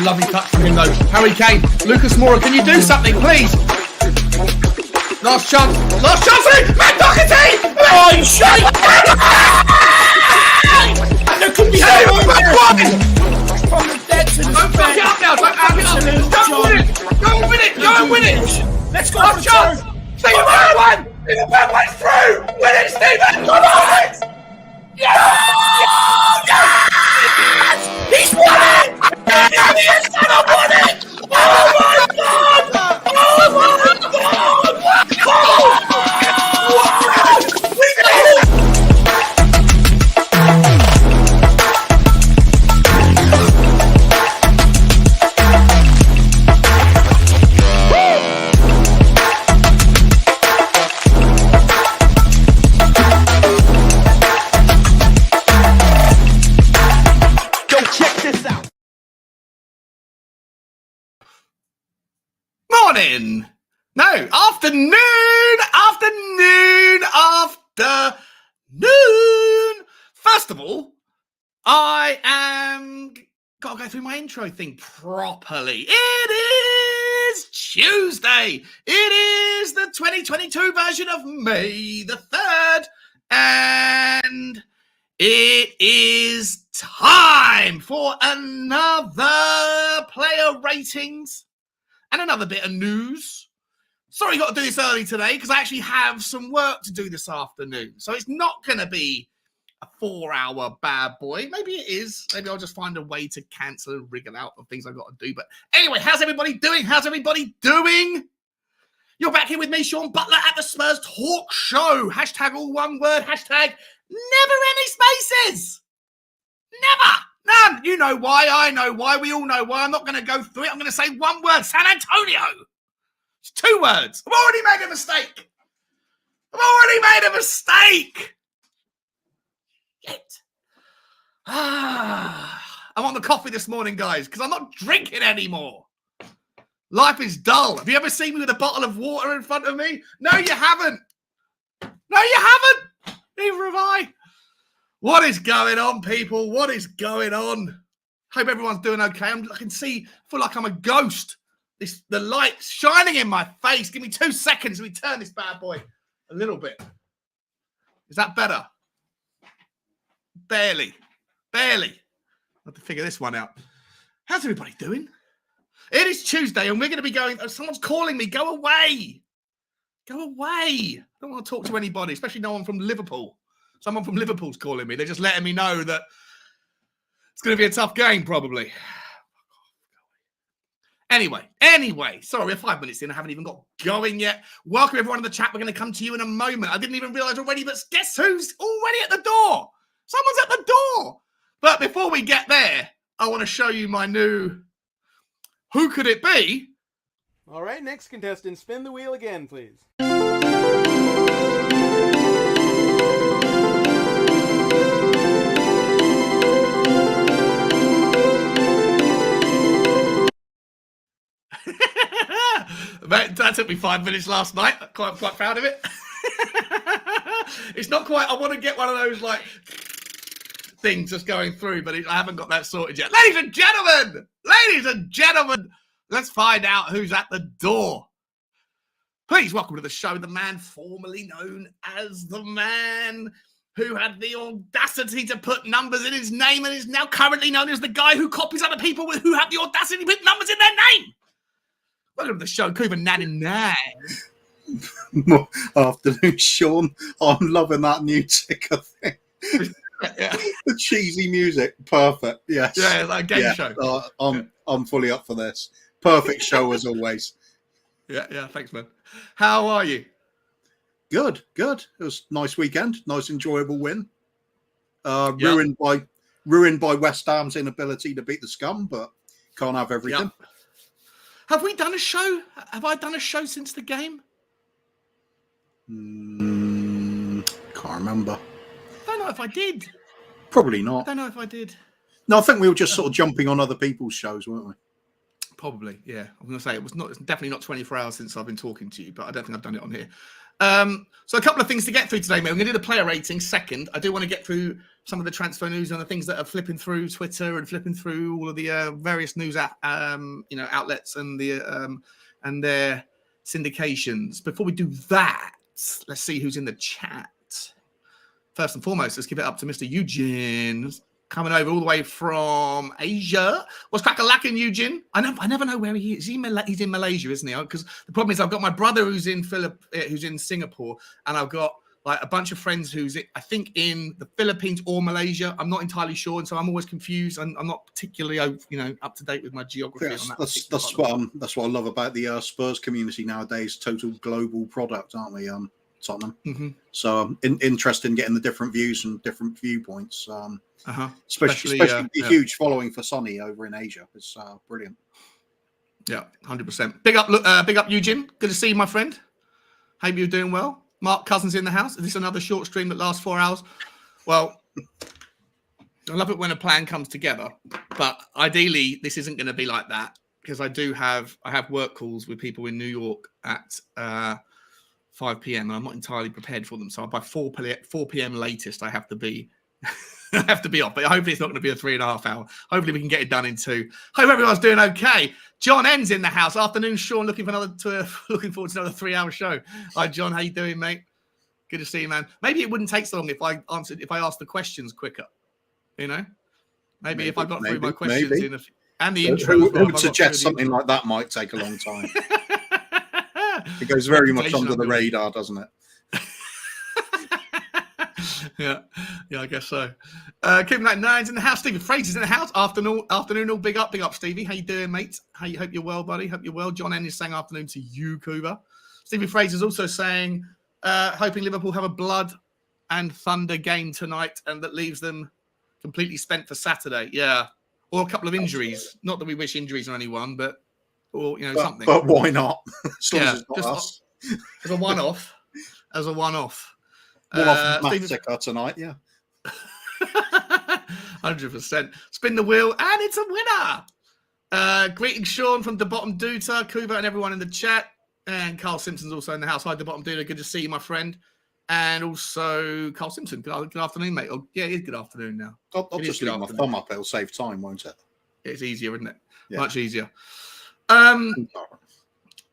Lovely touch from him though. Harry Kane, Lucas Moura, can you do something, please? Last chance, Matt Doherty! Oh, you shite! There could be From the dead to the don't fuck it up now, don't fuck it up. Go and win it. Let's go Last for chance. Stephen Bergwijn! Stephen Bergwijn's through! Win it, Stephen! Come on! Yes! He's won it! He has won it! Oh my God! Oh my God! We did it! Morning! No, afternoon! First of all, I am gotta go through my intro thing properly. It is Tuesday. It is the 2022 version of May the 3rd, and it is time for another player ratings and another bit of news. Sorry, got to do this early today because I actually have some work to do this afternoon. So it's not going to be a 4-hour bad boy. Maybe it is. Maybe I'll just find a way to cancel and wriggle out of things I've got to do. But anyway, how's everybody doing? You're back here with me, Sean Butler, at the Spurs Talk Show. Hashtag all one word. Hashtag never any spaces. Never. None. You know why. I know why. We all know why. I'm not going to go through it. I'm going to say one word. San Antonio. It's 2 words. I've already made a mistake. Yet. I'm on the coffee this morning, guys, because I'm not drinking anymore. Life is dull. Have you ever seen me with a bottle of water in front of me? No, you haven't. Neither have I. What is going on, people? What is going on? Hope everyone's doing okay. I can see, feel like I'm a ghost. The light's shining in my face. Give me 2 seconds. Let me turn this bad boy a little bit. Is that better? Barely. I have to figure this one out. How's everybody doing? It is Tuesday, and we're going to be going. Someone's calling me. Go away. I don't want to talk to anybody, especially no one from Liverpool. Someone from Liverpool's calling me. They're just letting me know that it's going to be a tough game, probably. Anyway, sorry, we're 5 minutes in. I haven't even got going yet. Welcome, everyone in the chat. We're going to come to you in a moment. I didn't even realize already, but guess who's already at the door? Someone's at the door. But before we get there, I want to show you my new Who Could It Be? All right, next contestant, spin the wheel again, please. That took me 5 minutes last night. I'm quite proud of it. It's not quite. I want to get one of those like things just going through, but I haven't got that sorted yet. Ladies and gentlemen, let's find out who's at the door. Please welcome to the show the man formerly known as the man who had the audacity to put numbers in his name and is now currently known as the guy who copies other people who have the audacity to put numbers in their name. Welcome to the show, Cooper Nan. Afternoon, Sean. I'm loving that new ticker thing. Yeah. The cheesy music, perfect. Yes. Yeah, like a game show. I'm fully up for this. Perfect show as always. Yeah. Thanks, man. How are you? Good. It was a nice weekend. Nice, enjoyable win. Ruined by West Ham's inability to beat the Scum, but can't have everything. Yep. Have we done a show? Have I done a show since the game? Can't remember. I don't know if I did. Probably not. I don't know if I did. No, I think we were just sort of jumping on other people's shows, weren't we? Probably, yeah. I'm going to say it's definitely not 24 hours since I've been talking to you, but I don't think I've done it on here. So a couple of things to get through today, mate. We're going to do the player rating second. I do want to get through some of the transfer news and the things that are flipping through Twitter and flipping through all of the various news outlets and their syndications. Before we do that, let's see who's in the chat. First and foremost, let's give it up to Mr. Eugene, coming over all the way from Asia. What's crack-a-lackin', Eugene? I never know where he is. He's in Malaysia, isn't he? Because the problem is I've got my brother who's in Singapore, and I've got like a bunch of friends who's I think in the Philippines or Malaysia. I'm not entirely sure, and so I'm always confused. I'm not particularly up to date with my geography. Yes, on that that's what I love about the Spurs community nowadays. Total global product, aren't we? Tottenham. Mm-hmm. So interested in getting the different views and different viewpoints. Especially the huge following for Sonny over in Asia. It's brilliant. Yeah, 100%. Big up, Eugene. Good to see you, my friend. Hope you're doing well. Mark Cousins in the house. Is this another short stream that lasts 4 hours? Well, I love it when a plan comes together, but ideally this isn't going to be like that because I have work calls with people in New York at 5 p.m. and I'm not entirely prepared for them. So by 4 p.m. latest, I have to be off. But hopefully it's not going to be a 3.5 hour. Hopefully we can get it done in 2. Hope everyone's doing okay. John N's in the house. Afternoon, Sean. Looking forward to another 3-hour show. Hi, John. How you doing, mate? Good to see you, man. Maybe it wouldn't take so long if I asked the questions quicker. Maybe if I got through my questions and the intro. Who would suggest something like that might take a long time? It goes very much under the radar, doesn't it? Yeah, I guess so. Keeping that nine's in the house. Stephen Fraser's in the house. Afternoon, all big up, Stevie. How you doing, mate? Hope you're well, buddy. Hope you're well. John N is saying afternoon to you, Kuba. Stephen Fraser's also saying, hoping Liverpool have a blood and thunder game tonight, and that leaves them completely spent for Saturday. Yeah, or a couple of injuries. Not that we wish injuries on anyone, but something. But why not? As long as it's not us. As a one-off. One-off massacre tonight, yeah. 100%. Spin the wheel, and it's a winner. Greetings, Sean, from the Bottom Duta, Kuva, and everyone in the chat. And Carl Simpson's also in the house. Hi, the Bottom Duta. Good to see you, my friend. And also Carl Simpson. Good afternoon, mate. Oh, yeah, it is good afternoon now. I'll just leave my thumb up. It'll save time, won't it? It's easier, isn't it? Yeah. Much easier.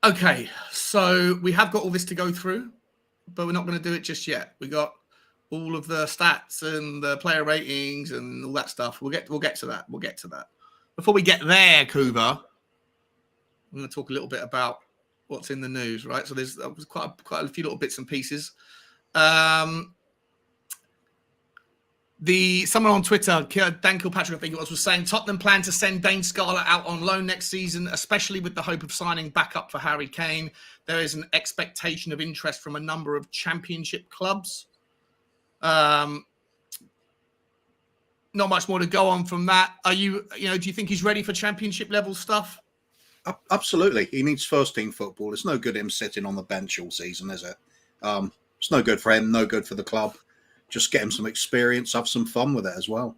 Okay, so we have got all this to go through, but we're not going to do it just yet. We got all of the stats and the player ratings and all that stuff. We'll get to that. We'll get to that. Before we get there, Kuba, I'm going to talk a little bit about what's in the news, right? So there's quite a few little bits and pieces. Someone on Twitter, Dan Kilpatrick, I think it was saying Tottenham plan to send Dane Scarlett out on loan next season, especially with the hope of signing backup for Harry Kane. There is an expectation of interest from a number of championship clubs. Not much more to go on from that. Do you think he's ready for championship level stuff? Absolutely. He needs first team football. It's no good him sitting on the bench all season, is it? It's no good for him, no good for the club. Just get him some experience, have some fun with it as well.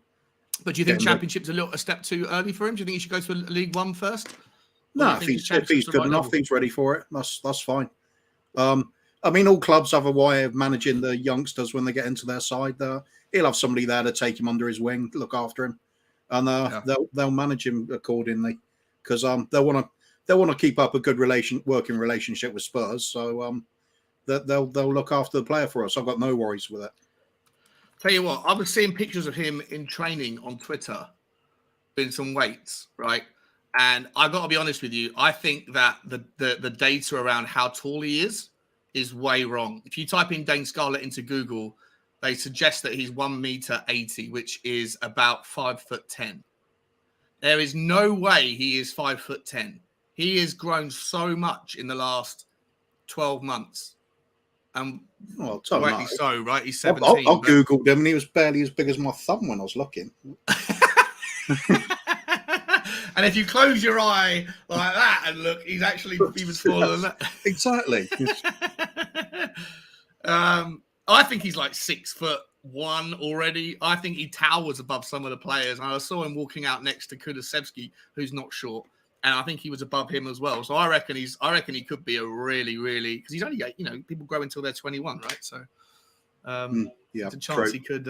But do you think Championship's a step too early for him? Do you think he should go to League One first? No, if he's good enough, he's ready for it. That's fine. All clubs have a way of managing the youngsters when they get into their side. He'll have somebody there to take him under his wing, look after him, and they'll manage him accordingly because they'll want to keep up a good working relationship with Spurs. So they'll look after the player for us. I've got no worries with it. Tell you what, I was seeing pictures of him in training on Twitter, doing some weights, right? And I've got to be honest with you, I think that the data around how tall he is way wrong. If you type in Dane Scarlett into Google, they suggest that he's 1.80 m, which is about 5'10". There is no way he is 5'10". He has grown so much in the last 12 months. Rightly so, right? He's 17. I Googled him and he was barely as big as my thumb when I was looking. And if you close your eye like that and look, he's actually even smaller than that. Exactly. I think he's like 6'1" already. I think he towers above some of the players. And I saw him walking out next to Kulusevski, who's not short. and I think he was above him as well. So I reckon he could be a really, really, because he's only, people grow until they're 21, right? So there's a chance he could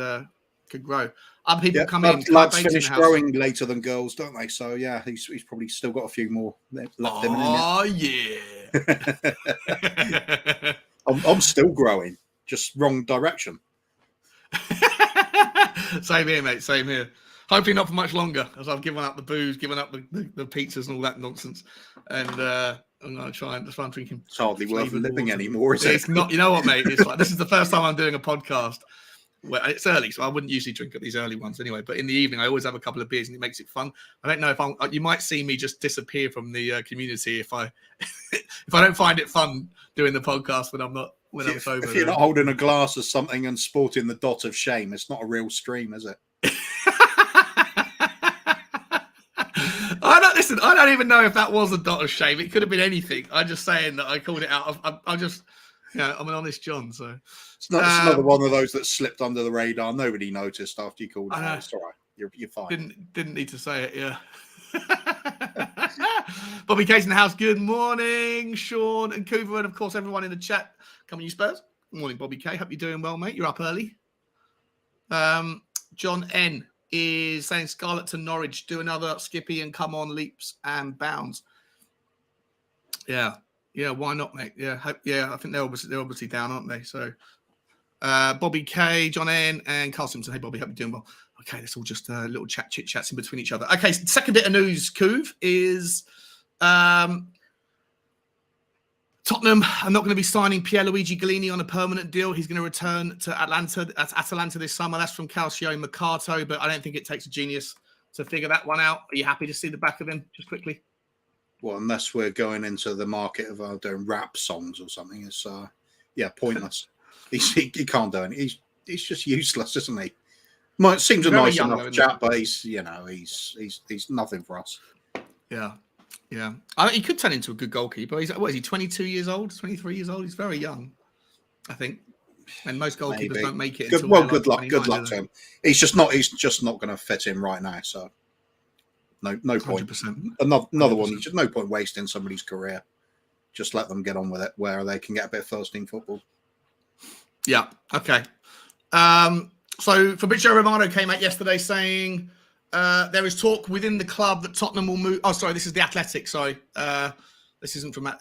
grow. Other people come in. Lads finish growing later than girls, don't they? So yeah, he's probably still got a few more left in him. Oh yeah. I'm still growing, just wrong direction. Same here, mate. Same here. Hopefully not for much longer, as I've given up the booze, given up the pizzas and all that nonsense, and I'm going to try and drinking. It's hardly worth living anymore, is it? It's not. You know what, mate? It's like this is the first time I'm doing a podcast. Well, it's early, so I wouldn't usually drink at these early ones anyway. But in the evening, I always have a couple of beers, and it makes it fun. I don't know if you might see me just disappear from the community if I if I don't find it fun doing the podcast when I'm sober. If you're not holding a glass of something and sporting the dot of shame, it's not a real stream, is it? I don't even know if that was a dot of shame. It could have been anything. I'm just saying that I called it out. I'm just, I'm an honest John. So it's another one of those that slipped under the radar. Nobody noticed after you called it out. It's all right. You're fine. Didn't need to say it. Yeah. Bobby Case in the house. Good morning, Sean and Cooper, and of course everyone in the chat. Come on, you Spurs. Good morning, Bobby K. Hope you're doing well, mate. You're up early. John N is saying Scarlett to Norwich, do another Skippy and come on leaps and bounds. Yeah, why not, mate? Yeah, I think they're obviously down, aren't they? So Bobby K, John N, and Carl Simpson. Hey, Bobby, hope you're doing well. Okay, that's all just little chit chats in between each other. Okay, second bit of news, Coov, is Tottenham are not going to be signing Pierluigi Golini on a permanent deal. He's going to return to Atalanta this summer. That's from Calcio Mercato, but I don't think it takes a genius to figure that one out. Are you happy to see the back of him, just quickly? Well, unless we're going into the market of doing rap songs or something, it's pointless. he can't do anything. He's just useless, isn't he? It seems a nice enough chap, but he's nothing for us. Yeah. Yeah, he could turn into a good goalkeeper. Is he 22 years old, 23 years old? He's very young, I think. And most goalkeepers don't make it. Good luck to him. He's just not going to fit in right now. So no point. 100%. Another one. Just no point wasting somebody's career. Just let them get on with it, where they can get a bit of first team football. Yeah. Okay. So Fabrizio Romano came out yesterday saying. There is talk within the club that Tottenham will move. Oh, sorry, this is the Athletic. Sorry, this isn't from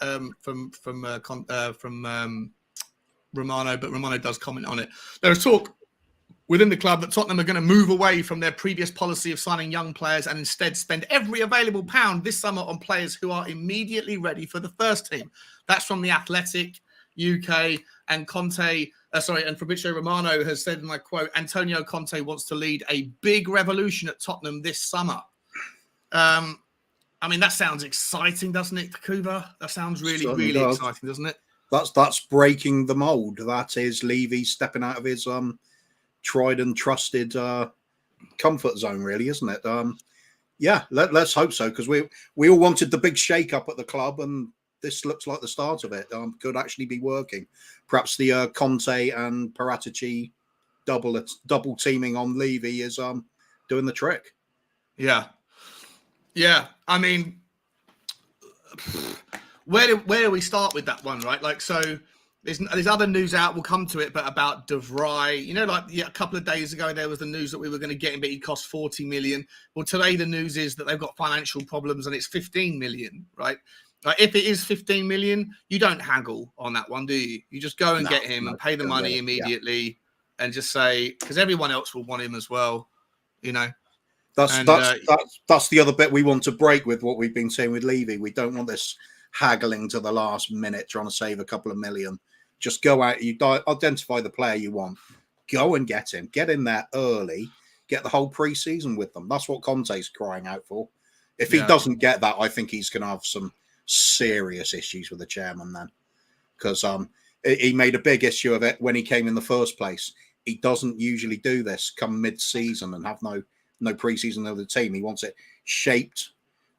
Romano, but Romano does comment on it. There is talk within the club that Tottenham are going to move away from their previous policy of signing young players and instead spend every available pound this summer on players who are immediately ready for the first team. That's from the Athletic UK, and and Fabrizio Romano has said, and I quote, Antonio Conte wants to lead a big revolution at Tottenham this summer. I mean, that sounds exciting, doesn't it, Kuba? That sounds really exciting, doesn't it? That's breaking the mold. That is Levy stepping out of his tried and trusted comfort zone, really, isn't it? Let's hope so, because we all wanted the big shake-up at the club, and this looks like the start of it. Could actually be working. Perhaps the Conte and Paratici double teaming on Levy is doing the trick. Yeah. I mean, where do we start with that one, right? Like, so there's other news out. We'll come to it, but about De Vrij. A couple of days ago there was the news that we were going to get him, but he cost 40 million. Well, today the news is that they've got financial problems and it's 15 million, right? Like, if it is 15 million, you don't haggle on that one, do you? You just go and get him and pay the money immediately and just say, because everyone else will want him as well, That's the other bit we want to break with what we've been saying with Levy. We don't want this haggling to the last minute, trying to save a couple of million. Just go out, you identify the player you want, go and get him, get in there early, get the whole pre-season with them. That's what Conte's crying out for. If he doesn't get that, I think he's going to have some serious issues with the chairman then, because he made a big issue of it when he came in the first place. He doesn't usually do this come mid-season and have no pre-season of the team. He wants it shaped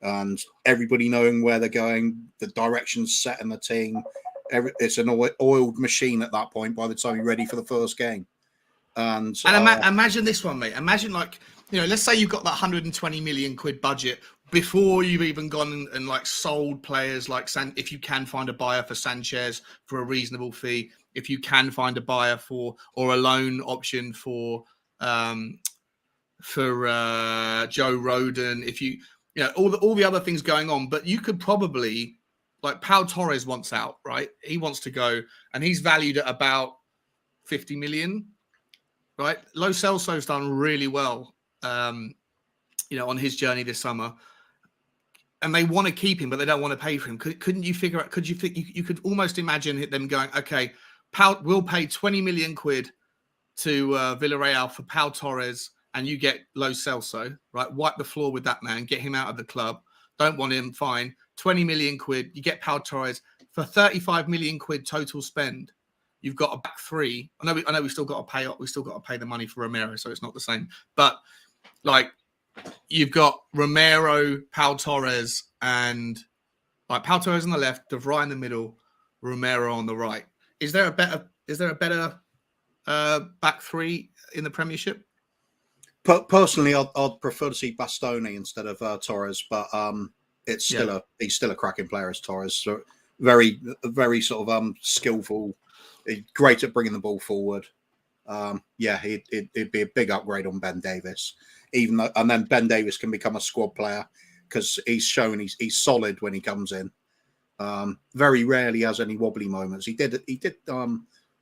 and everybody knowing where they're going, the directions set in the team. It's an oiled machine at that point by the time you're ready for the first game. And imagine this one, mate. Imagine, like, let's say you've got that 120 million quid budget. before you've even gone and like sold players like if you can find a buyer for Sanchez for a reasonable fee, if you can find a buyer for or a loan option for Joe Rodon, if you know all the other things going on, but you could probably like Pau Torres wants out, right? He wants to go, and he's valued at about 50 million, right? Lo Celso's done really well, on his journey this summer. And they want to keep him, but they don't want to pay for him. Couldn't you figure out? Could you think you could almost imagine them going, okay, we'll pay 20 million quid to Villarreal for Pau Torres, and you get Lo Celso, right? Wipe the floor with that man, get him out of the club. Don't want him, fine. 20 million quid, you get Pau Torres for 35 million quid total spend. You've got a back three. I know we still got to pay. We still got to pay the money for Romero, so it's not the same. But like. You've got Romero, Pau Torres, and like Pau Torres on the left, De Vrij in the middle, Romero on the right. Is there a better back three in the Premiership? Personally, I'd prefer to see Bastoni instead of Torres, but he's still a cracking player as Torres. So very sort of skillful, great at bringing the ball forward. It'd be a big upgrade on Ben Davis. And then Ben Davis can become a squad player because he's shown he's solid when he comes in. Very rarely has any wobbly moments. He did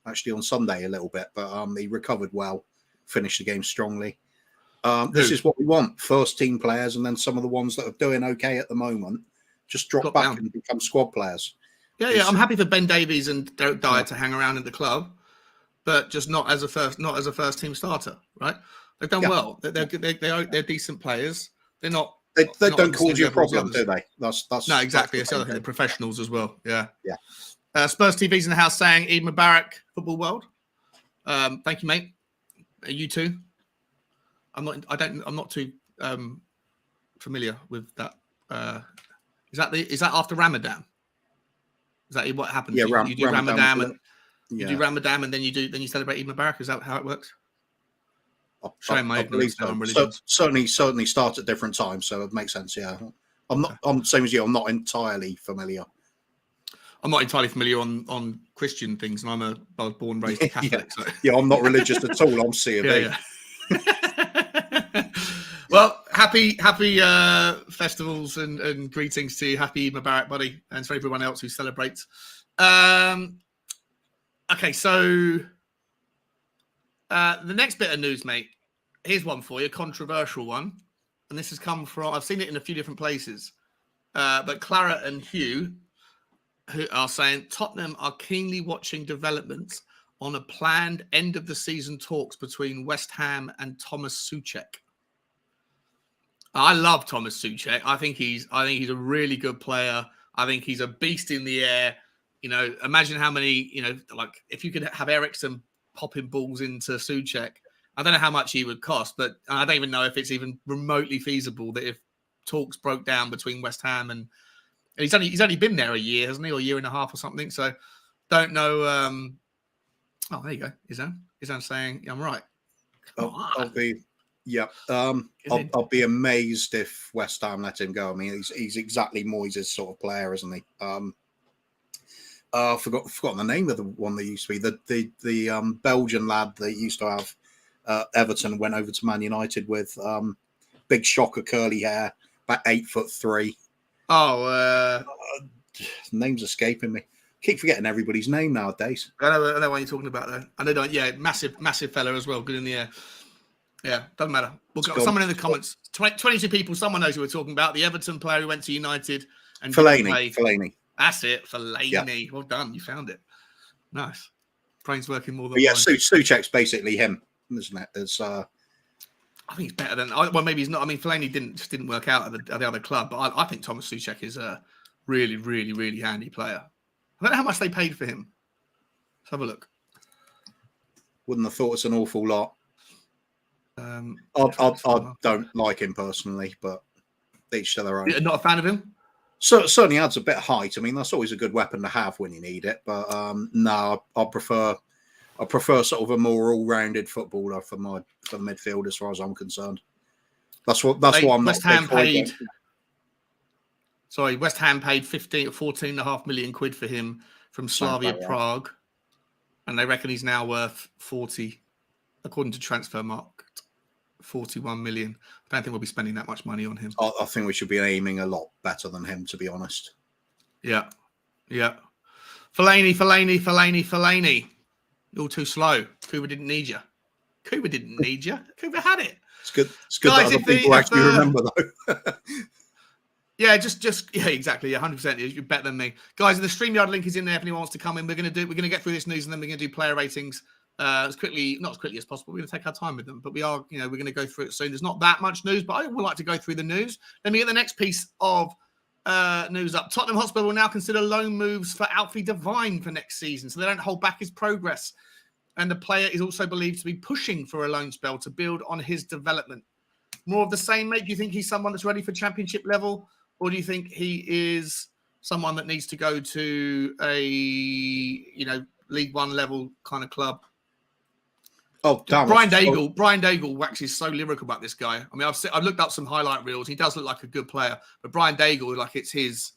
actually on Sunday a little bit, but he recovered well, finished the game strongly. This is what we want: first team players, and then some of the ones that are doing okay at the moment just drop back down and become squad players. Yeah. I'm happy for Ben Davies and Derek Dyer to hang around in the club, but just not as a first team starter, right? They've done well. They're decent players. They're not. They don't cause you a problem, do they? That's no, exactly. That's the other thing. They're professionals as well. Yeah. Spurs TV's in the house saying Eid Mubarak, football world. Thank you, mate. You too. I'm not too familiar with that. Is that after Ramadan? Is that what happens? Yeah, you do Ramadan and you do Ramadan and then you celebrate Eid Mubarak. Is that how it works? Showing my ignorance now on religions. Certainly start at different times, so it makes sense. Yeah, I'm same as you. I'm not entirely familiar. I'm not entirely familiar on Christian things, and I was born and raised Catholic. I'm not religious at all. I'm C of A. Well, happy festivals and greetings to you. Happy Eid Mubarak, buddy, and for everyone else who celebrates. Okay, so the next bit of news, mate. Here's one for you, a controversial one, and this has come from. I've seen it in a few different places, but Clara and Hugh, who are saying Tottenham are keenly watching developments on a planned end of the season talks between West Ham and Thomas Souček. I love Thomas Souček. I think he's a really good player. I think he's a beast in the air. Imagine how many, like if you could have Eriksen popping balls into Souček, I don't know how much he would cost, but I don't even know if it's even remotely feasible that if talks broke down between West Ham and he's only been there a year, hasn't he, or a year and a half or something. So don't know. There you go. Izan saying I'm right. I'll be amazed if West Ham let him go. I mean, he's exactly Moyes' sort of player, isn't he? Forgotten the name of the one that used to be the Belgian lad that used to have Everton, went over to Man United with big shocker curly hair, about 8'3". Name's escaping me. Keep forgetting everybody's name nowadays. I know what you're talking about though. I know, yeah, massive fella as well, good in the air. Yeah, doesn't matter. We'll got someone in the comments. 22 people. Someone knows who we're talking about. The Everton player who went to United and Fellaini. That's it, Fellaini. Yeah. Well done. You found it. Nice. Brain's working more than mine. Souček's basically him, isn't it? It's I think he's better than. Well, maybe he's not. I mean, Fellaini didn't work out at the other club, but I think Thomas Souček is a really, really, really handy player. I don't know how much they paid for him. Let's have a look. Wouldn't have thought it's an awful lot. I don't like him personally, but each to their own. You're not a fan of him? So certainly adds a bit of height. I mean, that's always a good weapon to have when you need it. But no, I prefer sort of a more all-rounded footballer for the midfield, as far as I'm concerned. That's what I'm West not. Ham paid Sorry, West Ham paid 14.5 million quid for him from Slavia Prague. And they reckon he's now worth 40, according to Transfermarkt, 41 million. I don't think we'll be spending that much money on him. I think we should be aiming a lot better than him, to be honest. Yeah. Fellaini. You're all too slow. Kuba didn't need you. Kuba had it. It's good guys, that other people actually remember, though. Yeah, yeah, exactly. Yeah, 100%. You're better than me, guys. The StreamYard link is in there if anyone wants to come in. We're going to get through this news and then we're going to do player ratings not as quickly as possible. We're going to take our time with them, but we're going to go through it soon. There's not that much news, but I would like to go through the news. Let me get the next piece of news up. Tottenham Hotspur will now consider loan moves for Alfie Devine for next season, so they don't hold back his progress. And the player is also believed to be pushing for a loan spell to build on his development. More of the same, mate. Do you think he's someone that's ready for championship level? Or do you think he is someone that needs to go to a, League One level kind of club? Oh, damn. Brian Daigle waxes so lyrical about this guy. I mean, I've looked up some highlight reels. He does look like a good player. But Brian Daigle, like it's his...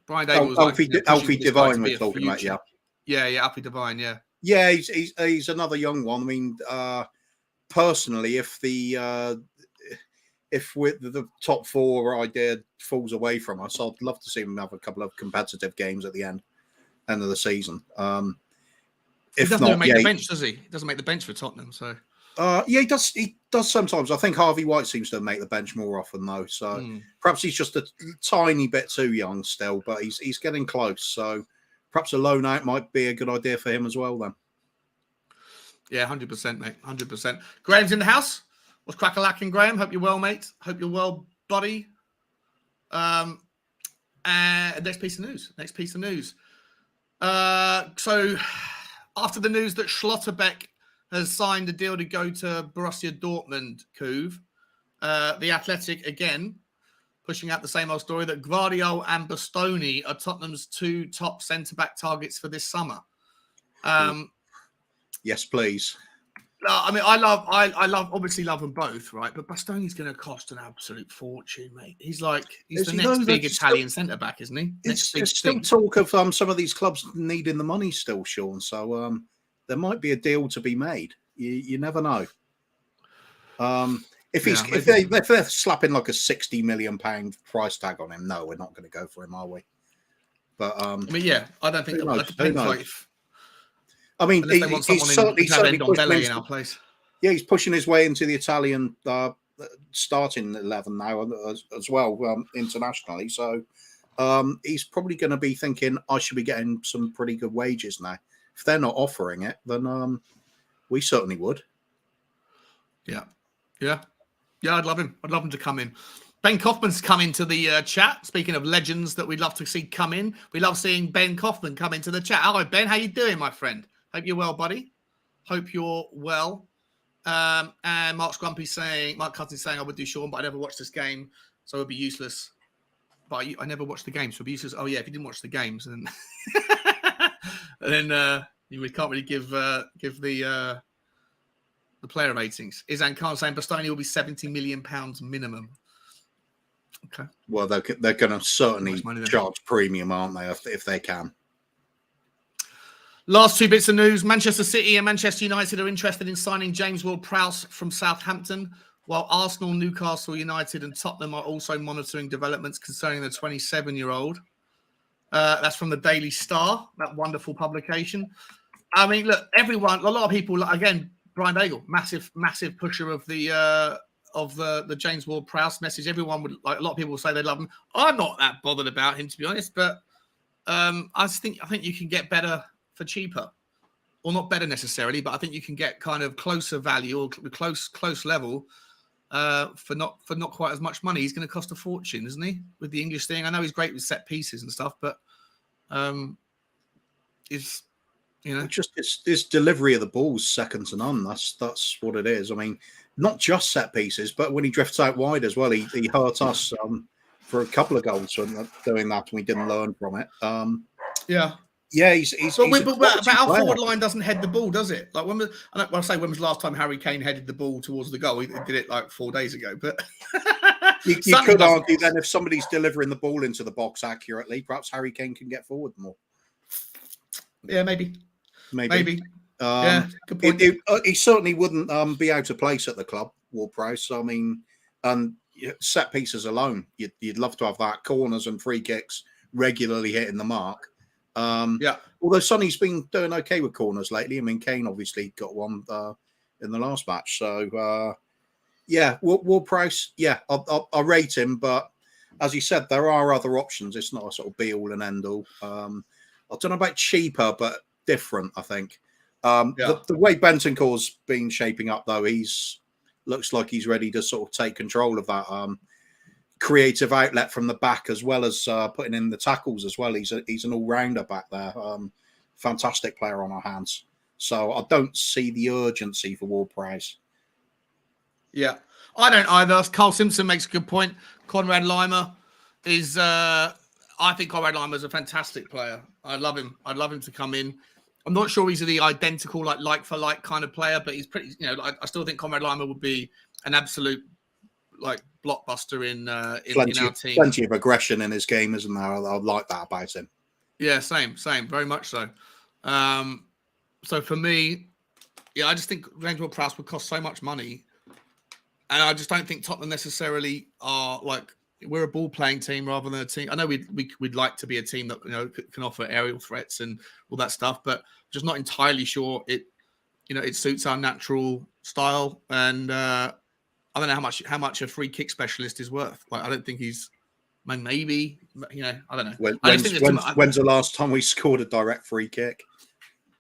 Brian Daigle Alfie Devine we're talking about, yeah. Yeah, Alfie Devine, yeah. Yeah, he's another young one. I mean, personally, if the top four idea falls away from us, I'd love to see him have a couple of competitive games at the end of the season. He doesn't even make the bench, does he? He doesn't make the bench for Tottenham, so. Yeah, he does. He does sometimes. I think Harvey White seems to make the bench more often, though. So perhaps he's just a tiny bit too young still, but he's getting close. So perhaps a loan out might be a good idea for him as well. Then. Yeah, 100%, mate. 100%. Graham's in the house. What's crack-a-lacking, Graham? Hope you're well, mate. Hope you're well, buddy. And next piece of news. So after the news that Schlotterbeck has signed a deal to go to Borussia Dortmund, the Athletic again pushing out the same old story that Gvardiol and Bastoni are Tottenham's two top centre-back targets for this summer. Yes, please. I mean, I obviously love them both, right? But Bastoni's going to cost an absolute fortune, mate. He's the next big Italian centre back, isn't he? It's still talk of some of these clubs needing the money still, Sean. So there might be a deal to be made. You never know. If they're slapping like a £60 million price tag on him, no, we're not going to go for him, are we? But I mean, yeah, I don't think that depends. I mean, he's certainly pushing in our place. Yeah, he's pushing his way into the Italian starting 11 now as well internationally. So he's probably going to be thinking, I should be getting some pretty good wages now. If they're not offering it, then we certainly would. Yeah. I'd love him. I'd love him to come in. Ben Kaufman's come into the chat. Speaking of legends that we'd love to see come in, we love seeing Ben Kaufman come into the chat. Hello, Ben. How you doing, my friend? Hope you're well, buddy. Hope you're well. And Mark Cousins saying, I would do Sean, but I never watched this game, so it would be useless. But I never watched the game, so it would be useless. Oh, yeah, if you didn't watch the games, then we can't really give the player ratings. Izan Khan saying Bastoni will be £70 million minimum. Okay. Well, they're going to certainly charge premium, aren't they, if they can. Last two bits of news. Manchester City and Manchester United are interested in signing James Ward-Prowse from Southampton, while Arsenal, Newcastle United and Tottenham are also monitoring developments concerning the 27-year-old. That's from the Daily Star, that wonderful publication. I mean, look, a lot of people, again, Brian Daigle, massive pusher of the James Ward-Prowse message. Everyone would, a lot of people will say they love him. I'm not that bothered about him, to be honest, but I think you can get better for cheaper, or not better necessarily, but I think you can get kind of closer value or close level for not quite as much money. He's going to cost a fortune, isn't he? With the English thing, I know he's great with set pieces and stuff, but just his delivery of the ball's second to none. That's what it is. I mean, not just set pieces, but when he drifts out wide as well, he hurt us for a couple of goals from doing that, and we didn't learn from it. Yeah, he's but our forward line doesn't head the ball, does it? Like when was the last time Harry Kane headed the ball towards the goal? He did it like 4 days ago, but You could argue then if somebody's delivering the ball into the box accurately, perhaps Harry Kane can get forward more. Yeah, maybe. Yeah, good point. He certainly wouldn't be out of place at the club, Ward-Prowse. I mean, and set pieces alone, you'd love to have that. Corners and free kicks regularly hitting the mark. Although Sonny's been doing okay with corners lately. I mean, Kane obviously got one in the last match. So, Ward-Prowse, I'll rate him. But as you said, there are other options. It's not a sort of be-all and end-all. I don't know about cheaper, but different, I think. The way Bentancur's been shaping up, though, looks like he's ready to sort of take control of that creative outlet from the back, as well as putting in the tackles as well. He's an all-rounder back there. Fantastic player on our hands. So I don't see the urgency for Ward-Prowse. Yeah, I don't either. Carl Simpson makes a good point. Conrad Lima is... I think Conrad Lima is a fantastic player. I love him. I'd love him to come in. I'm not sure he's the identical like for like kind of player, but he's pretty. I still think Conrad Lima would be an absolute blockbuster in our team. Plenty of aggression in his game, isn't there? I like that about him. Yeah, same, very much so. So for me, I just think James Ward-Prowse would cost so much money, and I just don't think Tottenham necessarily are we're a ball playing team rather than a team. I know we'd like to be a team that can offer aerial threats and all that stuff, but just not entirely sure it suits our natural style. And I don't know how much a free kick specialist is worth. I don't think he's maybe I don't know. When's the last time we scored a direct free kick?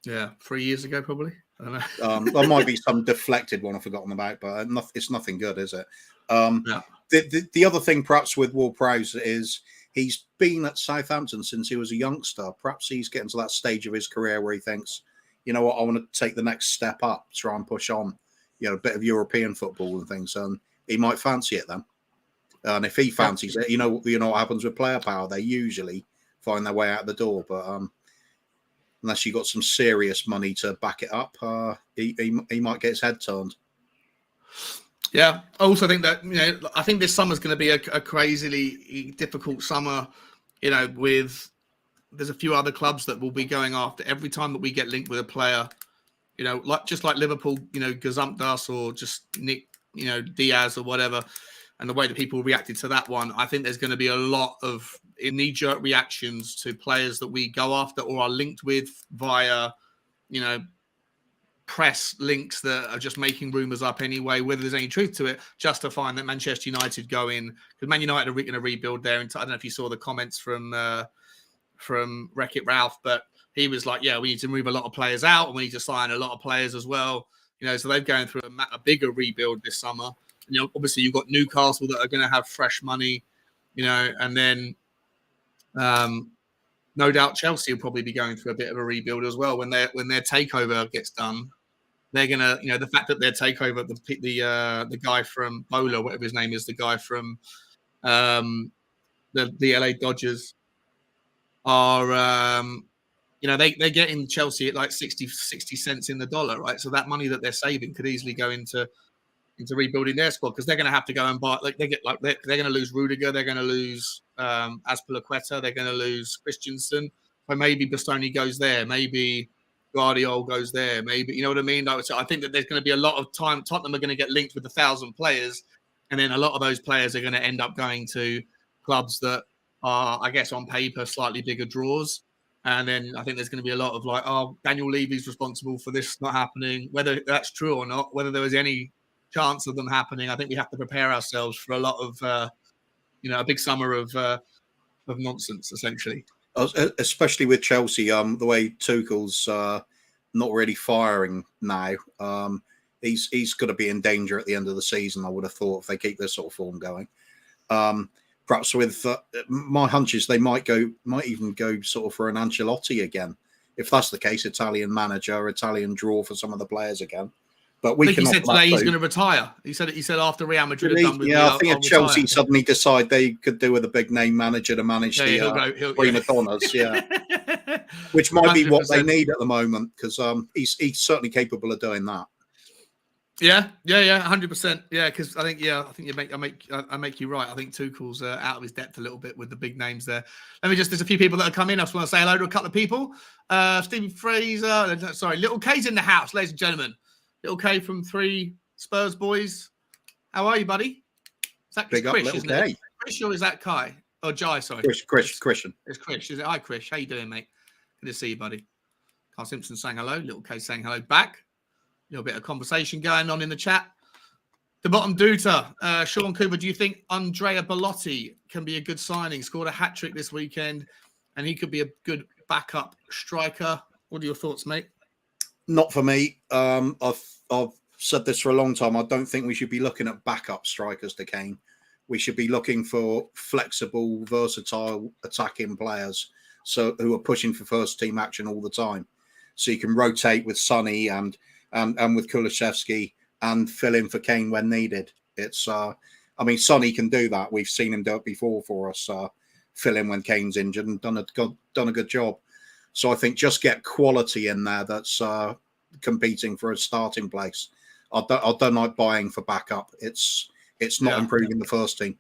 Yeah, 3 years ago probably. I don't know. There might be some deflected one I've forgotten about, but it's nothing good, is it? The other thing, perhaps, with Ward-Prowse is he's been at Southampton since he was a youngster. Perhaps he's getting to that stage of his career where he thinks, you know what, I want to take the next step up, try and push on, a bit of European football and things. And he might fancy it then. And if he fancies it, you know what happens with player power. They usually find their way out the door. But unless you got some serious money to back it up, he might get his head turned. Yeah, I also think that I think this summer's going to be a crazily difficult summer. With there's a few other clubs that will be going after every time that we get linked with a player. Just like Liverpool, gazumped us, or just Nick, Diaz or whatever, and the way that people reacted to that one. I think there's going to be a lot of knee-jerk reactions to players that we go after or are linked with via, press links that are just making rumours up anyway, whether there's any truth to it, just to find that Manchester United go in, because Man United are going to rebuild there. And I don't know if you saw the comments from Wreck-It Ralph, but he was like, we need to move a lot of players out and we need to sign a lot of players as well. So they're going through a bigger rebuild this summer. Obviously you've got Newcastle that are going to have fresh money, and then no doubt Chelsea will probably be going through a bit of a rebuild as well when their takeover gets done. They're gonna, the fact that their takeover, the guy from Bola, whatever his name is, the guy from the LA Dodgers, are they're getting Chelsea at like 60 cents in the dollar, right? So that money that they're saving could easily go into rebuilding their squad, because they're going to have to go and buy. They're going to lose Rudiger, they're going to lose Azpilicueta, they're going to lose Christensen. So maybe Bastoni goes there, maybe Guardiola goes there, maybe, you know what I mean? So I think that there's going to be a lot of time. Tottenham are going to get linked with 1,000 players, and then a lot of those players are going to end up going to clubs that are, I guess, on paper, slightly bigger draws. And then I think there's going to be a lot of Daniel Levy's responsible for this not happening, whether that's true or not, whether there was any chance of them happening. I think we have to prepare ourselves for a lot of, a big summer of nonsense, essentially. Especially with Chelsea, the way Tuchel's not really firing now, he's going to be in danger at the end of the season, I would have thought, if they keep this sort of form going. Perhaps with my hunch is they might even go sort of for an Ancelotti again. If that's the case, Italian manager, Italian draw for some of the players again. But he said today he's going to retire. He said after Real Madrid are done with I think if Chelsea suddenly decide they could do with a big name manager to manage the prima donnas, which might 100%. Be what they need at the moment, because he's certainly capable of doing that. Yeah, 100%. Yeah, because I think I make you right. I think Tuchel's out of his depth a little bit with the big names there. There's a few people that have come in. I just want to say hello to a couple of people. Stevie Fraser, Little K's in the house, ladies and gentlemen. Little K from 3 Spurs boys. How are you, buddy? Is that Big Chris, up, isn't Little it? K. Chris, or is that Kai? Oh, Jai, sorry. Christian. It's Chris. Is it? Hi, Chris. How you doing, mate? Good to see you, buddy. Carl Simpson saying hello. Little K saying hello back. A little bit of conversation going on in the chat. The bottom Duta, Sean Cooper, do you think Andrea Bellotti can be a good signing? Scored a hat-trick this weekend, and he could be a good backup striker. What are your thoughts, mate? Not for me. I've said this for a long time. I don't think we should be looking at backup strikers to Kane. We should be looking for flexible, versatile attacking players who are pushing for first-team action all the time. So you can rotate with Sonny and with Kulusevski and fill in for Kane when needed. Sonny can do that. We've seen him do it before for us. Fill in when Kane's injured and done a good job. So I think just get quality in there that's competing for a starting place. I don't like buying for backup. It's not improving the first team.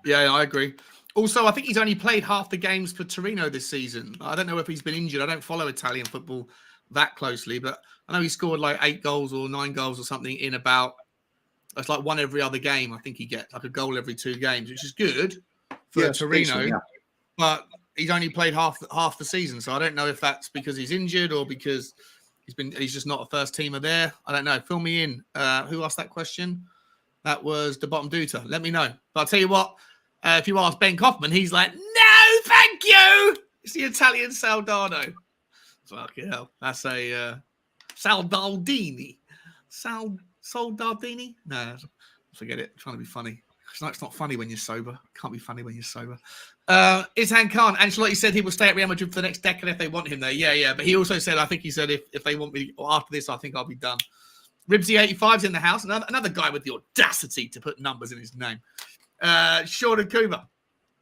Yeah, I agree. Also, I think he's only played half the games for Torino this season. I don't know if he's been injured. I don't follow Italian football that closely, but I know he scored like 8 goals or 9 goals or something in about, it's like one every other game. I think he gets like a goal every 2 games, which is good for Torino, decent, but he's only played half the season. So I don't know if that's because he's injured or because he's just not a first teamer there. I don't know. Fill me in. Who asked that question? That was the bottom Duta. Let me know. But I'll tell you what, if you ask Ben Kaufman, he's like, no, thank you. It's the Italian Saldano. Fucking hell. That's a Saldaldini. Saldaldini? No, forget it. I'm trying to be funny. It's not funny when you're sober. Can't be funny when you're sober. Izhan Khan, Ancelotti said he will stay at Real Madrid for the next decade if they want him there. Yeah. But he also said, I think he said, if they want me, or after this, I think I'll be done. Ribsy85's in the house. Another guy with the audacity to put numbers in his name. Sean and Kuma.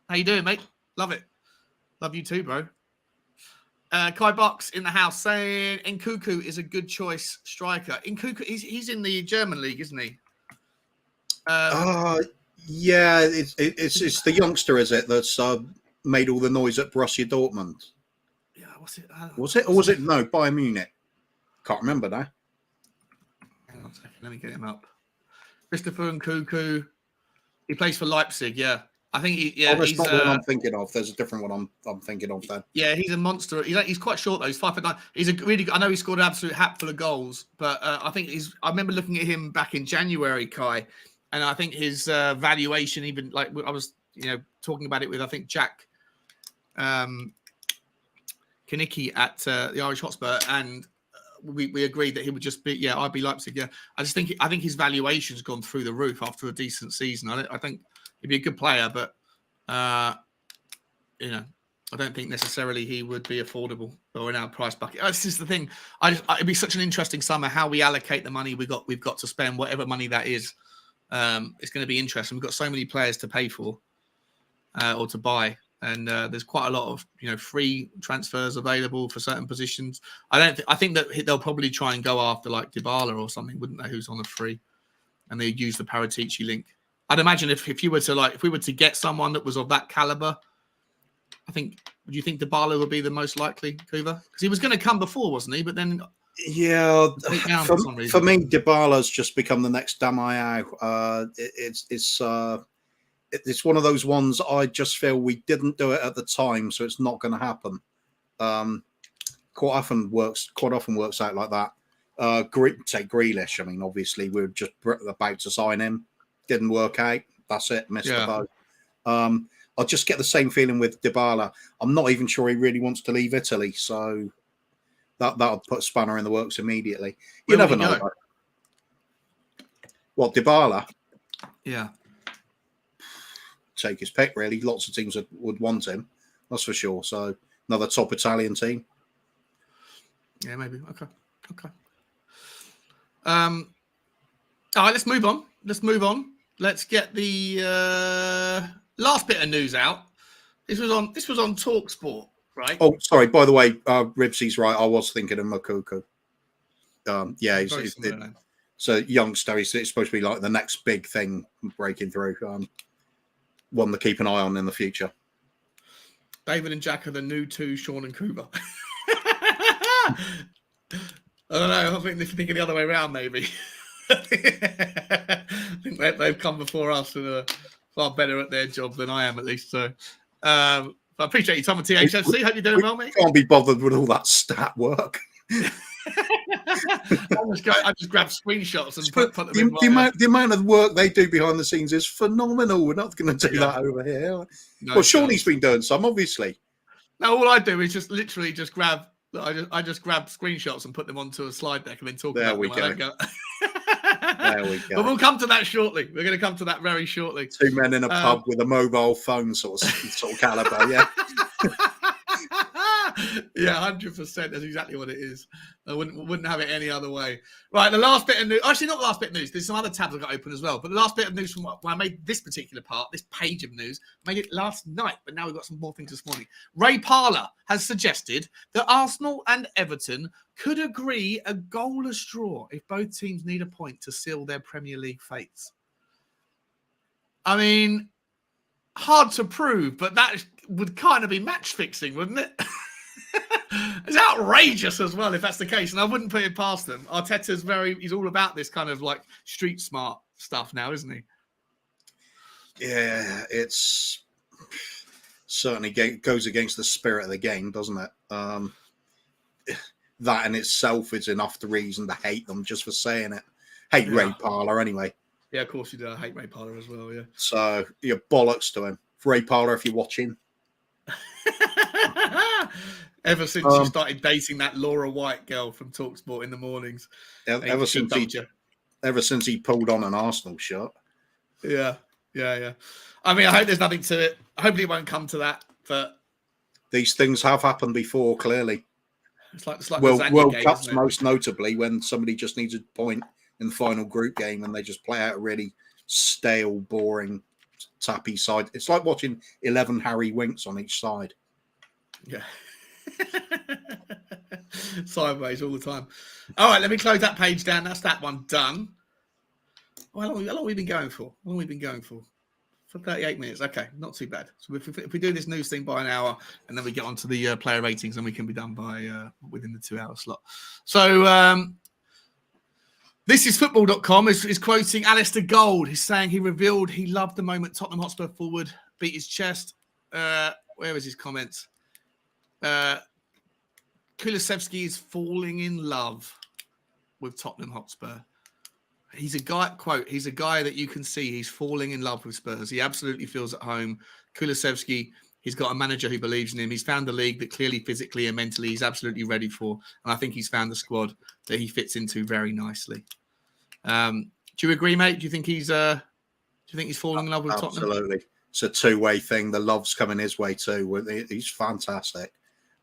How you doing, mate? Love it. Love you too, bro. Kai Box in the house saying Nkunku is a good choice striker. Nkunku, he's in the German league, isn't he? Yeah, it's the youngster, is it, that's made all the noise at Borussia Dortmund? Yeah, what's it? Was it? No, Bayern Munich. Can't remember now. Hang on a second, let me get him up. Christopher Nkunku. He plays for Leipzig, yeah. I think that's not the one I'm thinking of. There's a different one I'm thinking of then. Yeah, he's a monster. He's quite short though. He's 5'9". He's a really. I know he scored an absolute hatful of goals, but I think I remember looking at him back in January, Kai, and I think his valuation, even like I was, talking about it with I think Jack Kanicki at the Irish Hotspur, and we agreed that he would just be RB Leipzig. Yeah, I think his valuation's gone through the roof after a decent season. I think he'd be a good player, but I don't think necessarily he would be affordable or in our price bucket. This is the thing. It'd be such an interesting summer how we allocate the money we've got to spend, whatever money that is. It's going to be interesting. We've got so many players to pay for or to buy, and there's quite a lot of free transfers available for certain positions. I think that they'll probably try and go after like Dybala or something, wouldn't they? Who's on a free, and they use the Paratici link. I'd imagine if we were to get someone that was of that caliber, would you think Dybala would be the most likely, Kuva? Because he was going to come before, wasn't he? But then, for me, Dybala's just become the next Damayau. It's one of those ones I just feel we didn't do it at the time, so it's not going to happen. Quite often works out like that. Take Grealish. I mean, obviously we were just about to sign him. Didn't work out. That's it. Missed the boat. I'll just get the same feeling with Dybala. I'm not even sure he really wants to leave Italy, so that'll put a spanner in the works immediately. You never know. What, Dybala? Yeah. Take his pick, really. Lots of teams would want him. That's for sure. So another top Italian team. Yeah, maybe. Okay. All right, let's move on. Let's get the last bit of news out. This was on TalkSport, right? Oh, sorry. By the way, Ribsy's right. I was thinking of Moukoko. So youngster, it's supposed to be like the next big thing breaking through. One to keep an eye on in the future. David and Jack are the new two Sean and Cooper. I don't know. I think if you think of the other way around, maybe. I think they've come before us and are far better at their job than I am, at least. So, I appreciate your time on THFC. Hope you're doing well, mate. Can't be bothered with all that stat work. I just grab screenshots and put them in. The amount of work they do behind the scenes is phenomenal. We're not going to do that over here. No, well, Shawnee's been doing some, obviously. No, all I do is just literally just grab. I just grab screenshots and put them onto a slide deck and then talk about them. There we go. But we'll come to that shortly. We're going to come to that very shortly. Two men in a pub with a mobile phone sort of caliber, yeah. Yeah, 100%. That's exactly what it is. I wouldn't have it any other way. Right, the last bit of news. Actually, not the last bit of news. There's some other tabs I've got open as well. But the last bit of news from when I made this particular part, this page of news, I made it last night. But now we've got some more things this morning. Ray Parlour has suggested that Arsenal and Everton could agree a goalless draw if both teams need a point to seal their Premier League fates. I mean, hard to prove, but that would kind of be match fixing, wouldn't it? It's outrageous as well if that's the case, and I wouldn't put it past them. Arteta's he's all about this kind of like street smart stuff now, isn't he? Yeah, it's certainly goes against the spirit of the game, doesn't it? That in itself is enough to reason to hate them just for saying it. Hate Ray Parlour anyway. Yeah, of course you do. I hate Ray Parlour as well, yeah. So, you're bollocks to him. Ray Parlour, if you're watching. Ever since you started dating that Laura White girl from TalkSport in the mornings. Ever since he pulled on an Arsenal shirt. Yeah. I mean, I hope there's nothing to it. Hopefully it won't come to that, but... These things have happened before, clearly. It's like World Cups, most notably, when somebody just needs a point in the final group game and they just play out a really stale, boring, tappy side. It's like watching 11 Harry Winks on each side. Yeah. Sideways all the time. All right, let me close that page down. That's that one done. How long have we been going for? For 38 minutes. Okay, not too bad. So if we do this news thing by an hour and then we get onto the player ratings, then we can be done by within the 2-hour slot. So this is football.com is quoting Alistair Gold. He's saying he revealed he loved the moment Tottenham Hotspur forward beat his chest. Where is his comments? Kulusevski is falling in love with Tottenham Hotspur. He's a guy that you can see he's falling in love with Spurs. He absolutely feels at home. Kulusevski, he's got a manager who believes in him. He's found the league that clearly physically and mentally he's absolutely ready for. And I think he's found the squad that he fits into very nicely. Do you agree, mate? Do you think he's falling in love with Tottenham? Absolutely. It's a two-way thing. The love's coming his way too. He's fantastic.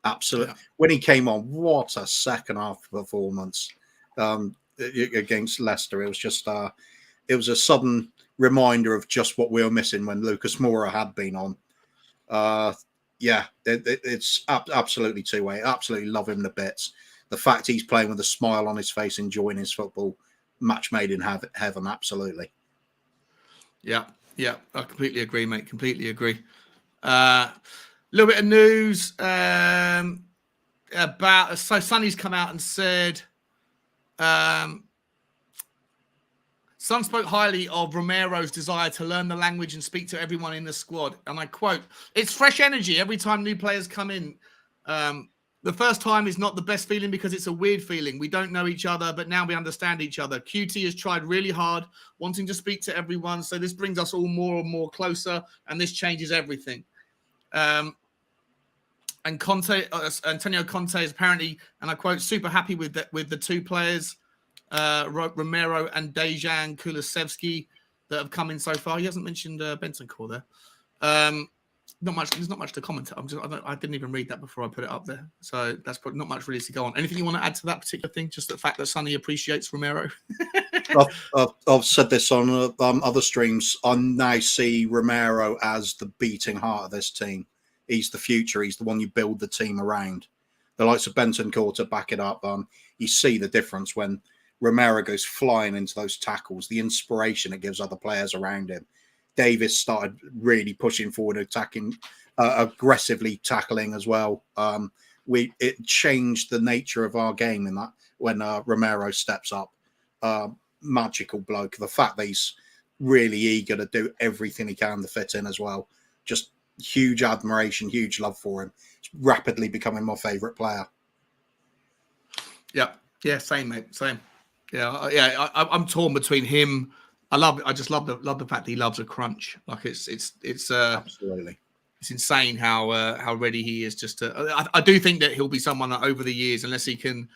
Absolutely. Yeah. When he came on, what a second half performance against Leicester. It was just it was a sudden reminder of just what we were missing when Lucas Moura had been on. It's absolutely two-way. Absolutely love him to bits. The fact he's playing with a smile on his face, enjoying his football, match made in heaven. Absolutely. Yeah, I completely agree, mate. Completely agree. Little bit of news about... So Sonny's come out and said... Son spoke highly of Romero's desire to learn the language and speak to everyone in the squad. And I quote, "It's fresh energy every time new players come in. The first time is not the best feeling because it's a weird feeling. We don't know each other, but now we understand each other. QT has tried really hard, wanting to speak to everyone. So this brings us all more and more closer, and this changes everything." And Antonio Conte is apparently, and I quote, "super happy with the two players, Romero and Dejan Kulusevski, that have come in so far." He hasn't mentioned Bentancur there. There's not much to comment. I didn't even read that before I put it up there. So that's probably not much really to go on. Anything you want to add to that particular thing? Just the fact that Sonny appreciates Romero. I've said this on other streams. I now see Romero as the beating heart of this team. He's the future. He's the one you build the team around. The likes of Bentancur to back it up. You see the difference when Romero goes flying into those tackles, the inspiration it gives other players around him. Davis started really pushing forward, attacking, aggressively tackling as well. It changed the nature of our game in that when Romero steps up. Magical bloke. The fact that he's really eager to do everything he can to fit in as well. Just huge admiration, huge love for him. He's rapidly becoming my favourite player. Yeah, same, mate, same. I'm torn between him. I just love the fact that he loves a crunch. Like it's Absolutely. It's insane how ready he is. I do think that he'll be someone that over the years, unless he can,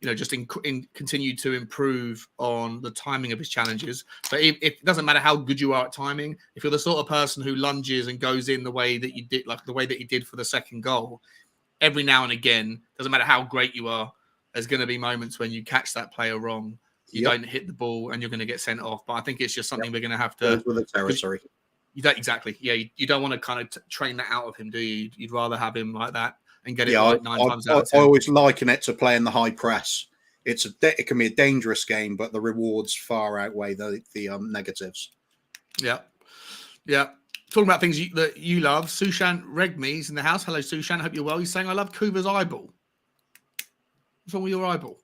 just continue to improve on the timing of his challenges. But if it doesn't matter how good you are at timing, if you're the sort of person who lunges and goes in the way that you did, like the way that he did for the second goal, every now and again, doesn't matter how great you are, there's going to be moments when you catch that player wrong, you don't hit the ball, and you're going to get sent off. But I think it's just something we're going to have to. With the territory. You don't exactly. Yeah, you don't want to kind of train that out of him, do you? You'd rather have him like that and get it right 9 times out of 10. I always liken it to playing the high press. It can be a dangerous game, but the rewards far outweigh the negatives. Yeah. Talking about things that you love, Sushan Regmi's in the house. Hello, Sushan. Hope you're well. He's saying, I love Kuba's eyeball. What's wrong with your eyeball?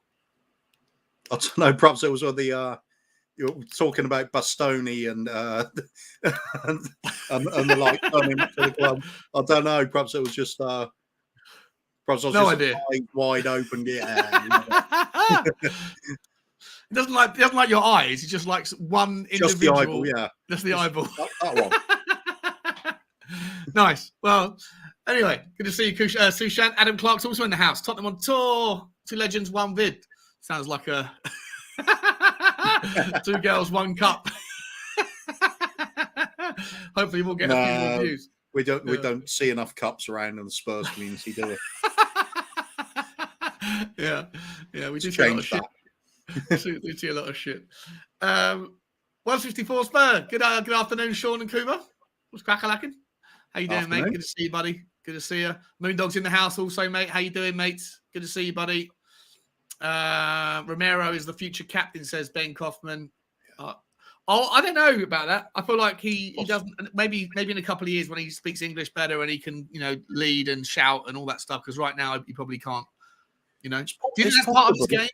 I don't know. Perhaps it was on the you're talking about Bastoni and the like coming to the club. I don't know. Perhaps it was just perhaps I was no just idea. Wide open. Yeah. He doesn't like your eyes. He just likes one individual. Just the eyeball. Yeah. Just the eyeball. That one. Nice. Well, anyway, good to see you, Sushan. Adam Clark's also in the house. Tottenham on tour. 2 legends, 1 vid. Sounds like a 2 girls, 1 cup. Hopefully, we'll get a few more views. We don't see enough cups around in the Spurs community, do we? Yeah, we do see a lot of shit. We see a lot of shit. 154 Spur. Good afternoon, Sean and Kuma. What's crackalacking? How you doing, mate? Good to see you, buddy. Good to see you. Moondog's in the house also, mate. How you doing, mate? Good to see you, buddy. Romero is the future captain, says Ben Kaufman. I don't know about that. I feel like he doesn't. Maybe in a couple of years when he speaks English better and he can, lead and shout and all that stuff. Because right now he probably can't. Do you think that's part of his game?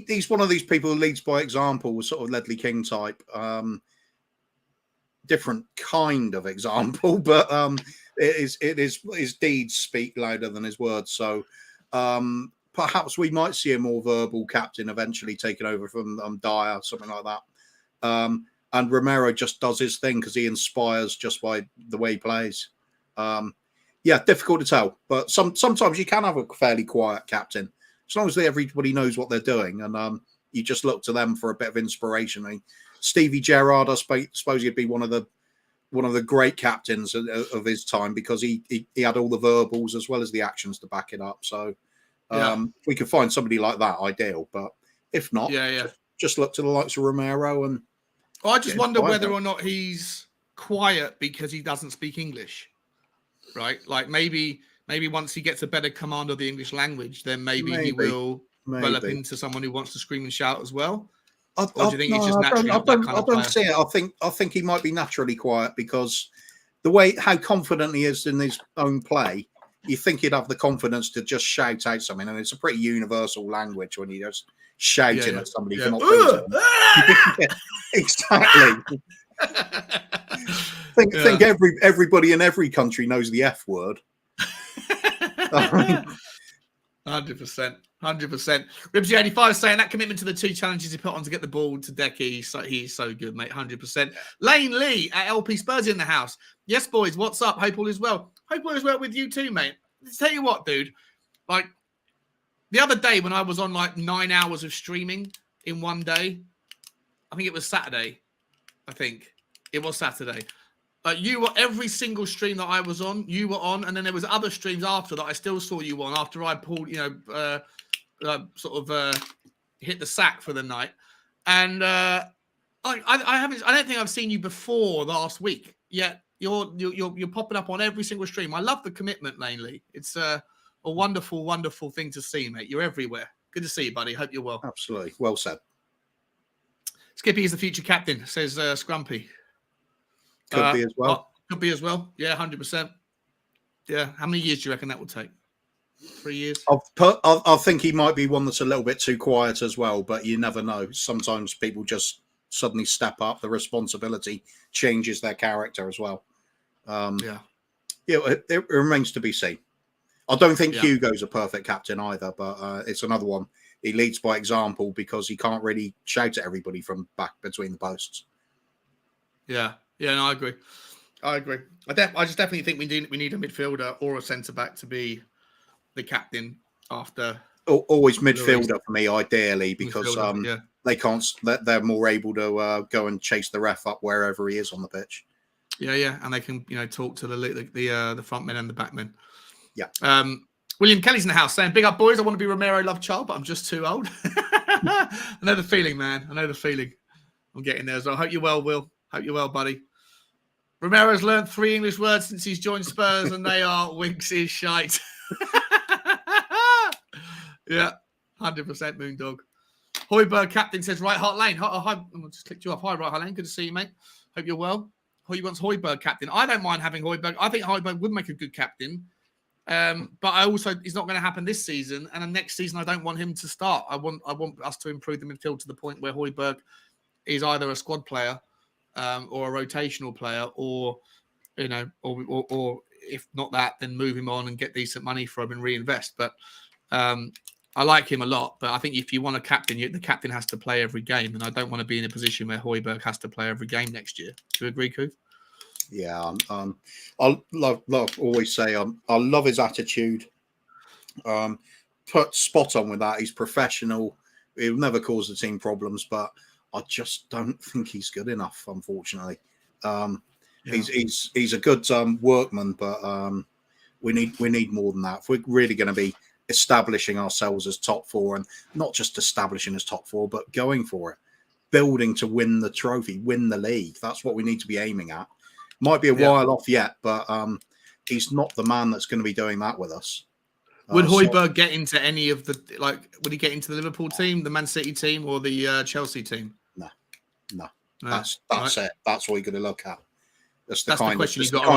He's one of these people who leads by example, sort of Ledley King type. Different kind of example, but his deeds speak louder than his words. So perhaps we might see a more verbal captain eventually taking over from Dyer, something like that. And Romero just does his thing because he inspires just by the way he plays. Difficult to tell, but sometimes you can have a fairly quiet captain as long as everybody knows what they're doing, and you just look to them for a bit of inspiration. I mean, Stevie Gerrard, I suppose he'd be one of the great captains of his time because he had all the verbals as well as the actions to back it up. So if we could find somebody like that, ideal. But if not, just look to the likes of Romero. And I just wonder whether or not he's quiet because he doesn't speak English, right? Like maybe once he gets a better command of the English language, then maybe he will develop into someone who wants to scream and shout as well. Or do you think he's just naturally that kind of player? I don't see it. I think he might be naturally quiet because how confident he is in his own play, you think he'd have the confidence to just shout out something, and it's a pretty universal language when you just shouting at somebody for not doing something. Exactly. Think everybody in every country knows the F word. 100%. Ribsy 85 saying that commitment to the 2 challenges he put on to get the ball to Decky. He's so good, mate. 100%. Lane Lee at LP Spurs in the house. Yes, boys. What's up? Hope all is well. Hope all is well with you too, mate. Let's tell you what, dude. Like the other day when I was on like 9 hours of streaming in one day, I think it was Saturday. Like you were every single stream that I was on, you were on, and then there was other streams after that I still saw you on after I pulled, hit the sack for the night. And I don't think I've seen you before last week. Yet you're popping up on every single stream. I love the commitment, Lane Lee. It's a wonderful, wonderful thing to see, mate. You're everywhere. Good to see you, buddy. Hope you're well. Absolutely. Well said. Skippy is the future captain, says Scrumpy. Could be as well. Could be as well. Yeah, 100%. Yeah. How many years do you reckon that will take? 3 years? I think he might be one that's a little bit too quiet as well, but you never know. Sometimes people just suddenly step up. The responsibility changes their character as well. It remains to be seen. I don't think Hugo's a perfect captain either, but it's another one. He leads by example because he can't really shout at everybody from back between the posts. Yeah, no, I agree. I just definitely think we need a midfielder or a centre back to be the captain after. Always midfielder for me, ideally, because they can't. They're more able to go and chase the ref up wherever he is on the pitch. Yeah, and they can talk to the front men and the back men. Yeah. William Kelly's in the house saying, "Big up, boys. I want to be Romero love child, but I'm just too old." I know the feeling, man. I know the feeling. I'm getting there as well. Hope you're well, Will. Hope you're well, buddy. Romero's learned 3 English words since he's joined Spurs, and they are "winks is shite." Yeah, 100% Moondog. Hoiberg captain says Right Heart Lane. Hi, I just clicked you off. Hi, Right Heart Lane. Good to see you, mate. Hope you're well. He wants Hoiberg captain. I don't mind having Hoiberg. I think Hoiberg would make a good captain. But it's not going to happen this season. And then next season, I don't want him to start. I want us to improve the midfield to the point where Hoiberg is either a squad player or a rotational player, or if not that, then move him on and get decent money for him and reinvest. But I like him a lot. But I think if you want a captain, the captain has to play every game. And I don't want to be in a position where Hoiberg has to play every game next year. Do you agree, Kuth? Yeah, I always say I love his attitude. Put spot on with that. He's professional. He'll never cause the team problems, but I just don't think he's good enough. Unfortunately, he's a good workman, but we need more than that. If we're really going to be establishing ourselves as top four, and not just establishing as top four, but going for it, building to win the trophy, win the league. That's what we need to be aiming at. Might be a while off yet, but he's not the man that's going to be doing that with us. Would Hoiberg get into any of the would he get into the Liverpool team, the Man City team, or the Chelsea team? No. That's right. It. That's what we're going to look at. That's the kind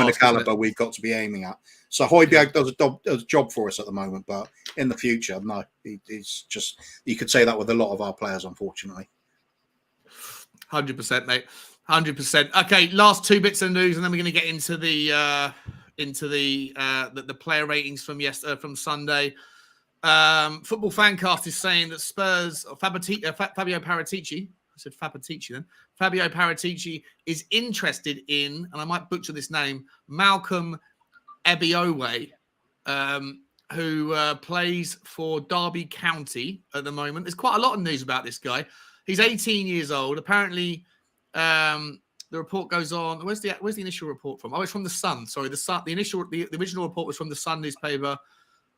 of caliber we've got to be aiming at. So Hoiberg does a job for us at the moment, but in the future, no. He's just, you could say that with a lot of our players, unfortunately. 100%, mate. 100%. Okay, last 2 bits of news, and then we're going to get into the player ratings from Sunday. Football Fancast is saying that Spurs, Fabio Paratici, I said Fabatici then. Fabio Paratici is interested in, and I might butcher this name, Malcolm Ebiowe, who plays for Derby County at the moment. There's quite a lot of news about this guy. He's 18 years old. Apparently, the report goes on. Where's the initial report from? Oh, it's from the Sun. Sorry, the Sun. The original report was from the Sun newspaper,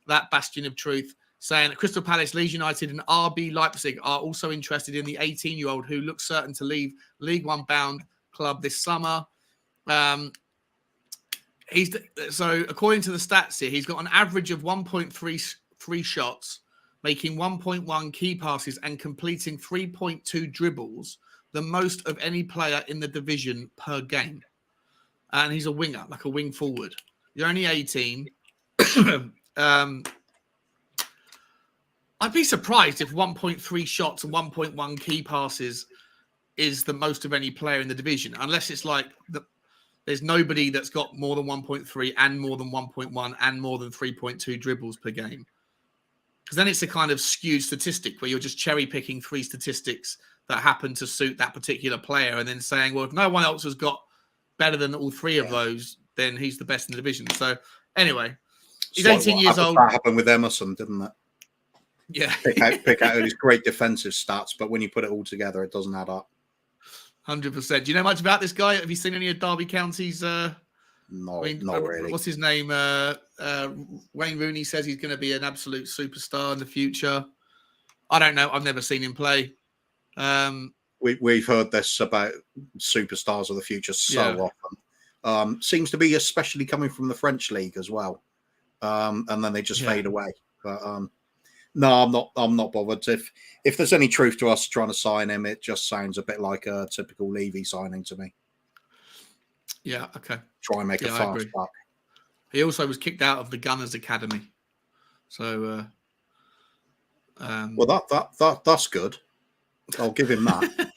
that bastion of truth, saying that Crystal Palace, Leeds United, and RB Leipzig are also interested in the 18-year-old who looks certain to leave League One bound club this summer. So according to the stats here, he's got an average of 1.3 shots, making 1.1 key passes and completing 3.2 dribbles, the most of any player in the division per game. And he's a winger, like a wing forward. You're only 18. I'd be surprised if 1.3 shots and 1.1 key passes is the most of any player in the division, unless it's like there's nobody that's got more than 1.3 and more than 1.1 and more than 3.2 dribbles per game. Because then it's a kind of skewed statistic where you're just cherry picking 3 statistics that happen to suit that particular player and then saying, well, if no one else has got better than all 3 of those, then he's the best in the division. So anyway, he's 18 years old. That happened with Emerson, didn't it? Yeah. pick out his great defensive stats, but when you put it all together, it doesn't add up. 100%. Do you know much about this guy? Have you seen any of Derby County's? Not really. What's his name? Wayne Rooney says he's going to be an absolute superstar in the future. I don't know. I've never seen him play. We've heard this about superstars of the future so often. Seems to be especially coming from the French league as well. And then they just fade away. But No, I'm not. I'm not bothered. If there's any truth to us trying to sign him, it just sounds a bit like a typical Levy signing to me. Yeah. Okay. Try and make a fast buck. He also was kicked out of the Gunners Academy. So, well, that's good. I'll give him that.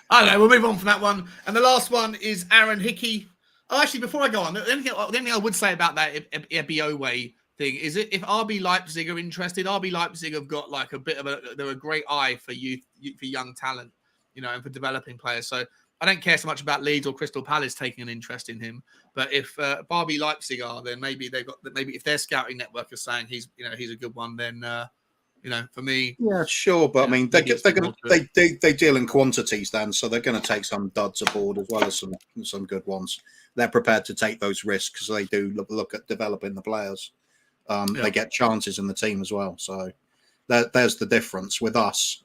I don't know. We'll move on from that one. And the last one is Aaron Hickey. Oh, actually, before I go on, the only thing I would say about that Ebiowe thing is if RB Leipzig are interested, RB Leipzig have got like they're a great eye for youth, for young talent, and for developing players. So I don't care so much about Leeds or Crystal Palace taking an interest in him. But if RB Leipzig are, then maybe if their scouting network is saying he's a good one, then for me, yeah, sure. But I mean, they deal in quantities then, so they're going to take some duds aboard as well as some good ones. They're prepared to take those risks because they do look at developing the players. They get chances in the team as well. So there's the difference with us.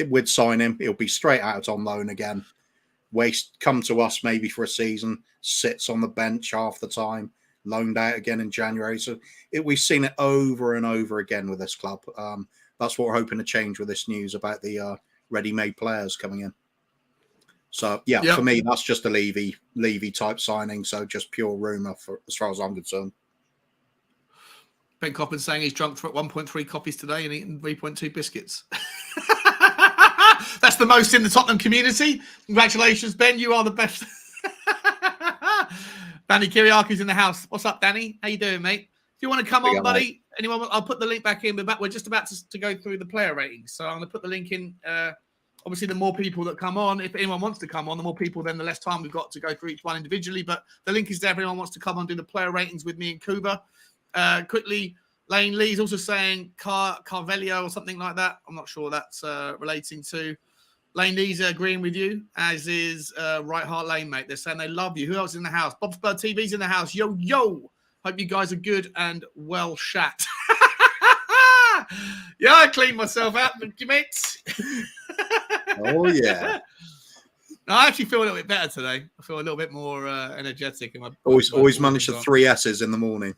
We'd sign him. He'll be straight out on loan again. Come to us maybe for a season, sits on the bench half the time, loaned out again in January. So we've seen it over and over again with this club. That's what we're hoping to change with this news about the ready-made players coming in. So, for me, that's just a Levy type signing. So just pure rumour as far as I'm concerned. Ben Coppin saying he's drunk 1.3 coffees today and eaten 3.2 biscuits. That's the most in the Tottenham community. Congratulations, Ben. You are the best. Danny Kiriaki's in the house. What's up, Danny? How you doing, mate? If you want to come on, buddy, mate. Anyone? I'll put the link back in. We're just about to go through the player ratings. So I'm going to put the link in. Obviously, the more people that come on, if anyone wants to come on, the more people, then the less time we've got to go through each one individually. But the link is there if anyone wants to come on and do the player ratings with me and Kuba. Quickly, Lane Lee's also saying Carvelio or something like that. I'm not sure what that's relating to. Lane Lee's agreeing with you, as is Right Heart Lane, mate. They're saying they love you. Who else is in the house? Bob Spur TV's in the house. Yo, yo. Hope you guys are good and well shat. Yeah, I cleaned myself out, mates. Oh, yeah. I actually feel a little bit better today. I feel a little bit more energetic. Always manage the 3 S's in the morning.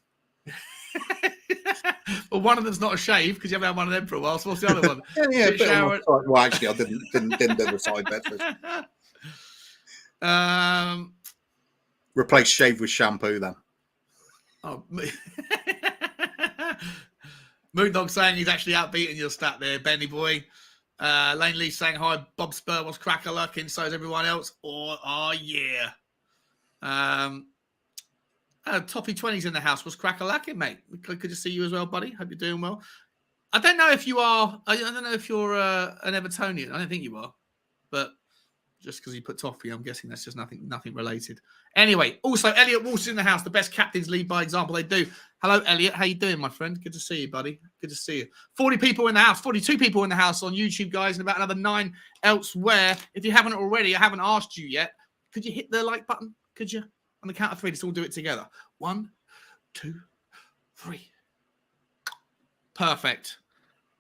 Well, one of them's not a shave because you haven't had one of them for a while. So what's the other one? Well, actually, I didn't do the side bets. Replace shave with shampoo then. Oh, Moon Dog saying he's actually outbeating your stat there, Benny boy. Lane Lee saying hi. Bob Spur was cracker lucking, so is everyone else. Oh yeah. Toppy 20's in the house. Was cracker lacking, mate? Good to see you as well, buddy. Hope you're doing well. I don't know if you are. I don't know if you're an Evertonian. I don't think you are, but just because you put Toffee, I'm guessing that's just nothing related. Anyway, also Elliot Walsh in the house. The best captains lead by example. They do. Hello, Elliot. How you doing, my friend? Good to see you, buddy. Good to see you. 40 people in the house. 42 people in the house on YouTube, guys, and about another 9 elsewhere. If you haven't already, I haven't asked you yet. Could you hit the like button? Could you? On the count of 3, let's all do it together. 1, 2, 3. Perfect.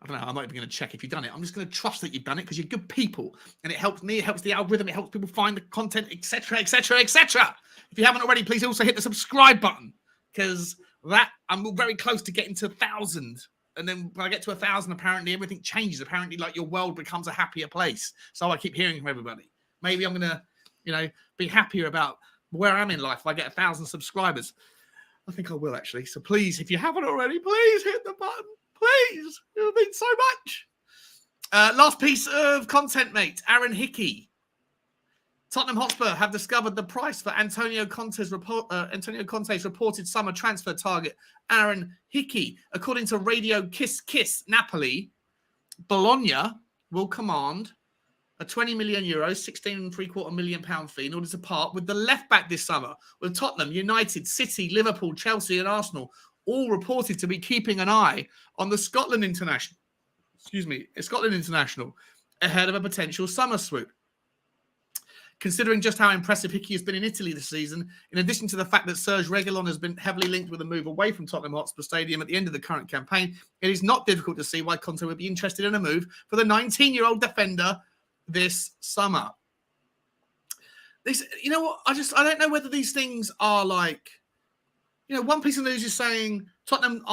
I don't know. I'm not even going to check if you've done it. I'm just going to trust that you've done it because you're good people. And it helps me. It helps the algorithm. It helps people find the content, etc., etc., etc. If you haven't already, please also hit the subscribe button because I'm very close to getting to 1,000. And then when I get to 1,000, apparently everything changes. Apparently, like your world becomes a happier place. So I keep hearing from everybody. Maybe I'm going to, be happier about where I'm in life if I get 1,000 subscribers. I think I will, actually. So please, if you haven't already, please hit the button. Please. It would mean so much. Last piece of content, mate. Aaron Hickey. Tottenham Hotspur have discovered the price for Antonio Conte's reported summer transfer target, Aaron Hickey. According to Radio Kiss Napoli, Bologna will command a €20 million, £16.75 million fee in order to part with the left-back this summer, with Tottenham, United, City, Liverpool, Chelsea and Arsenal all reported to be keeping an eye on the Scotland international ahead of a potential summer swoop. Considering just how impressive Hickey has been in Italy this season, in addition to the fact that Serge Reguilon has been heavily linked with a move away from Tottenham Hotspur Stadium at the end of the current campaign, it is not difficult to see why Conte would be interested in a move for the 19-year-old defender this summer. This, you know what? I don't know whether these things are like one piece of news is saying Tottenham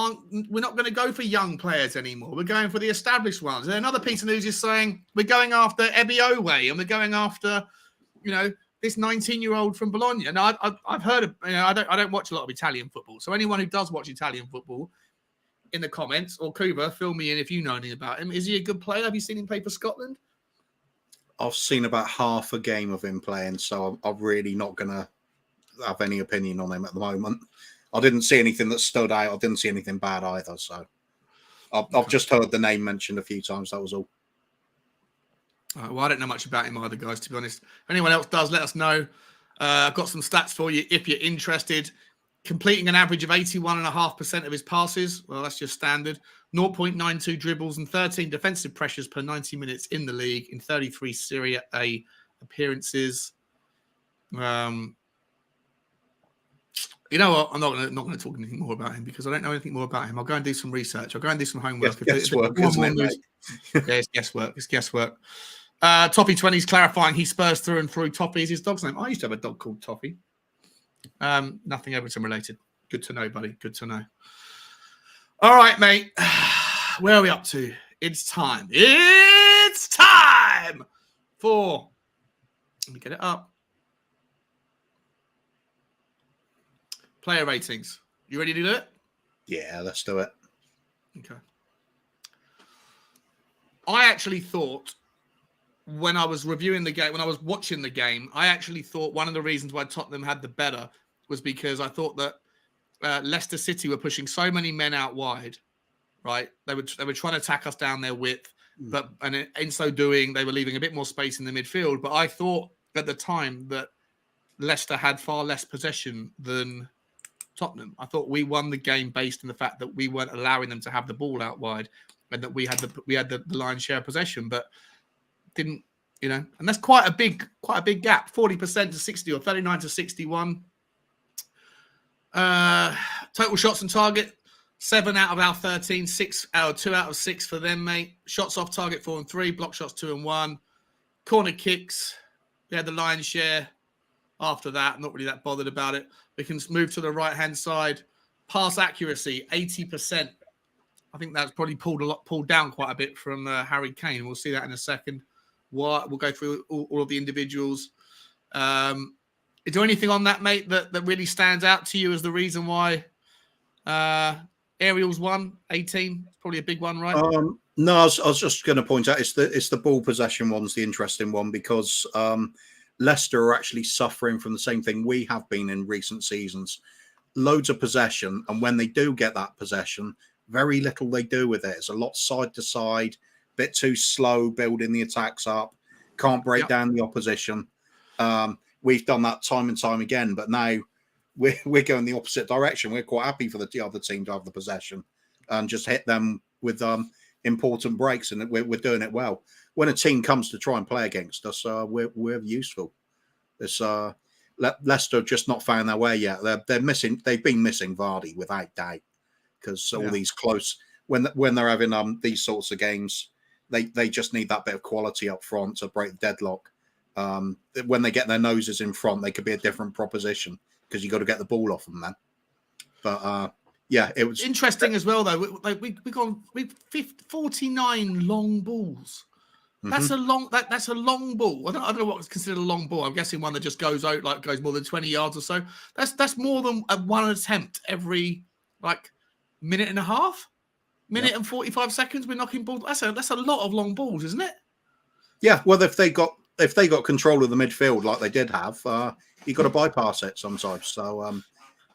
we're not going to go for young players anymore. We're going for the established ones. And another piece of news is saying we're going after Ebiowe and we're going after, this 19-year-old from Bologna. Now, I've heard of, I don't watch a lot of Italian football. So anyone who does watch Italian football in the comments, or Kuba, fill me in if you know anything about him. Is he a good player? Have you seen him play for Scotland? I've seen about half a game of him playing, so I'm really not going to have any opinion on him at the moment. I didn't see anything that stood out. I didn't see anything bad either. So I've just heard the name mentioned a few times. That was all. Well, I don't know much about him either, guys, to be honest. If anyone else does, let us know. I've got some stats for you if you're interested. Completing an average of 81.5% of his passes. Well, that's just standard. 0.92 dribbles and 13 defensive pressures per 90 minutes in the league in 33 Serie A appearances. You know what? I'm not going to talk anything more about him because I don't know anything more about him. I'll go and do some research. I'll go and do some homework. Guesswork, isn't it, mate? Yeah, it's guesswork. It's guesswork. Toffee 20 is clarifying he Spurs through and through. Toffee is his dog's name. I used to have a dog called Toffee. Nothing Everton related. Good to know, buddy. Good to know. All right, mate. Where are we up to? It's time. It's time for... Let me get it up. Player ratings. You ready to do it? Yeah, let's do it. Okay. I actually thought when I was reviewing the game, when I was watching the game, I actually thought one of the reasons why Tottenham had the better was because I thought that Leicester City were pushing so many men out wide, right? They were trying to attack us down their width, and in so doing, they were leaving a bit more space in the midfield. But I thought at the time that Leicester had far less possession than Tottenham. I thought we won the game based on the fact that we weren't allowing them to have the ball out wide, and that we had the lion's share of possession, but didn't, and that's quite a big gap. 40% to 60 or 39 to 61. Total shots on target, 7 out of our 13, 2 out of 6 for them, mate. Shots off target 4 and 3, block shots 2 and 1. Corner kicks, we had the lion's share. After that, not really that bothered about it. We can move to the right-hand side. Pass accuracy, 80%. I think that's probably pulled down quite a bit from Harry Kane. We'll see that in a second. We'll go through all of the individuals. Is there anything on that, mate, that really stands out to you as the reason why Ariel's won 18? It's probably a big one, right? No, I was just going to point out it's the ball possession one's the interesting one because Leicester are actually suffering from the same thing we have been in recent seasons. Loads of possession, and when they do get that possession, very little they do with it. It's a lot side to side, bit too slow building the attacks up, can't break down the opposition. We've done that time and time again, but now we're going the opposite direction. We're quite happy for the other team to have the possession and just hit them with important breaks, and we're doing it well. When a team comes to try and play against us, we're useful. It's Leicester have just not found their way yet. They're missing. They've been missing Vardy without doubt, because all these close when they're having these sorts of games, they just need that bit of quality up front to break the deadlock. When they get their noses in front, they could be a different proposition because you got to get the ball off them, man. But it was interesting as well, though. We've 49 long balls. That's a long. That's a long ball. I don't know what's considered a long ball. I'm guessing one that just goes out, goes more than 20 yards or so. That's more than one attempt every minute and a half, minute and 45 seconds. We're knocking balls. That's a lot of long balls, isn't it? Yeah. Well, if they got control of the midfield like they did have, you got to bypass it sometimes. So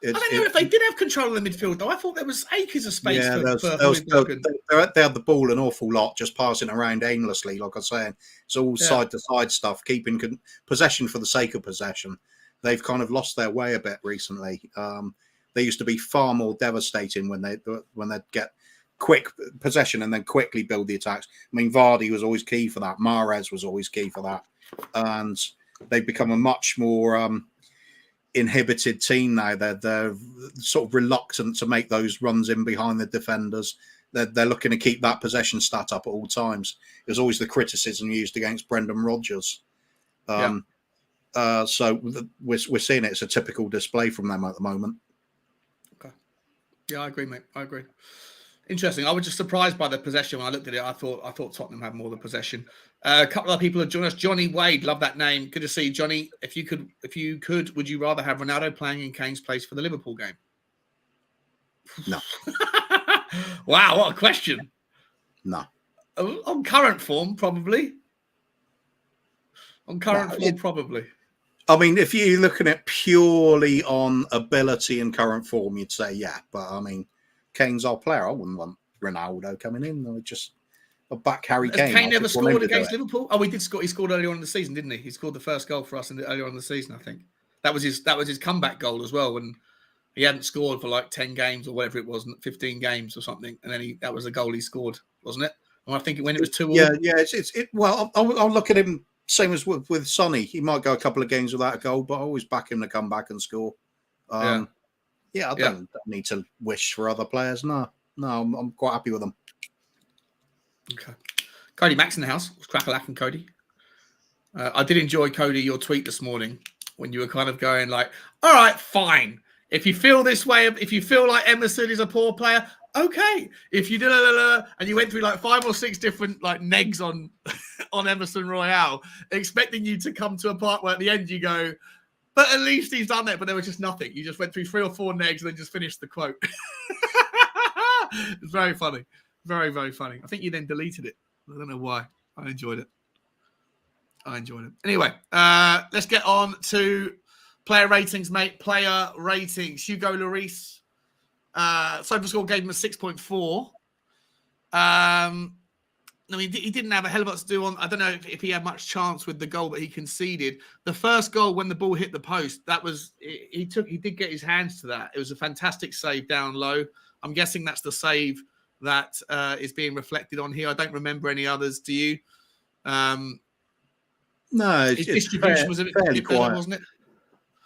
I don't know if they did have control of the midfield, though. I thought there was acres of space. Yeah, they had the ball an awful lot, just passing around aimlessly. Like I was saying, it's all side-to-side stuff, keeping possession for the sake of possession. They've kind of lost their way a bit recently. They used to be far more devastating when they get quick possession and then quickly build the attacks. I mean, Vardy was always key for that. Mahrez was always key for that. And they've become a much more inhibited team now. They're sort of reluctant to make those runs in behind the defenders. They're looking to keep that possession stat up at all times. It was always the criticism used against Brendan Rodgers. So we're seeing it. It's a typical display from them at the moment. Yeah, I agree, mate. I agree. Interesting. I was just surprised by the possession when I looked at it. I thought Tottenham had more of the possession. A couple of people have joined us. Johnny Wade, love that name. Good to see you, Johnny. If you could, would you rather have Ronaldo playing in Kane's place for the Liverpool game? No. Wow, what a question. No. On current form, probably. On current form, probably. I mean, if you're looking at purely on ability and current form, you'd say yeah. But I mean, Kane's our player. I wouldn't want Ronaldo coming in. I would just back Harry Kane. Has Kane never scored against Liverpool? Oh, he did score. He scored earlier on in the season, didn't he? He scored the first goal for us earlier on in the season, I think. That was his comeback goal as well, when he hadn't scored for like 10 games or whatever it was, 15 games or something, and then that was the goal he scored, wasn't it? And I think when it was 2-2. Yeah. Well, I'll look at him same as with Sonny. He might go a couple of games without a goal, but I always back him to come back and score. I don't need to wish for other players. No, I'm quite happy with them. Okay. Cody Max in the house. Crack-a-lackin', Cody. I did enjoy, Cody, your tweet this morning when you were kind of going like, all right, fine. If you feel this way, if you feel like Emerson is a poor player, okay. If you and you went through like 5 or 6 different like negs on Emerson Royale, expecting you to come to a part where at the end you go, but at least he's done it. But there was just nothing. You just went through 3 or 4 negs and then just finished the quote. It's very funny. Very, very funny. I think you then deleted it. I don't know why. I enjoyed it. Anyway, let's get on to player ratings, mate. Player ratings. Hugo Lloris. SofaScore gave him a 6.4. I mean, he didn't have a hell of a lot to do on. I don't know if he had much chance with the goal that he conceded. The first goal, when the ball hit the post, he did get his hands to that. It was a fantastic save down low. I'm guessing that's the save that is being reflected on here. I don't remember any others. Do you? No, his distribution was a bit fairly quiet, wasn't it?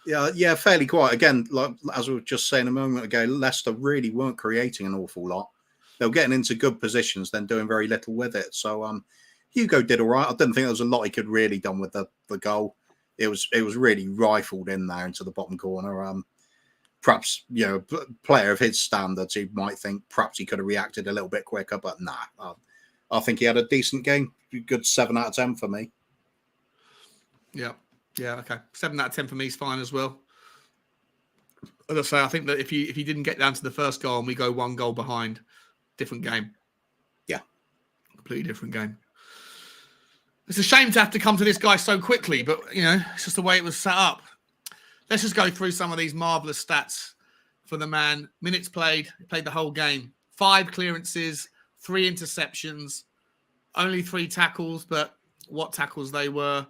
Yeah, fairly quiet. Again, like as we were just saying a moment ago, Leicester really weren't creating an awful lot. They were getting into good positions, then doing very little with it. So Hugo did all right. I didn't think there was a lot he could really done with the goal. It was really rifled in there into the bottom corner. Perhaps, player of his standards, he might think perhaps he could have reacted a little bit quicker, but nah. I think he had a decent game. Good 7 out of 10 for me. Yeah, okay. 7 out of 10 for me is fine as well. As I say, I think that if you didn't get down to the first goal and we go 1 goal behind, different game. Yeah. Completely different game. It's a shame to have to come to this guy so quickly, but, it's just the way it was set up. Let's just go through some of these marvellous stats for the man. Minutes played, he played the whole game. 5 clearances, 3 interceptions, only 3 tackles, but what tackles they were.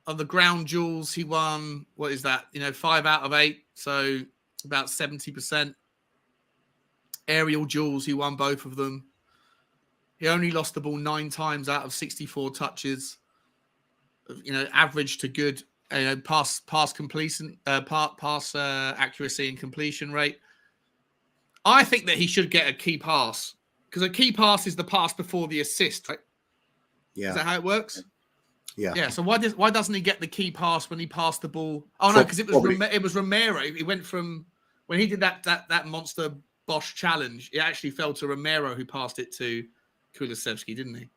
On the ground duels, he won, 5 out of 8, so about 70%. Aerial duels, he won both of them. He only lost the ball 9 times out of 64 touches. Average to good. Pass completion, pass accuracy and completion rate. I think that he should get a key pass, because a key pass is the pass before the assist, right? Yeah. Is that how it works? Yeah. Yeah. So why doesn't he get the key pass when he passed the ball? Oh no, because it was Romero. He went from when he did that monster Bosch challenge. It actually fell to Romero, who passed it to Kulusevski, didn't he?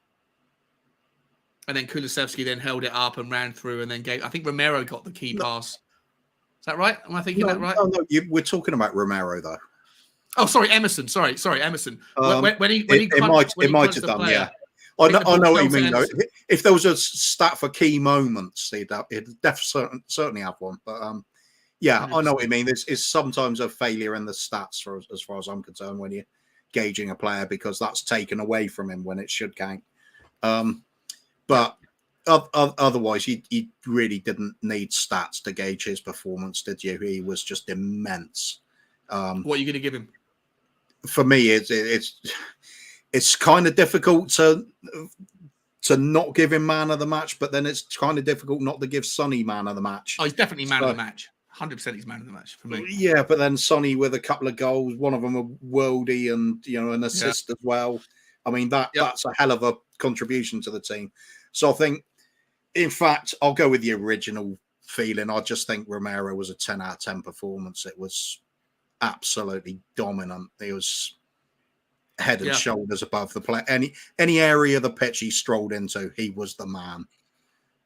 And then Kulusevski then held it up and ran through and then gave. I think Romero got the key pass. Is that right? Am I thinking that right? No, we're talking about Romero though. Oh, sorry, Emerson. Sorry, Emerson. It might have done. Yeah, I know what you mean. Though, if there was a stat for key moments, he'd certainly have one. But yeah, 100%. I know what you mean. It's sometimes a failure in the stats, as far as I'm concerned, when you're gauging a player, because that's taken away from him when it should count. But otherwise, you really didn't need stats to gauge his performance, did you? He was just immense. What are you going to give him? For me, it's kind of difficult to not give him man of the match, but then it's kind of difficult not to give Sonny man of the match. Oh, he's definitely man of the match. 100% he's man of the match for me. Yeah, but then Sonny with a couple of goals, one of them a worldie and an assist as well. I mean, that's a hell of a contribution to the team. So I think, in fact, I'll go with the original feeling. I just think Romero was a 10 out of 10 performance. It was absolutely dominant. He was head and shoulders above the play. Any area of the pitch he strolled into, he was the man.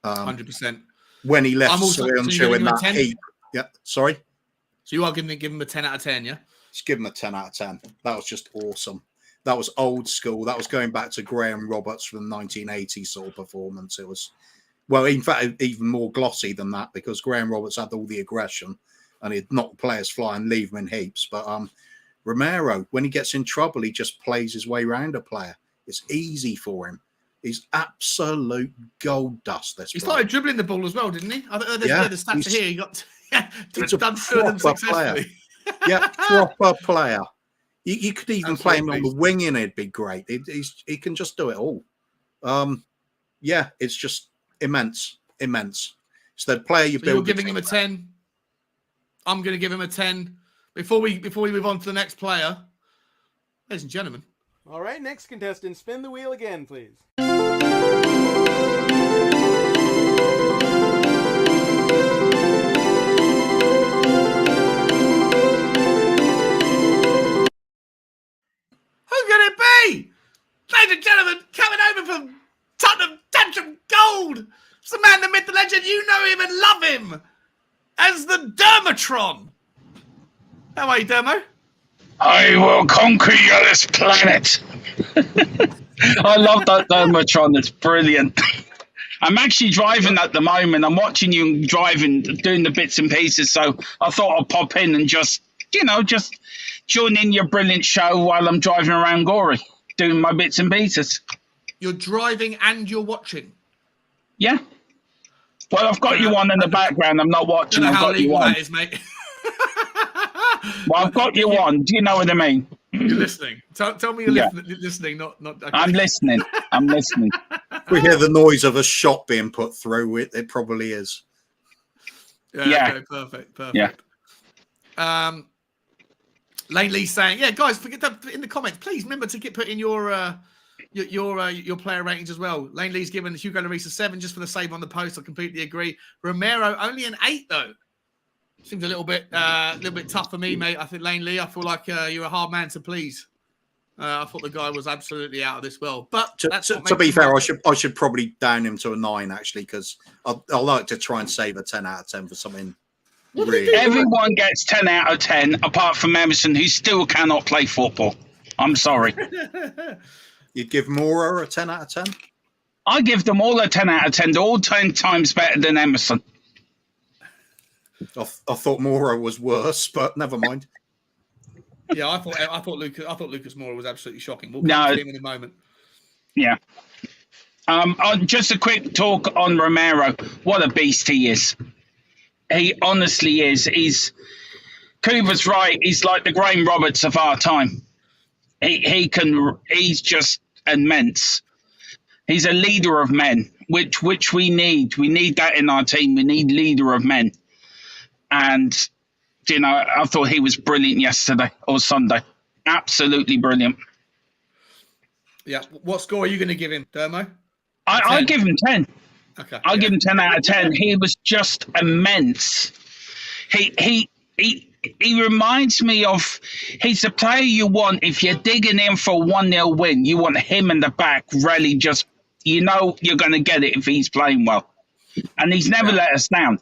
100%. When he left Soyuncu in that heap. Yeah, sorry? So you are give him a 10 out of 10, yeah? Just give him a 10 out of 10. That was just awesome. That was old school. That was going back to Graham Roberts from the 1980s sort of performance. It was, well, in fact, even more glossy than that because Graham Roberts had all the aggression and he'd knock players fly and leave them in heaps. But Romero, when he gets in trouble, he just plays his way around a player. It's easy for him. He's absolute gold dust. He started dribbling the ball as well, didn't he? The stats are here. He got done two of them successfully. Yeah, proper player. You could even play him on the wing and it'd be great. He can just do it all. Yeah, it's just immense. So the player you build. You're giving him a 10. I'm going to give him a 10. Before we move on to the next player, ladies and gentlemen. All right, next contestant, spin the wheel again, please. Who can it be? Ladies and gentlemen, coming over from Tottenham Gold. It's the man, the myth, the legend. You know him and love him as the Dermatron. How are you, Dermo? I will conquer this planet. I love that Dermatron. It's brilliant. I'm actually driving at the moment. I'm watching you driving, doing the bits and pieces. So I thought I'd pop in and just join in your brilliant show while I'm driving around Gory, doing my bits and pieces. You're driving and you're watching? Yeah. Well, I've got you on in the background. I'm not watching. I've got you on. That is, mate. Well, I've got you on. Do you know what I mean? You're listening. Tell me you're listening. Not. Okay. I'm listening. We hear the noise of a shot being put through. It probably is. Yeah. Okay, perfect. Yeah. Lane Lee's saying, yeah, guys, forget that in the comments. Please remember to put in your player ratings as well. Lane Lee's given Hugo Lloris a 7 just for the save on the post. I completely agree. Romero only an 8 though. Seems a little bit tough for me, mate. I think Lane Lee, I feel like you're a hard man to please. I thought the guy was absolutely out of this world. But to be fair, I should probably down him to a 9 actually, because I like to try and save a 10 out of 10 for something. Really. Everyone gets 10 out of 10, apart from Emerson, who still cannot play football. I'm sorry. You'd give Mora a 10 out of 10? I give them all a 10 out of 10. They're all 10 times better than Emerson. I thought Mora was worse, but never mind. Yeah, I thought Lucas Moura was absolutely shocking. We'll come to him in a moment. Yeah. Just a quick talk on Romero. What a beast he is. He honestly is. Cooper's right. He's like the Graham Roberts of our time. He's just immense. He's a leader of men, which we need. We need that in our team. We need leader of men. And, I thought he was brilliant yesterday or Sunday. Absolutely brilliant. Yeah. What score are you going to give him, Dermo? I give him 10. Okay. I'll give him 10 out of 10. He was just immense. He reminds me of, he's the player you want. If you're digging in for a 1-0 win, you want him in the back, really just, you're going to get it if he's playing well. And he's never let us down.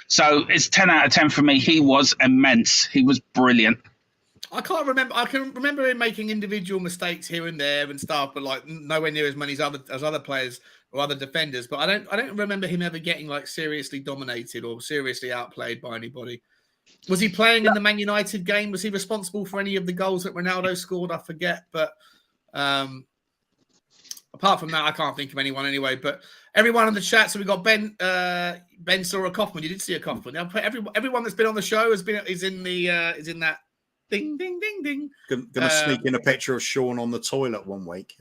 So it's 10 out of 10 for me. He was immense. He was brilliant. I can't remember. I can remember him making individual mistakes here and there and stuff, but like nowhere near as many as other players or other defenders. But I don't remember him ever getting like seriously dominated or seriously outplayed by anybody. Was he playing in the Man United game? Was he responsible for any of the goals that Ronaldo scored? I forget. But apart from that, I can't think of anyone anyway. But everyone in the chat. So we got Ben. Ben saw a Kaufman. You did see a Kaufman. Now everyone that's been on the show is in that. Ding, ding, ding, ding. Gonna sneak in a picture of Sean on the toilet one week.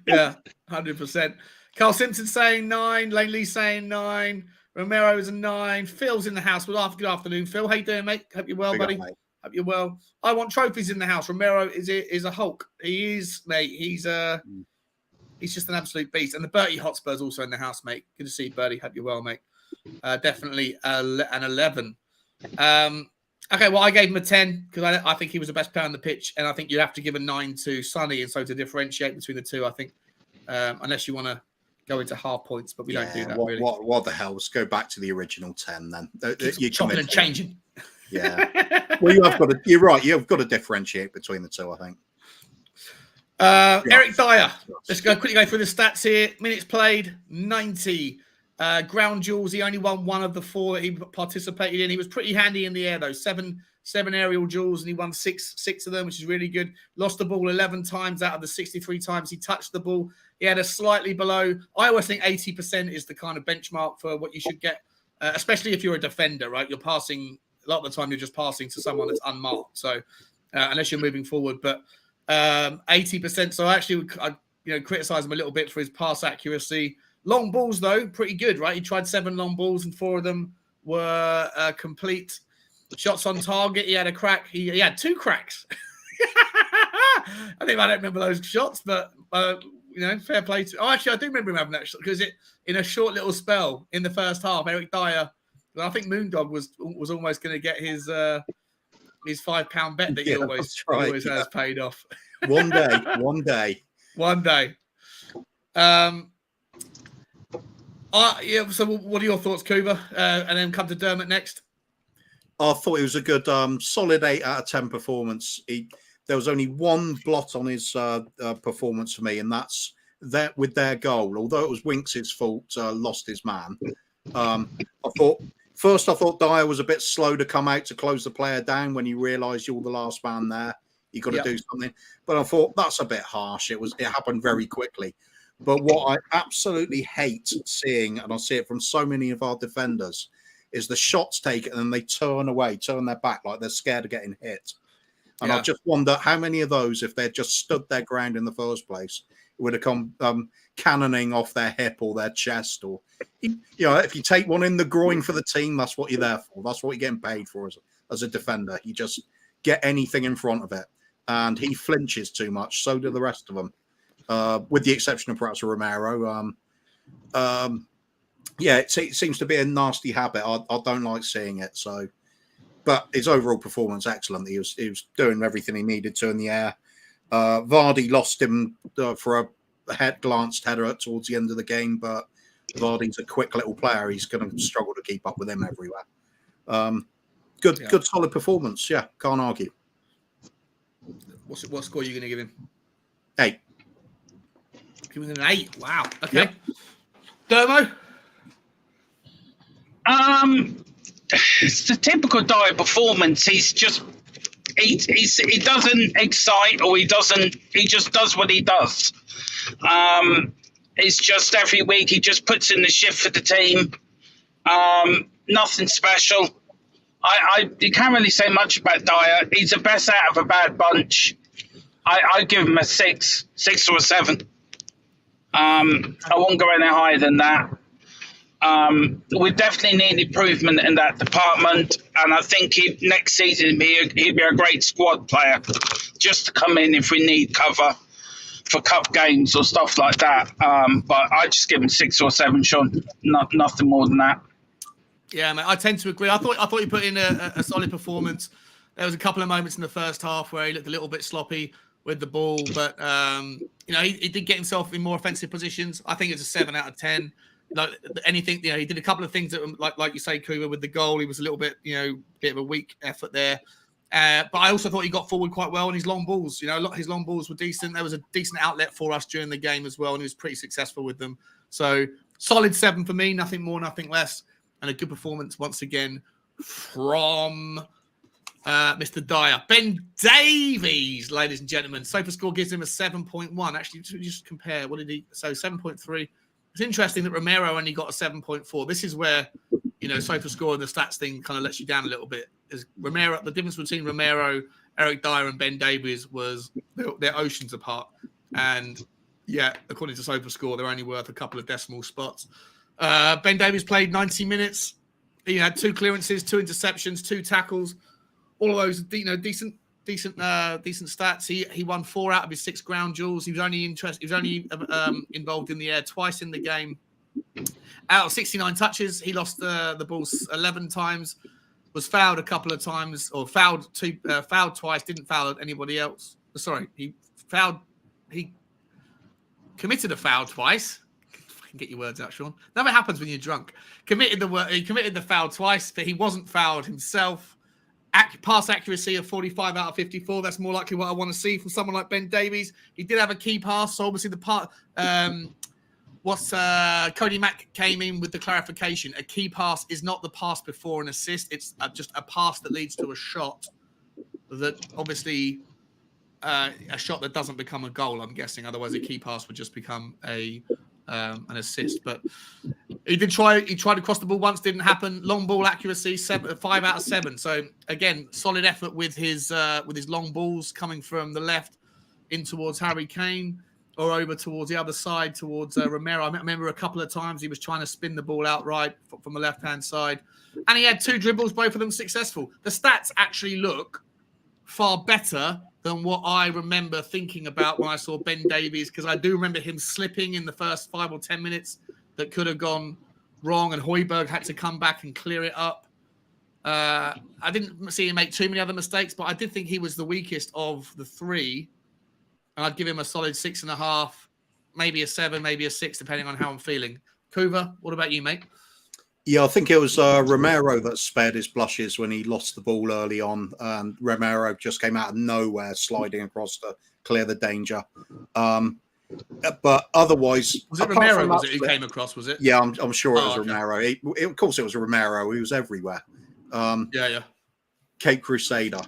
Yeah, 100%. Carl Simpson saying 9. Lane Lee saying 9. Romero's a 9. Phil's in the house. Good afternoon, Phil. How you doing, mate? Hope you're well, buddy. Hope you're well. I want trophies in the house. Romero is a Hulk. He is, mate. He's just an absolute beast. And the Bertie Hotspur's also in the house, mate. Good to see you, Bertie. Hope you're well, mate. Definitely an 11. Okay, well, I gave him a 10 because I think he was the best player on the pitch, and I think you have to give a 9 to Sonny, and so to differentiate between the two, I think, unless you want to go into half points, but we don't do that really. What the hell? Let's go back to the original 10 then. You chopping and changing. Yeah. Well, you're right. You've got to differentiate between the two, I think. Eric Dyer. Let's quickly go through the stats here. Minutes played, 90. Ground duels, he only won one of the 4 that he participated in. He was pretty handy in the air, though. Seven aerial duels, and he won six of them, which is really good. Lost the ball 11 times out of the 63 times he touched the ball. He had a slightly below. I always think 80% is the kind of benchmark for what you should get, especially if you're a defender, right? You're passing, a lot of the time, you're just passing to someone that's unmarked. So, unless you're moving forward, but 80%. So, actually, I criticize him a little bit for his pass accuracy. Long balls, though, pretty good, right? He tried 7 long balls, and 4 of them were complete. Shots on target, he had a crack. He had 2 cracks. I don't remember those shots, but fair play to. Oh, actually, I do remember him having that shot because in a short little spell in the first half, Eric Dyer. I think Moondog was almost going to get his £5 bet that he always has paid off. One day. So what are your thoughts, Coover? And then come to Dermot next. I thought it was a good, solid 8 out of 10 performance. There was only one blot on his performance for me, and that's that with their goal. Although it was Winks' fault, lost his man. I thought Dyer was a bit slow to come out to close the player down when you realised you're the last man there. You got to do something. But I thought that's a bit harsh. It happened very quickly. But what I absolutely hate seeing, and I see it from so many of our defenders, is the shots taken and they turn their back like they're scared of getting hit. And I just wonder how many of those, if they'd just stood their ground in the first place, would have come cannoning off their hip or their chest. Or, if you take one in the groin for the team, that's what you're there for. That's what you're getting paid for as a defender. You just get anything in front of it. And he flinches too much. So do the rest of them. With the exception of perhaps Romero. It seems to be a nasty habit. I don't like seeing it. So, but his overall performance, excellent. He was doing everything he needed to in the air. Vardy lost him for a glanced header towards the end of the game, but Vardy's a quick little player. He's going to struggle to keep up with him everywhere. Good, solid performance. Yeah, can't argue. What score are you going to give him? 8. Give him an 8. Wow. Okay. Yep. Dermo? It's the typical Dyer performance. He's just he doesn't excite, or he just does what he does. It's just every week he just puts in the shift for the team. Nothing special. You can't really say much about Dyer. He's the best out of a bad bunch. I give him a 6 or a 7. I won't go any higher than that. We definitely need improvement in that department, and I think next season he'd be a great squad player, just to come in if we need cover for cup games or stuff like that. But I just give him 6 or 7, Sean. Nothing more than that. Yeah, mate, I tend to agree. I thought he put in a solid performance. There was a couple of moments in the first half where he looked a little bit sloppy with the ball, but he did get himself in more offensive positions. I think it's a 7 out of 10. Like anything, he did a couple of things that, like you say, Kuba, with the goal, he was a little bit, bit of a weak effort there. But I also thought he got forward quite well, and his long balls, his long balls were decent. There was a decent outlet for us during the game as well, and he was pretty successful with them. So solid 7 for me, nothing more, nothing less, and a good performance once again from Mr. Dyer. Ben Davies, ladies and gentlemen. SofaScore gives him a 7.1. Actually, just compare. What did he? So 7.3. It's interesting that Romero only got a 7.4. This is where, SofaScore and the stats thing kind of lets you down a little bit. Is Romero, the difference between Romero, Eric Dyer, and Ben Davies was they're oceans apart. And according to SofaScore, they're only worth a couple of decimal spots. Ben Davies played 90 minutes. He had 2 clearances, 2 interceptions, 2 tackles. All of those, decent stats. He won 4 out of his 6 ground duels. He was only involved in the air twice in the game. Out of 69 touches, he lost the balls 11 times. was fouled a couple of times, or fouled twice, didn't foul anybody else. Sorry, he committed a foul twice. Fucking get your words out, Sean. Never happens when you're drunk. He committed the foul twice, but he wasn't fouled himself. Pass accuracy of 45 out of 54. That's more likely what I want to see from someone like Ben Davies. He did have a key pass, so obviously the part. Cody Mack came in with the clarification. A key pass is not the pass before an assist. It's just a pass that leads to a shot. That obviously a shot that doesn't become a goal. I'm guessing. Otherwise, a key pass would just become an assist. But he did try. He tried to cross the ball once, didn't happen. Long ball accuracy, 5 out of 7. So again, solid effort with his long balls coming from the left in towards Harry Kane or over towards the other side towards Romero. I remember a couple of times he was trying to spin the ball outright from the left hand side, and he had 2 dribbles, both of them successful. The stats actually look far better than what I remember thinking about when I saw Ben Davies, because I do remember him slipping in the first 5 or 10 minutes that could have gone wrong, and Højbjerg had to come back and clear it up. I didn't see him make too many other mistakes, but I did think he was the weakest of the 3. And I'd give him a solid 6.5, maybe a 7, maybe a 6, depending on how I'm feeling. Kuva, what about you, mate? Yeah, I think it was Romero that spared his blushes when he lost the ball early on. And Romero just came out of nowhere, sliding across to clear the danger. But otherwise, was it Romero? Was it who came across? Was it? Yeah, I'm sure it was Romero. Of course, it was Romero. He was everywhere. Cape Crusader.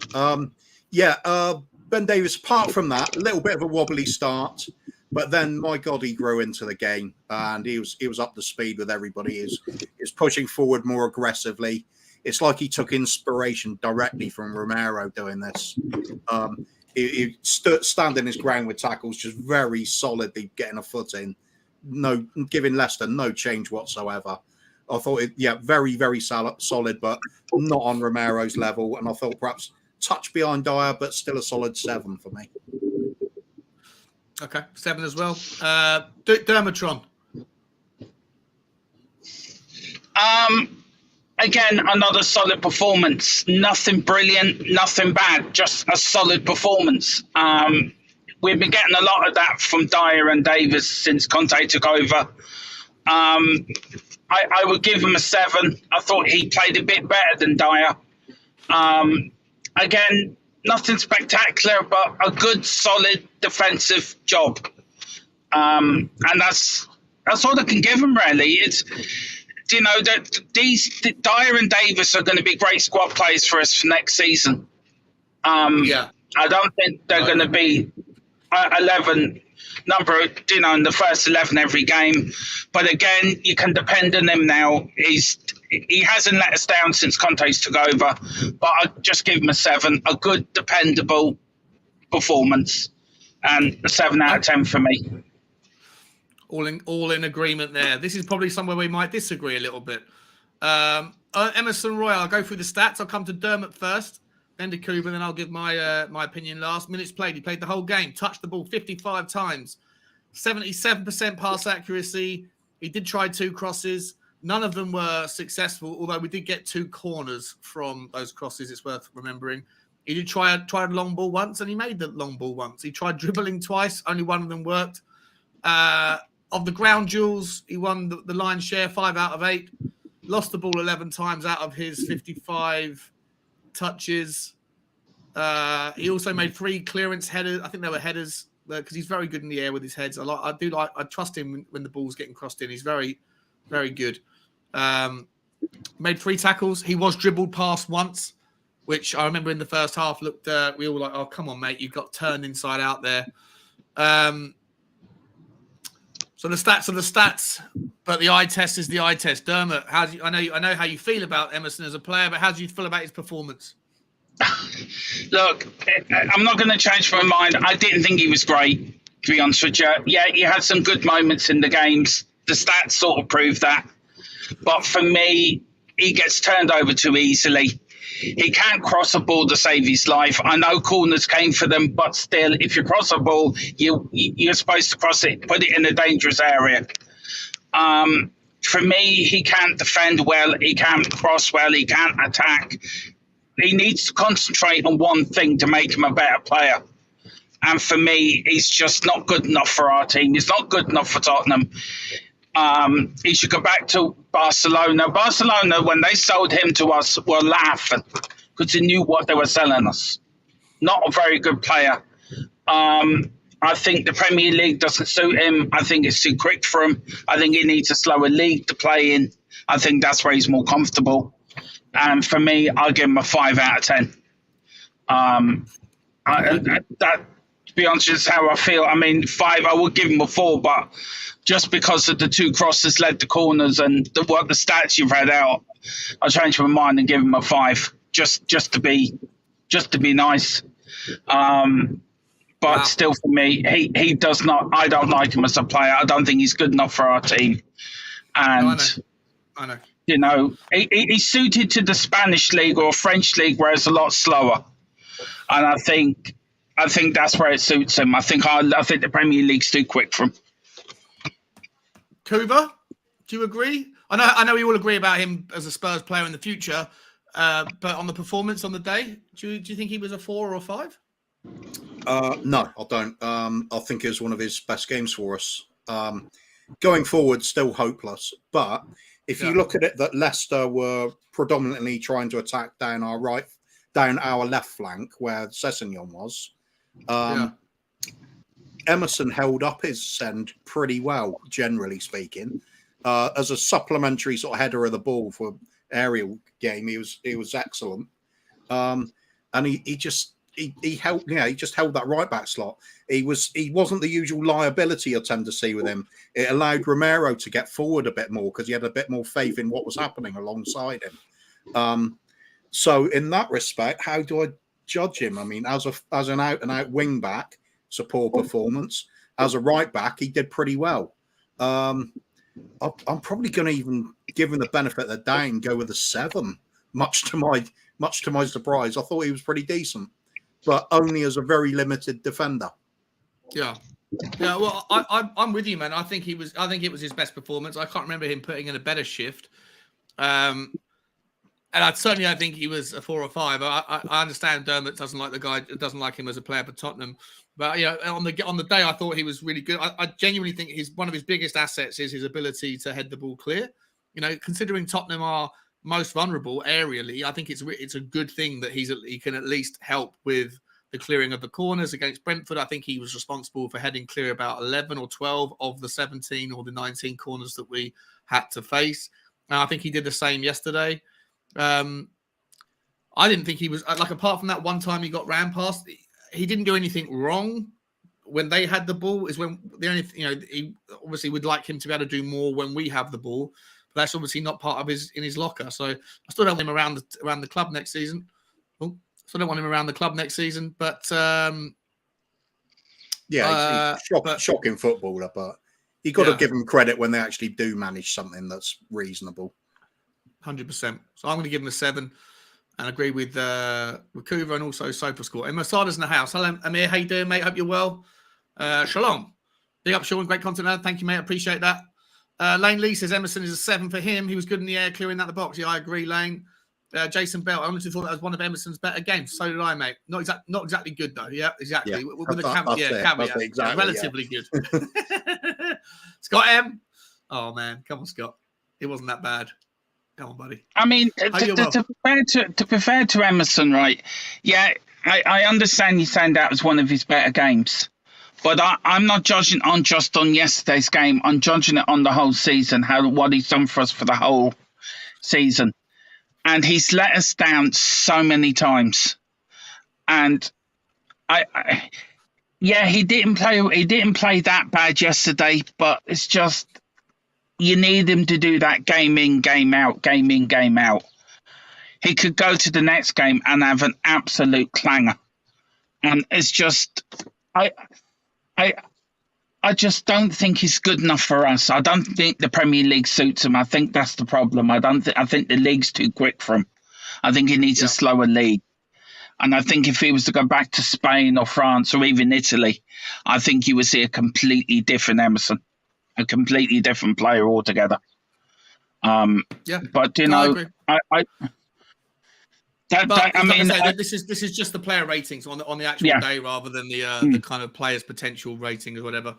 Ben Davies. Apart from that, a little bit of a wobbly start, but then my God, he grew into the game and he was up to speed with everybody. He was pushing forward more aggressively. It's like he took inspiration directly from Romero doing this. He stood standing his ground with tackles, just very solidly getting a foot in, no giving Leicester no change whatsoever. I thought very, very solid, but not on Romero's level. And I thought perhaps touch behind Dyer, but still a solid 7 for me. Okay, 7 as well. Dermatron. Again, another solid performance. Nothing brilliant, nothing bad, just a solid performance. We've been getting a lot of that from Dyer and Davis since Conte took over. I would give him a 7. I thought he played a bit better than Dyer. Again, nothing spectacular, but a good, solid defensive job. And that's all I can give him, really. It's, that Dyer and Davis are going to be great squad players for us for next season. I don't think they're going to be 11 number, in the first 11 every game. But again, you can depend on him now. He hasn't let us down since Conte's took over, but I'd just give him a 7, a good, dependable performance, and a 7 out of 10 for me. All in agreement there. This is probably somewhere we might disagree a little bit. Emerson Royal, I'll go through the stats. I'll come to Dermot first, then to Kuba, then I'll give my opinion last. Minutes played. He played the whole game, touched the ball 55 times, 77% pass accuracy. He did try 2 crosses. None of them were successful, although we did get 2 corners from those crosses. It's worth remembering. He did try a long ball once, and he made the long ball once. He tried dribbling twice. Only one of them worked. Of the ground duels, he won the lion's share, 5 out of 8. Lost the ball 11 times out of his 55 touches. He also made 3 clearance headers. I think they were headers because he's very good in the air with his heads. I trust him when the ball's getting crossed in. He's very, very good. Made 3 tackles. He was dribbled past once, which I remember in the first half looked. We all were like, "Oh, come on, mate! You got turned inside out there." So the stats are the stats, but the eye test is the eye test. Dermot, I know how you feel about Emerson as a player, but how do you feel about his performance? Look, I'm not going to change my mind. I didn't think he was great, to be honest with you. Yeah, he had some good moments in the games. The stats sort of prove that. But for me, he gets turned over too easily. He can't cross a ball to save his life. I know corners came for them, but still, if you cross a ball, you're supposed to cross it, put it in a dangerous area. For me, he can't defend well, he can't cross well, he can't attack. He needs to concentrate on one thing to make him a better player. And for me, he's just not good enough for our team. He's not good enough for Tottenham. He should go back to Barcelona. Barcelona, when they sold him to us, were laughing because they knew what they were selling us. Not a very good player. I think the Premier League doesn't suit him. I think it's too quick for him. I think he needs a slower league to play in. I think that's where he's more comfortable. And for me, I'll give him a 5 out of 10. That, to be honest, is how I feel. I mean, 5, I would give him a 4, but just because of the 2 crosses led to corners and the stats you've read out, I'll change my mind and give him a 5, just to be nice. But still, for me, he does not. I don't like him as a player. I don't think he's good enough for our team. And I know. You know, he's suited to the Spanish league or French league, where it's a lot slower. And I think that's where it suits him. I think the Premier League's too quick for him. Kuba, do you agree? I know we all agree about him as a Spurs player in the future, but on the performance on the day, do you think he was a 4 or 5? No, I don't. I think it was one of his best games for us. Going forward, still hopeless. But if you look at it, that Leicester were predominantly trying to attack down our left flank where Sessegnon was. Emerson held up his end pretty well, generally speaking. As a supplementary sort of header of the ball for aerial game, he was excellent. And he just held that right back slot. He wasn't the usual liability I tend to see with him. It allowed Romero to get forward a bit more because he had a bit more faith in what was happening alongside him. So in that respect, how do I judge him? I mean, as an out and out wing back, it's a poor performance. As a right back, he did pretty well. I'm probably going to even give him the benefit of the doubt and go with a 7. Much to my surprise, I thought he was pretty decent, but only as a very limited defender. Yeah. Well, I'm with you, man. I think it was his best performance. I can't remember him putting in a better shift. And I certainly don't think he was a 4 or 5. I understand Dermot doesn't like the guy, doesn't like him as a player for Tottenham. But on the day, I thought he was really good. I genuinely think one of his biggest assets is his ability to head the ball clear. Considering Tottenham are most vulnerable aerially, I think it's a good thing that he can at least help with the clearing of the corners against Brentford. I think he was responsible for heading clear about 11 or 12 of the 17 or the 19 corners that we had to face. And I think he did the same yesterday. I didn't think he was apart from that one time he got ran past, he didn't do anything wrong when they had the ball. Is when the only he obviously would like him to be able to do more when we have the ball, but that's obviously not part of his locker. So I still don't want him around the club next season. Still don't want him around the club next season. But he's shocking footballer, but you got to give him credit when they actually do manage something that's reasonable. 100%. So I'm going to give him a 7 and agree with Kuva and also SofaScore. And Masada's in the house. Hello, Amir. How you doing, mate? Hope you're well. Shalom. Big up, Sean. Great content, man. Thank you, mate. I appreciate that. Lane Lee says Emerson is a 7 for him. He was good in the air, clearing out the box. Yeah, I agree, Lane. Jason Bell, I honestly thought that was one of Emerson's better games. So did I, mate. Not exactly good, though. Yeah, exactly. Yeah, with a caveat. Exactly, relatively good. Scott M. Oh, man. Come on, Scott. It wasn't that bad. Come on, buddy. I mean, to be fair to Emerson, right? Yeah, I understand you saying that was one of his better games. But I'm not judging on just on yesterday's game. I'm judging it on the whole season, what he's done for us for the whole season. And he's let us down so many times. And he didn't play that bad yesterday, but it's just you need him to do that game in, game out. He could go to the next game and have an absolute clanger. And it's just I just don't think he's good enough for us. I don't think the Premier League suits him. I think that's the problem. I think the league's too quick for him. I think he needs a slower league. And I think if he was to go back to Spain or France or even Italy, I think you would see a completely different Emerson, a completely different player altogether. Yeah, But you no, I know, agree. I mean, this is just the player ratings on the actual Yeah. day rather than the kind of players' potential rating or whatever.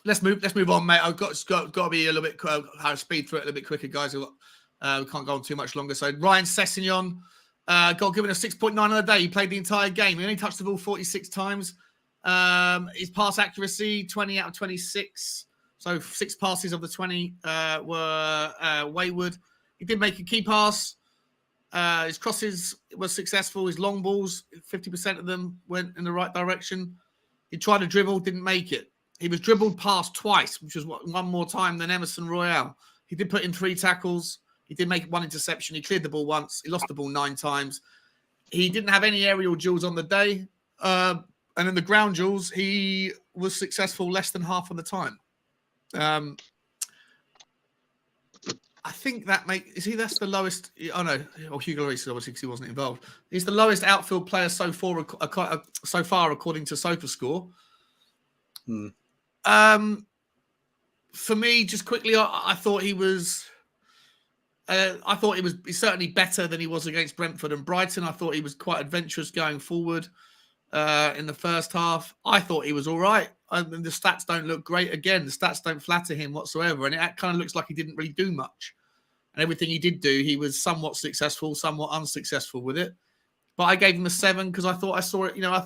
Let's move on, mate. I've got to be a little bit speed through it a little bit quicker, guys. We can't go on too much longer. So Ryan Sessegnon got given a 6.9 on the day. He played the entire game. He only touched the ball 46 times. His pass accuracy 20 out of 26. So 6 passes of the 20 were wayward. He did make a key pass. His crosses were successful. His long balls, 50% of them went in the right direction. He tried to dribble, didn't make it. He was dribbled past twice, which was one more time than Emerson Royale. He did put in 3 tackles. He did make 1 interception. He cleared the ball once. He lost the ball 9 times. He didn't have any aerial duels on the day. And in the ground duels, he was successful less than half of the time. I think that's the lowest. Oh no, Hugo Lloris obviously because he wasn't involved. He's the lowest outfield player so far according to SofaScore. For me, just quickly, I thought he was. He's certainly better than he was against Brentford and Brighton. I thought he was quite adventurous going forward in the first half. I thought he was all right. The stats don't look great. Again, the stats don't flatter him whatsoever. And it kind of looks like he didn't really do much. And everything he did do, he was somewhat successful, somewhat unsuccessful with it. But I gave him a 7 because I thought I saw it. I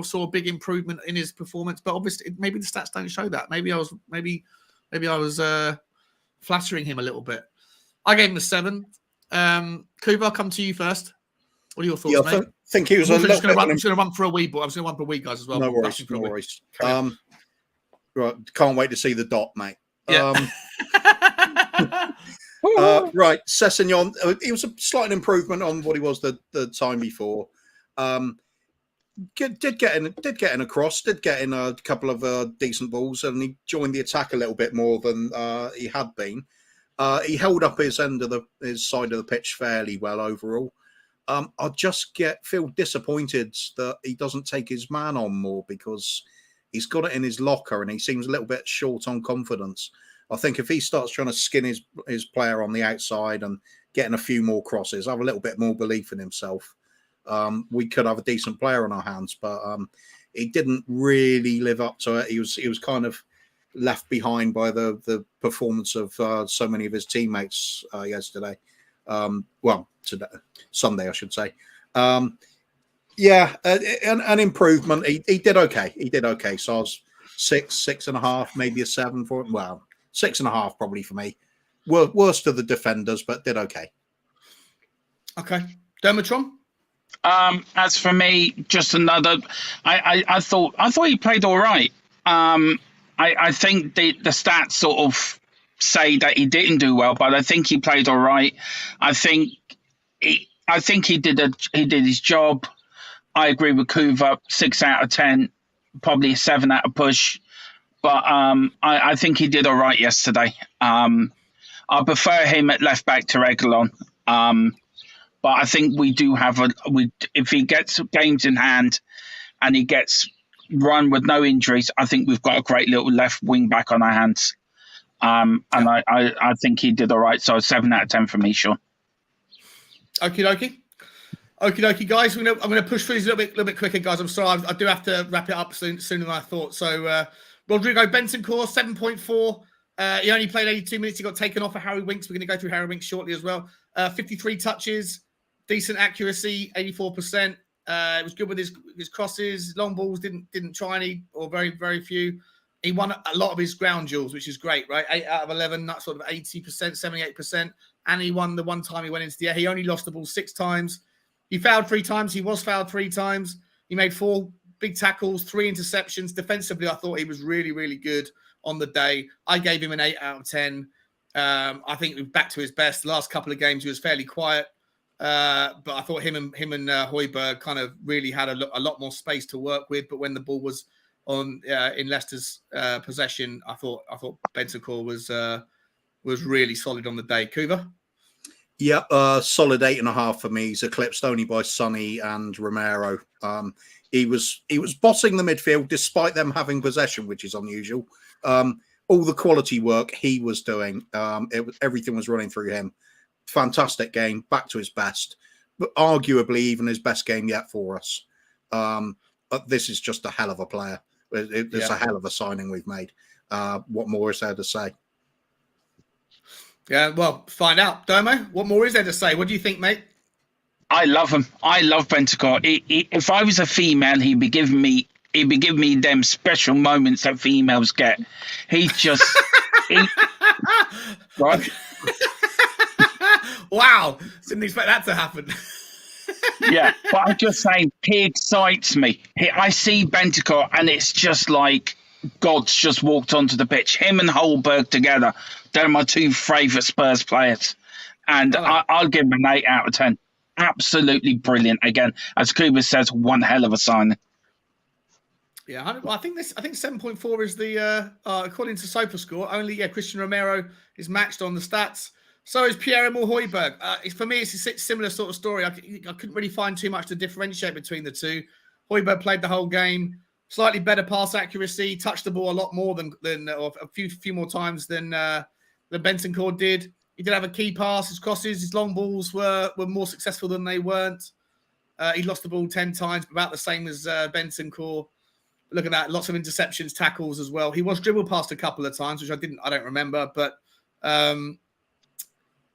saw a big improvement in his performance. But obviously, maybe the stats don't show that. Maybe I was flattering him a little bit. I gave him a 7. Kuba, I'll come to you first. What are your thoughts, mate? I think he was I'm just going to run for a wee, but I'm just going to run for a wee, guys, as well. No worries. Right, can't wait to see the dot, mate. Yeah. Right, Sessegnon. He was a slight improvement on what he was the time before. Did get in across. Did get in a couple of decent balls, and he joined the attack a little bit more than he had been. He held up his end of his side of the pitch fairly well overall. I just feel disappointed that he doesn't take his man on more because he's got it in his locker and he seems a little bit short on confidence. I think if he starts trying to skin his player on the outside and getting a few more crosses, have a little bit more belief in himself, we could have a decent player on our hands. But he didn't really live up to it. He was kind of left behind by the performance of so many of his teammates yesterday. Today, Sunday, I should say. An improvement. He did okay. He did okay. So I was 6.5, maybe a 7 for him. Well, 6.5 probably for me. Worst of the defenders, but did okay. Okay, Dermotron. As for me, just another. I thought he played all right. I think the stats sort of say that he didn't do well, but I think he played all right. I think he did his job. I agree with Kuva, 6 out of 10, probably a 7 out of push. But I think he did all right yesterday. I prefer him at left back to Reguilon. But I think we do have if he gets games in hand and he gets run with no injuries, I think we've got a great little left wing back on our hands. And I think he did all right. So 7 out of 10 for me, Sean. Okie dokie, guys. I'm going to push through these a little bit quicker, guys. I'm sorry, I do have to wrap it up sooner than I thought. So Rodrigo Bentancur, 7.4. He only played 82 minutes. He got taken off for Harry Winks. We're going to go through Harry Winks shortly as well. 53 touches, decent accuracy, 84%. It was good with his crosses. Long balls didn't try any, or very, very few. He won a lot of his ground duels, which is great, right? 8 out of 11, that's sort of 80%, 78%. And he won the one time he went into the air. He only lost the ball 6 times. He fouled 3 times. He was fouled 3 times. He made 4 big tackles, 3 interceptions. Defensively, I thought he was really, really good on the day. I gave him an 8 out of 10. I think he was back to his best. The last couple of games, he was fairly quiet. But I thought him and Højbjerg kind of really had a lot more space to work with. But when the ball was on in Leicester's possession, I thought Bentancur was really solid on the day. Kuva? Yeah, solid 8.5 for me. He's eclipsed only by Sonny and Romero. He was bossing the midfield despite them having possession, which is unusual. all the quality work he was doing. Everything was running through him. Fantastic game, back to his best, but arguably even his best game yet for us. But this is just a hell of a player. It's a hell of a signing we've made. What more is there to say? Yeah, well, find out. Domo, what more is there to say? What do you think, mate? I love him. I love Bentancur. If I was a female, he'd be giving me them special moments that females get. He's just right. Wow, didn't expect that to happen. Yeah, but I'm just saying, he excites me. I see Bentancur, and it's just like God's just walked onto the pitch. Him and Holberg together, they're my two favourite Spurs players. And I'll give him an 8 out of 10. Absolutely brilliant. Again, as Kuba says, one hell of a signing. Yeah, I think 7.4 is the according to SofaScore. Only Christian Romero is matched on the stats. So is Pierre-Emile Højbjerg. For me, it's a similar sort of story. I couldn't really find too much to differentiate between the two. Højbjerg played the whole game, slightly better pass accuracy, touched the ball a lot more than or a few more times than Bentancur did. He did have a key pass. His crosses, his long balls were more successful than they weren't. He lost the ball 10 times, about the same as Bentancur. Look at that, lots of interceptions, tackles as well. He was dribbled past a couple of times, which I don't remember. But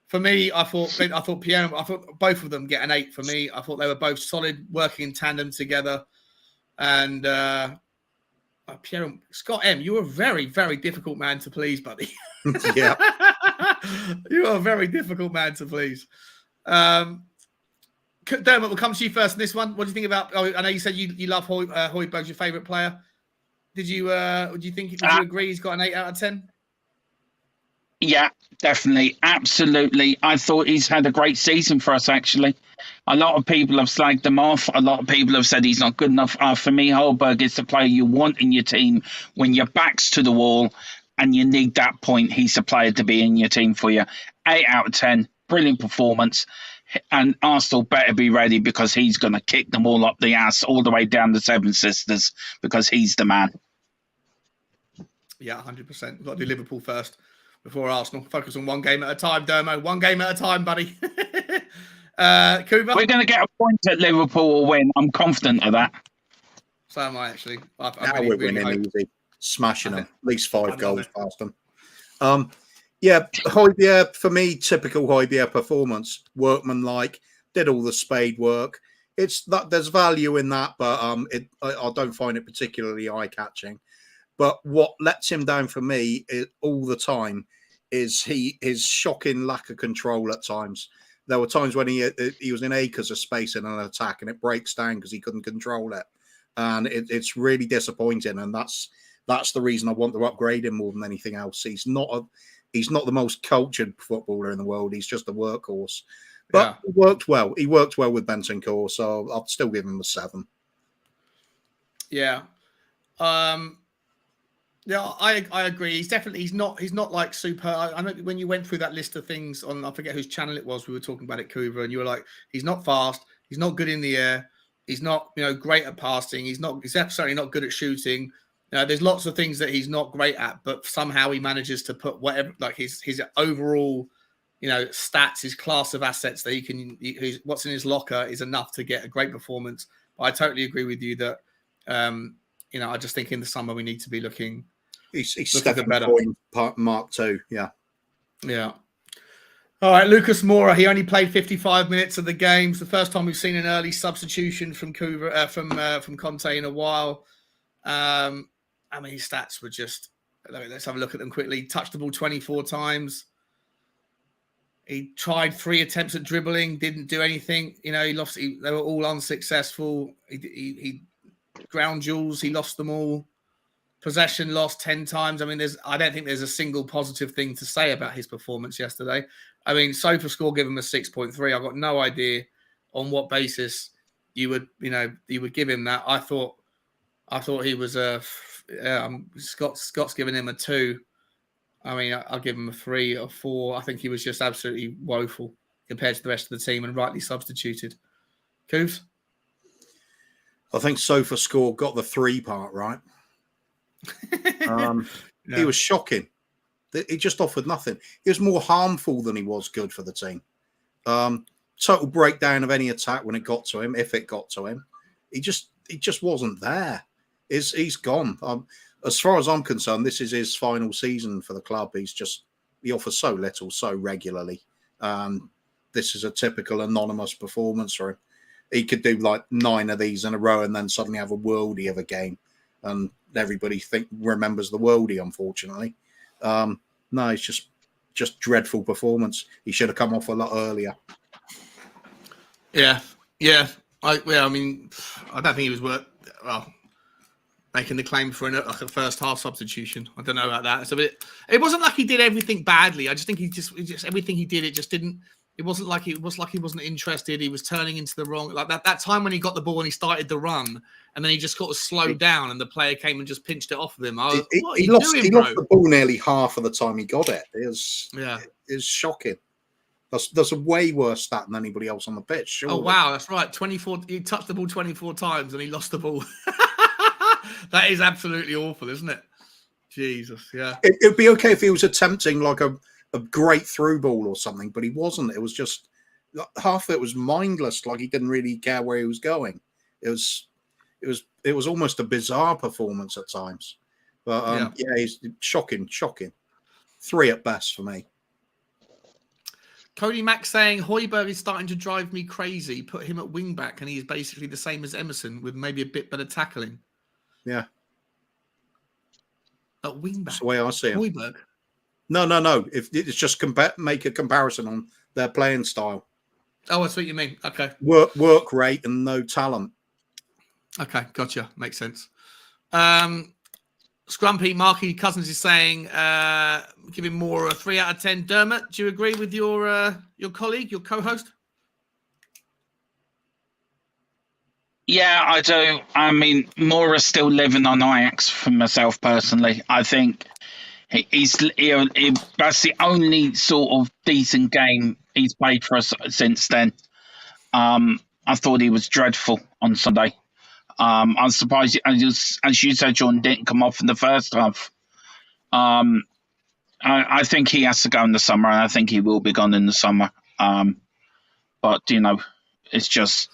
for me, I thought both of them get an 8 for me. I thought they were both solid, working in tandem together. And Scott M, you're a very, very difficult man to please, buddy. Yeah. You are a very difficult man to please. Dermot, we'll come to you first in this one. What do you think about? I know you said you love Højbjerg's your favourite player. Would you agree he's got an 8 out of 10? Yeah, definitely, absolutely. I thought he's had a great season for us. Actually, a lot of people have slagged him off. A lot of people have said he's not good enough. For me, Højbjerg is the player you want in your team when your back's to the wall and you need that point. He's the player to be in your team for you. 8 out of 10, brilliant performance. And Arsenal better be ready because he's going to kick them all up the ass all the way down the Seven Sisters because he's the man. Yeah, 100%. We've got to do Liverpool first before Arsenal. Focus on one game at a time, Dermo. One game at a time, buddy. Kuba? We're going to get a point at Liverpool or win. I'm confident of that. So am I, actually. We're winning easy. Smashing them. At least 5 goals past them. Yeah, Højbjerg, for me, typical Højbjerg performance. Workmanlike, did all the spade work. It's that there's value in that, but I don't find it particularly eye-catching. But what lets him down for me all the time is his shocking lack of control at times. There were times when he was in acres of space in an attack and it breaks down because he couldn't control it. And it's really disappointing. And that's the reason I want to upgrade him more than anything else. He's not the most cultured footballer in the world. He's just a workhorse. But He worked well. He worked well with Bentancur, so I'll still give him a 7. Yeah. Yeah, I agree. He's not like super. I know when you went through that list of things on, I forget whose channel it was, we were talking about it, Kuva, and you were like, he's not fast, he's not good in the air, he's not great at passing, he's certainly not good at shooting. There's lots of things that he's not great at, but somehow he manages to put whatever, like his overall, stats, his class of assets that what's in his locker is enough to get a great performance. But I totally agree with you that, I just think in the summer we need to be looking. He's stepping point Mark 2, yeah. Yeah. All right, Lucas Moura. He only played 55 minutes of the game. It's the first time we've seen an early substitution from from Conte in a while. His stats were just. Let's have a look at them quickly. Touched the ball 24 times. He tried 3 attempts at dribbling, didn't do anything. He lost. They were all unsuccessful. He ground duels. He lost them all. Possession lost 10 times. I don't think there's a single positive thing to say about his performance yesterday. SofaScore give him a 6.3. I've got no idea on what basis you would give him that. I thought he was Scott's given him a 2. I'll give him a 3 or 4. I think he was just absolutely woeful compared to the rest of the team and rightly substituted. Coos? I think SofaScore got the 3 part right. He was shocking. He just offered nothing. He was more harmful than he was good for the team. Total breakdown of any attack when it got to him, if it got to him. He just wasn't there. He's gone. As far as I'm concerned, this is his final season for the club. He offers so little, so regularly. This is a typical anonymous performance for him. He could do like 9 of these in a row and then suddenly have a worldie of a game, and everybody remembers the worldie. Unfortunately, no, it's just dreadful performance. He should have come off a lot earlier. Yeah. I mean, I don't think he was making the claim for a first half substitution. I don't know about that. So it wasn't like he did everything badly. I just think he just everything he did, it just didn't. It wasn't like he wasn't interested. He was turning into the wrong, like that time when he got the ball and he started the run, and then he just sort of slowed down, and the player came and just pinched it off of him. He lost the ball nearly half of the time he got it. It was shocking. That's a way worse stat than anybody else on the pitch. Surely. Oh wow, that's right. 24. He touched the ball 24 times and he lost the ball. That is absolutely awful, isn't it? Jesus, yeah. It'd be okay if he was attempting like a great through ball or something, but he wasn't. It was just half of it was mindless, like he didn't really care where he was going. It was almost a bizarre performance at times. But he's shocking. 3 at best for me. Cody Mack saying Højbjerg is starting to drive me crazy. Put him at wing back, and he's basically the same as Emerson with maybe a bit better tackling. Yeah. At wing back. That's the way I see him. Højbjerg. No. If it's just make a comparison on their playing style. Oh, that's what you mean. Okay. Work rate and no talent. Okay, gotcha. Makes sense. Scrumpy Marky Cousins is saying, giving more a 3 out of 10. Dermot, do you agree with your colleague, your co-host? Yeah, I do. I mean, Mora's still living on Ajax for myself personally. I think that's the only sort of decent game he's played for us since then. I thought he was dreadful on Sunday. I'm surprised, as you said, John, didn't come off in the first half. I think he has to go in the summer, and I think he will be gone in the summer. But, it's just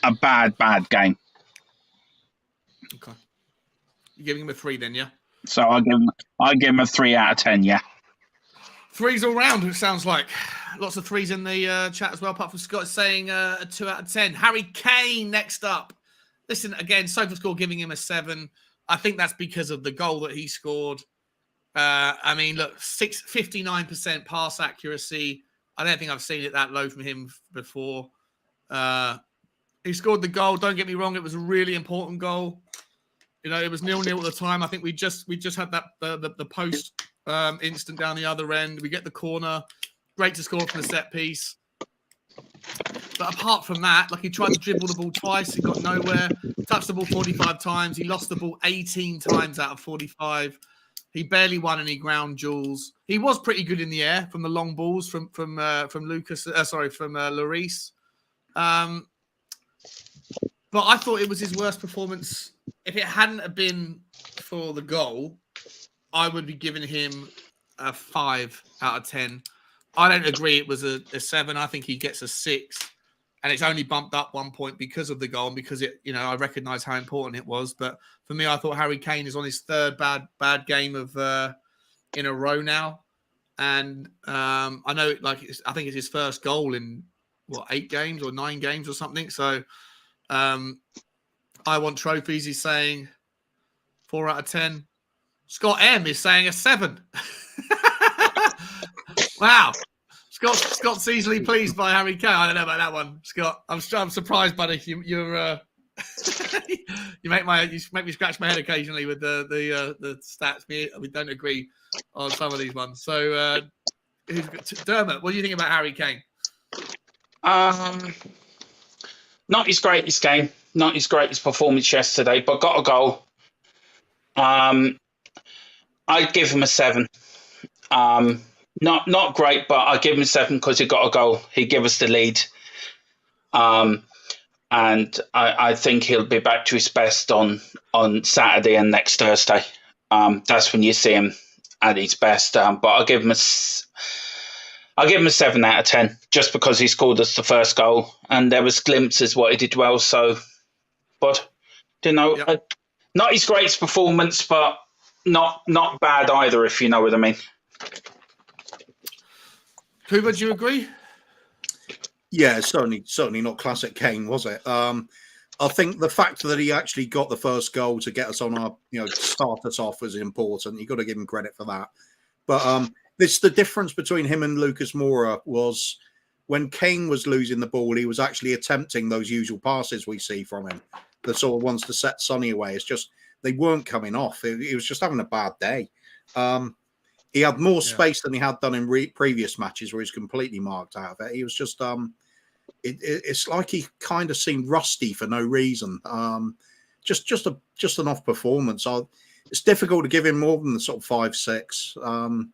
a bad game. Okay. You're giving him a 3 then, yeah? So I give him a 3 out of 10, yeah. 3s all round, it sounds like. Lots of 3s in the chat as well, apart from Scott saying a 2 out of 10. Harry Kane next up. Listen, again, SofaScore giving him a 7. I think that's because of the goal that he scored. I mean, look, 59% pass accuracy. I don't think I've seen it that low from him before. He scored the goal. Don't get me wrong; it was a really important goal. It was 0-0 at the time. I think we just had that the post instant down the other end. We get the corner. Great to score from the set piece. But apart from that, like he tried to dribble the ball twice, he got nowhere. Touched the ball 45 times. He lost the ball 18 times out of 45. He barely won any ground duels. He was pretty good in the air from the long balls from Lucas. From Lloris. But I thought it was his worst performance. If it hadn't have been for the goal, I would be giving him a 5 out of 10. I don't agree it was a 7. I think he gets a 6. And it's only bumped up 1 point because of the goal and because I recognise how important it was. But for me, I thought Harry Kane is on his 3rd bad game of in a row now. And I know, I think it's his first goal in 8 games or 9 games or something. So I want trophies. He's saying 4 out of 10. Scott M is saying a 7. Wow. Scott's easily pleased by Harry Kane. I don't know about that one, Scott. I'm surprised, buddy. You're you make me scratch my head occasionally with the stats. We don't agree on some of these ones. So, Dermot, what do you think about Harry Kane? Not his greatest game, not his greatest performance yesterday, but got a goal. I'd give him a 7. Not great, but I give him a 7 because he got a goal. He gave us the lead. And I think he'll be back to his best on Saturday and next Thursday. That's when you see him at his best. But I'll give him a 7 out of 10, just because he scored us the first goal, and there was glimpses what he did well. So, but not his greatest performance, but not bad either, if you know what I mean. Cooper, do you agree? Yeah, certainly not classic Kane, was it? I think the fact that he actually got the first goal to get us on our, start us off was important. You've got to give him credit for that. But the difference between him and Lucas Moura was when Kane was losing the ball, he was actually attempting those usual passes we see from him, the sort of ones to set Sonny away. It's just they weren't coming off. He was just having a bad day. He had more space than he had done in previous matches where he's completely marked out of it. He was just it's like he kind of seemed rusty for no reason. Just an off performance. It's difficult to give him more than the sort of 5-6.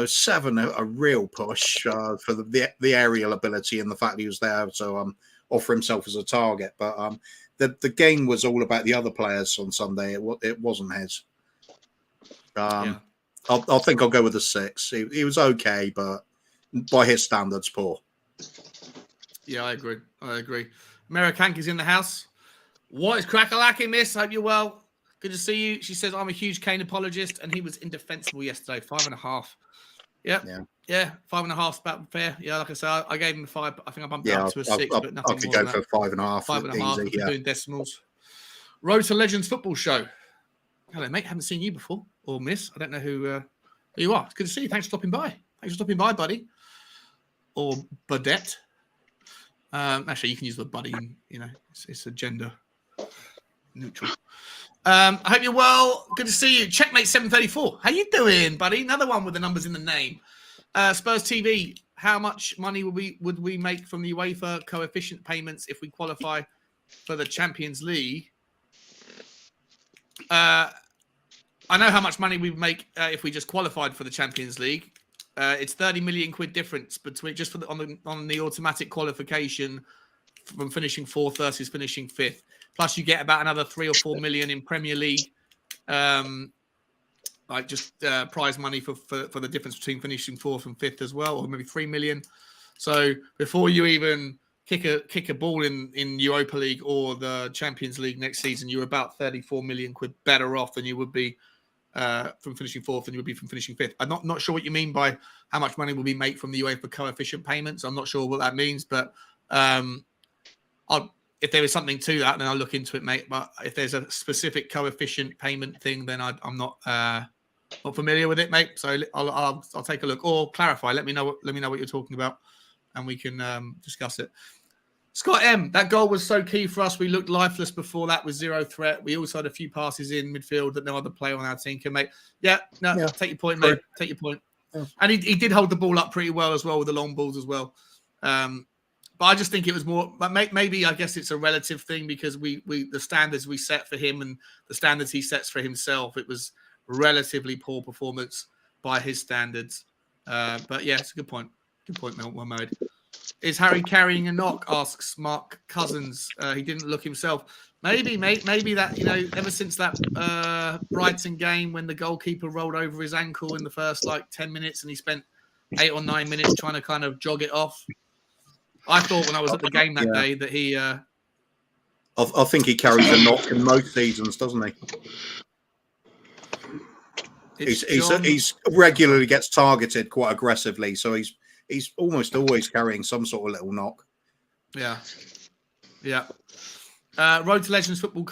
7 a real push for the aerial ability and the fact he was there to offer himself as a target. But the game was all about the other players on Sunday. It wasn't his. I think I'll go with a 6. He was okay, but by his standards, poor. Yeah, I agree. Americanka's in the house. What is crack-a-lacking, miss? Hope you're well. Good to see you. She says, I'm a huge Kane apologist, and he was indefensible yesterday. 5.5. Yeah. 5.5 about fair. Yeah, like I said, I gave him 5. I think I bumped up to a 6, but nothing I could more go than for that. 5.5. 5.5. Easy, Doing decimals. Road to Legends Football Show. Hello, mate. Haven't seen you before, or miss. I don't know who you are. It's good to see you. Thanks for stopping by. Buddy. Or Budette. Actually, you can use the buddy. It's a gender neutral. I hope you're well. Good to see you. Checkmate 734. How you doing, buddy? Another one with the numbers in the name. Spurs TV. How much money would we make from the UEFA coefficient payments if we qualify for the Champions League? I know how much money we would make if we just qualified for the Champions League. It's 30 million quid difference between just for on the automatic qualification from finishing 4th versus finishing 5th. Plus, you get about another 3 or 4 million in Premier League, prize money for the difference between finishing 4th and 5th as well, or maybe 3 million. So before you even kick a ball in Europa League or the Champions League next season, you're about 34 million quid better off than you would be from finishing 4th than you would be from finishing 5th. I'm not sure what you mean by how much money will be made from the UEFA coefficient payments. I'm not sure what that means, but if there is something to that, then I'll look into it, mate. But if there's a specific coefficient payment thing, then I'm not familiar with it, mate. So I'll take a look or clarify. Let me know what you're talking about, and we can discuss it. Scott M, that goal was so key for us. We looked lifeless before that with zero threat. We also had a few passes in midfield that no other player on our team can make. Take your point, mate. Take your point. Yeah. And he did hold the ball up pretty well as well with the long balls as well. But I just think it was more. Maybe I guess it's a relative thing because we the standards we set for him and the standards he sets for himself. It was relatively poor performance by his standards. But yeah, it's a good point. Good point, Mohamed. Is Harry carrying a knock? Asks Mark Cousins. He didn't look himself. Maybe, mate. Maybe that, ever since that Brighton game when the goalkeeper rolled over his ankle in the first 10 minutes and he spent 8 or 9 minutes trying to kind of jog it off. I thought when I was at the game that day that he... I think he carries a knock in most seasons, doesn't he? He's regularly gets targeted quite aggressively, so he's almost always carrying some sort of little knock. Yeah. Road to Legends football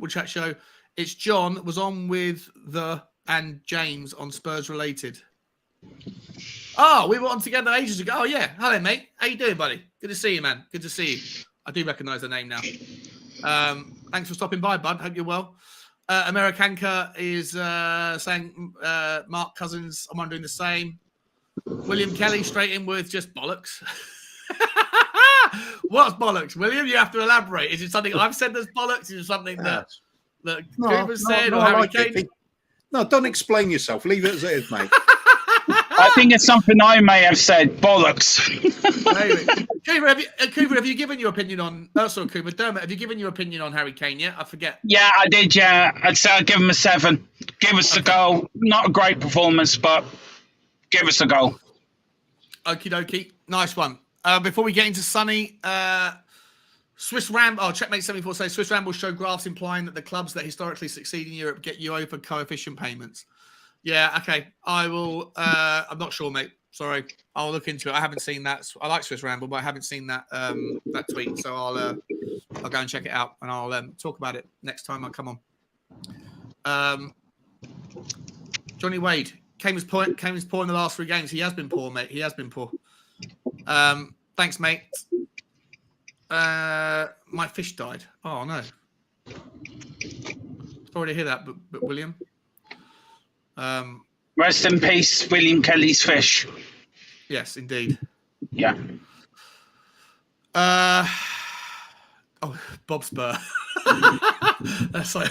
chat show. It's John that was on with and James on Spurs Related. Oh, we were on together ages ago. Oh, yeah. Hello, mate. How you doing, buddy? Good to see you, man. Good to see you. I do recognise the name now. Thanks for stopping by, bud. Hope you're well. Americanka is saying, Mark Cousins, I'm doing the same. William Kelly straight in with just bollocks. What's bollocks, William? You have to elaborate. Is it something I've said that's bollocks? Is it something that Cooper said or Harry Kane? No, don't explain yourself. Leave it as it is, mate. I think it's something I may have said. Bollocks. Cooper, have you given your opinion on? Oh, sorry, Cooper. Dermot, have you given your opinion on Harry Kane yet? I forget. Yeah, I did. Yeah, I'd say I'd give him a 7. Give us a goal. Not a great performance, but give us a goal. Okie dokie. Nice one. Before we get into Sonny, Swiss Ramble. Oh, Checkmate 74 says Swiss Ramble show graphs implying that the clubs that historically succeed in Europe get UEFA coefficient payments. Yeah, okay. I will. I'm not sure, mate. Sorry. I'll look into it. I haven't seen that. I like Swiss Ramble, but I haven't seen that that tweet. So I'll go and check it out, and I'll talk about it next time I come on. Johnny Wade. Kane was poor in the last 3 games. He has been poor, mate. He has been poor. Thanks, mate. My fish died. Oh, no. Sorry to hear that, but William. Rest in peace, William Kelly's fish. Yes, indeed. Yeah. Bob Spur. That's like...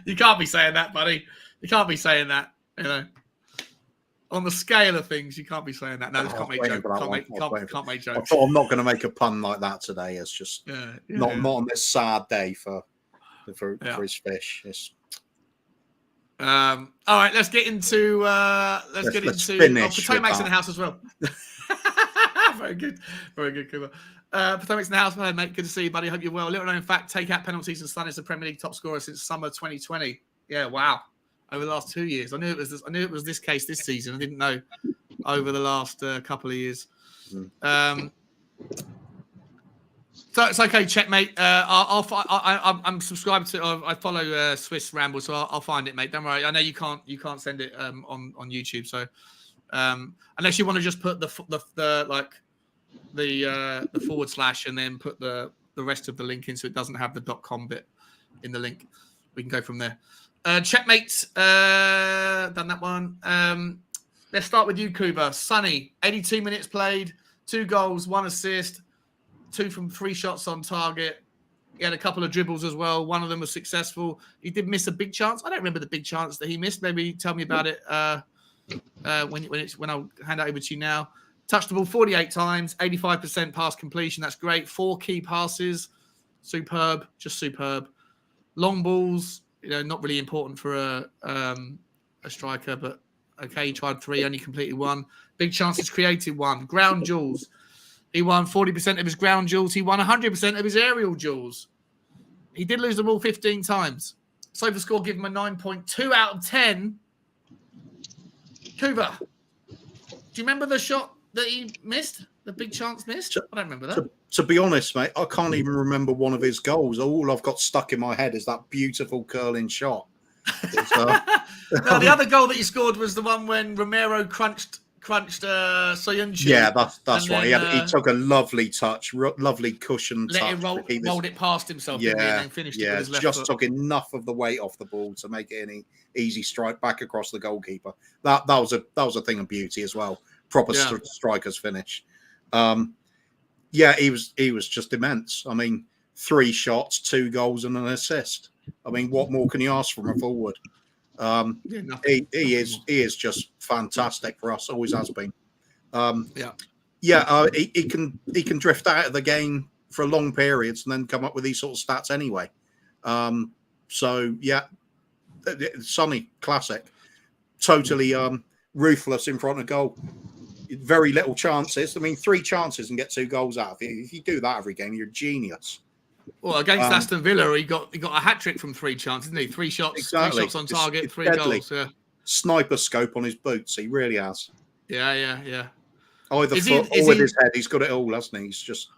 You can't be saying that, buddy. You can't be saying that. You know, on the scale of things, you can't be saying that. No, can't make jokes. Can't make jokes. I thought I'm not going to make a pun like that today. It's just not on this sad day for his fish. It's... all right, let's get into Potomac's in the house as well. Very good, Cooper. Potomac's in the house, mate. Good to see you, buddy. Hope you're well. Little known fact: take out penalties, and Son is the Premier League top scorer since summer 2020. Yeah, wow. Over the last 2 years, I knew it was this case this season. I didn't know over the last couple of years. So it's okay, Checkmate. I'm subscribed to. I follow Swiss Ramble, so I'll find it, mate. Don't worry. I know you can't send it on YouTube. So unless you want to just put the / and then put the rest of the link in, so it doesn't have the .com bit in the link, we can go from there. Checkmate, done that one. Let's start with you, Kuba. Sonny, 82 minutes played, 2 goals, 1 assist, 2 from 3 shots on target. He had a couple of dribbles as well. One of them was successful. He did miss a big chance. I don't remember the big chance that he missed. Maybe tell me about it when I'll hand it over to you now. Touched the ball 48 times, 85% pass completion. That's great. 4 key passes. Superb, just superb. Long balls, not really important for a striker, but okay, he tried 3, only completed 1. Big chances created 1. Ground duels. He won 40% of his ground duels. He won 100% of his aerial duels. He did lose the ball 15 times. So the score, give him a 9.2 out of 10. Kuba, do you remember the shot that he missed? The big chance missed? I don't remember that. To be honest, mate, I can't even remember one of his goals. All I've got stuck in my head is that beautiful curling shot. No, the other goal that he scored was the one when Romero crunched Soyuncu. Yeah, that's right. He took a lovely touch, lovely cushion touch. Rolled it past himself, and then finished it with his left just foot. Took enough of the weight off the ball to make it an easy strike back across the goalkeeper. That was a thing of beauty as well. Proper striker's finish. He was just immense. I mean, 3 shots, 2 goals, and an assist. I mean, what more can you ask from a forward? He is just fantastic for us. Always has been. He can drift out of the game for long periods and then come up with these sort of stats anyway. Sonny, classic. Totally ruthless in front of goal. Very little chances. I mean, 3 chances and get 2 goals out of it. If you do that every game, you're a genius. Well, against Aston Villa, he got a hat trick from 3 chances, didn't he? 3 shots, exactly. 3 shots on target, it's 3 deadly. goals. Yeah. Sniper scope on his boots. He really has. Yeah. Either foot or with his head. He's got it all, hasn't he? He's just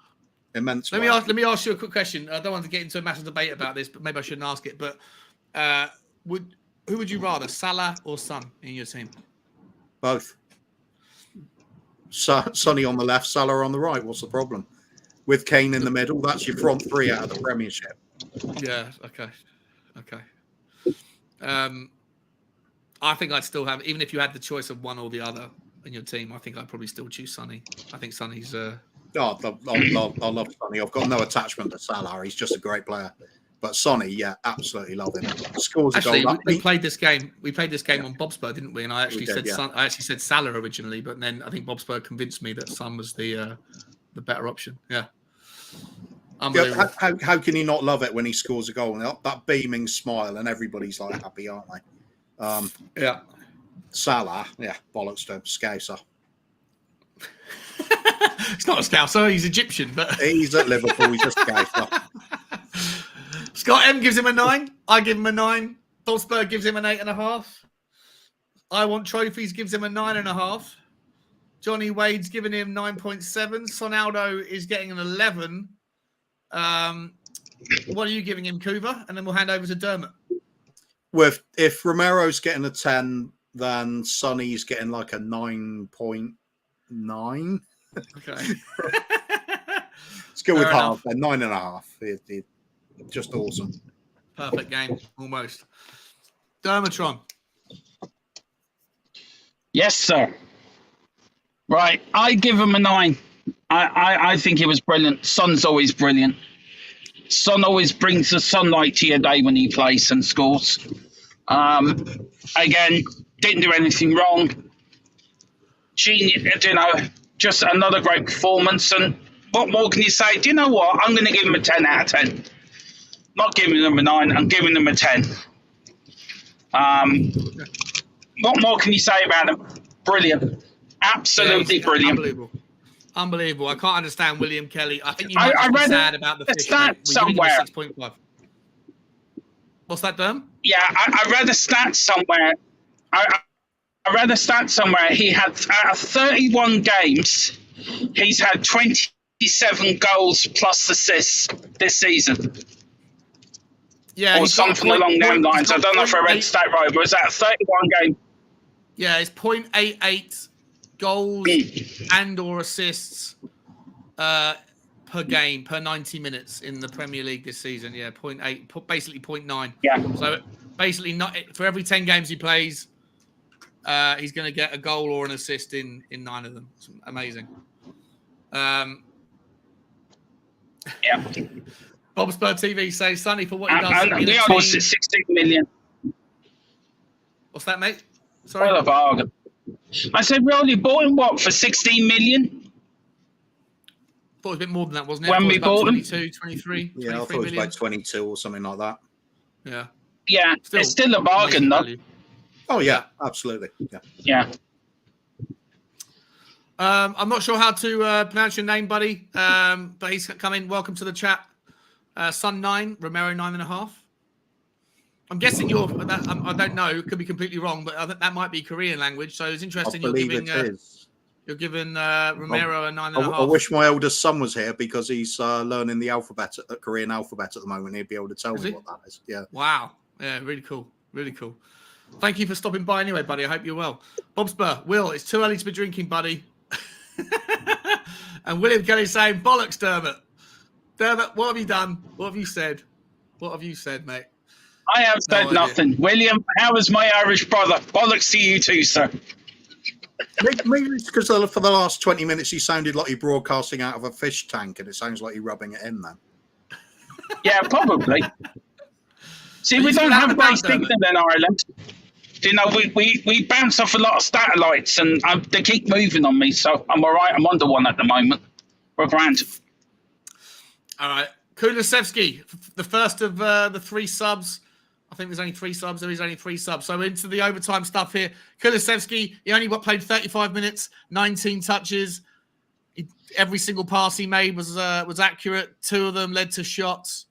immense. Let me ask you a quick question. I don't want to get into a massive debate about this, but maybe I shouldn't ask it. But who would you rather, Salah or Son in your team? Both. Sonny on the left, Salah on the right. What's the problem? With Kane in the middle, that's your front 3 out of the Premiership. Yeah. Okay. I think I'd still have, even if you had the choice of one or the other in your team, I think I'd probably still choose Sonny. I think Sonny's. I love Sonny. I've got no attachment to Salah. He's just a great player. But Sonny, yeah, absolutely love him. Scores Actually, a goal. we played this game. We played this game on Bobspur, didn't we? And I actually did, I actually said Salah originally, but then I think Bobspur convinced me that Son was the better option. Yeah. Unbelievable. Yeah, how can you not love it when he scores a goal? And that beaming smile, and everybody's like happy, aren't they? Yeah. Salah, yeah, bollocks to him, Scouser. He's not a Scouser, he's Egyptian, but He's at Liverpool, he's a Scouser. Scott M gives him a 9. I give him a 9. Bobspur gives him an 8.5. I Want Trophies gives him a 9.5. Johnny Wade's giving him 9.7. Sonaldo is getting an 11. What are you giving him, Kuva? And then we'll hand over to Dermot. If Romero's getting a 10, then Sonny's getting like a 9.9. Okay. Let's go with half, then 9.5. Just awesome. Perfect game, almost. Dermatron. Yes, sir. Right, I give him a 9. I think he was brilliant. Son's always brilliant. Son always brings the sunlight to your day when he plays and scores. Again, didn't do anything wrong. Genius, just another great performance. And what more can you say? Do you know what? I'm going to give him a 10 out of 10. Not giving him a 9. I'm giving him a 10. What more can you say about him? Brilliant. Absolutely brilliant. Unbelievable. I can't understand William Kelly. I think you might be sad about the fish. Somewhere. 6.5. What's that, Derm? Yeah, I read a stat somewhere. I read a stat somewhere. He had out of 31 games, he's had 27 goals plus assists this season. Yeah, or something along those lines. I don't know if I read the stat right, but it's out of 31 games. Yeah, it's 0.88 goals and or assists per game, per 90 minutes in the Premier League this season. Yeah, 0.8, basically 0.9. Yeah. So basically, not for every 10 games he plays, he's going to get a goal or an assist in 9 of them. It's amazing. Yeah. Bobspur TV says, Sonny, for what he does. And the odds is 16 million. What's that, mate? Sorry. What a bargain. I said, we only bought him, what, for 16 million? Thought it was a bit more than that, wasn't it? When we bought him? 22, 23, Yeah, I thought it was like 22 or something like that. Yeah. Yeah, it's still a bargain, though. Value. Oh, yeah, absolutely. Yeah. Yeah. I'm not sure how to pronounce your name, buddy, but he's come in. Welcome to the chat. Sun 9, Romero 9.5. I'm guessing you're. I don't know. It could be completely wrong, but I think that might be Korean language. So it's interesting. You're giving Romero a 9.5. I wish my eldest son was here because he's learning the alphabet, the Korean alphabet at the moment. He'd be able to tell me what that is. Yeah. Wow. Yeah. Really cool. Really cool. Thank you for stopping by anyway, buddy. I hope you're well. Bobspur, Will, it's too early to be drinking, buddy. And William Kelly saying, bollocks, Dermot. Dermot, what have you done? What have you said? What have you said, mate? I have said nothing. William, how is my Irish brother? Bollocks to you too, sir. Maybe it's because for the last 20 minutes he sounded like he's broadcasting out of a fish tank and it sounds like he's rubbing it in then. Yeah, probably. See, we don't have great signal in Ireland. You know, we bounce off a lot of satellites and they keep moving on me, so I'm all right. I'm under one at the moment. We're grand. All right. Kulisevsky, the first of the 3 subs. I think there's only 3 subs. There is only 3 subs. So into the overtime stuff here. Kulisevsky, he only played 35 minutes, 19 touches. Every single pass he made was accurate. 2 of them led to shots.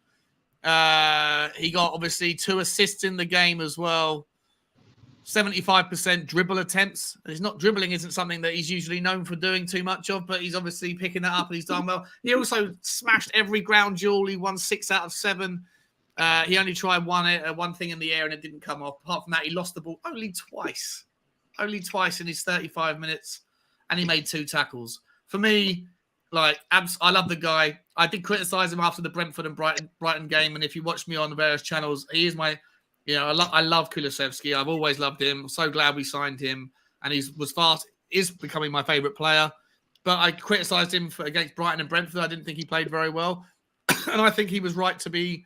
He got, obviously, 2 assists in the game as well. 75% dribble attempts. He's not dribbling isn't something that he's usually known for doing too much of, but he's obviously picking that up and he's done well. He also smashed every ground duel. He won 6 out of 7. He only tried one thing in the air and it didn't come off. Apart from that, he lost the ball only twice in his 35 minutes, and he made 2 tackles. For me, I love the guy. I did criticize him after the Brentford and Brighton game, and if you watch me on the various channels, he is my. I love Kulisevsky. I've always loved him. I'm so glad we signed him, and is becoming my favourite player. But I criticised him against Brighton and Brentford. I didn't think he played very well, and I think he was right to be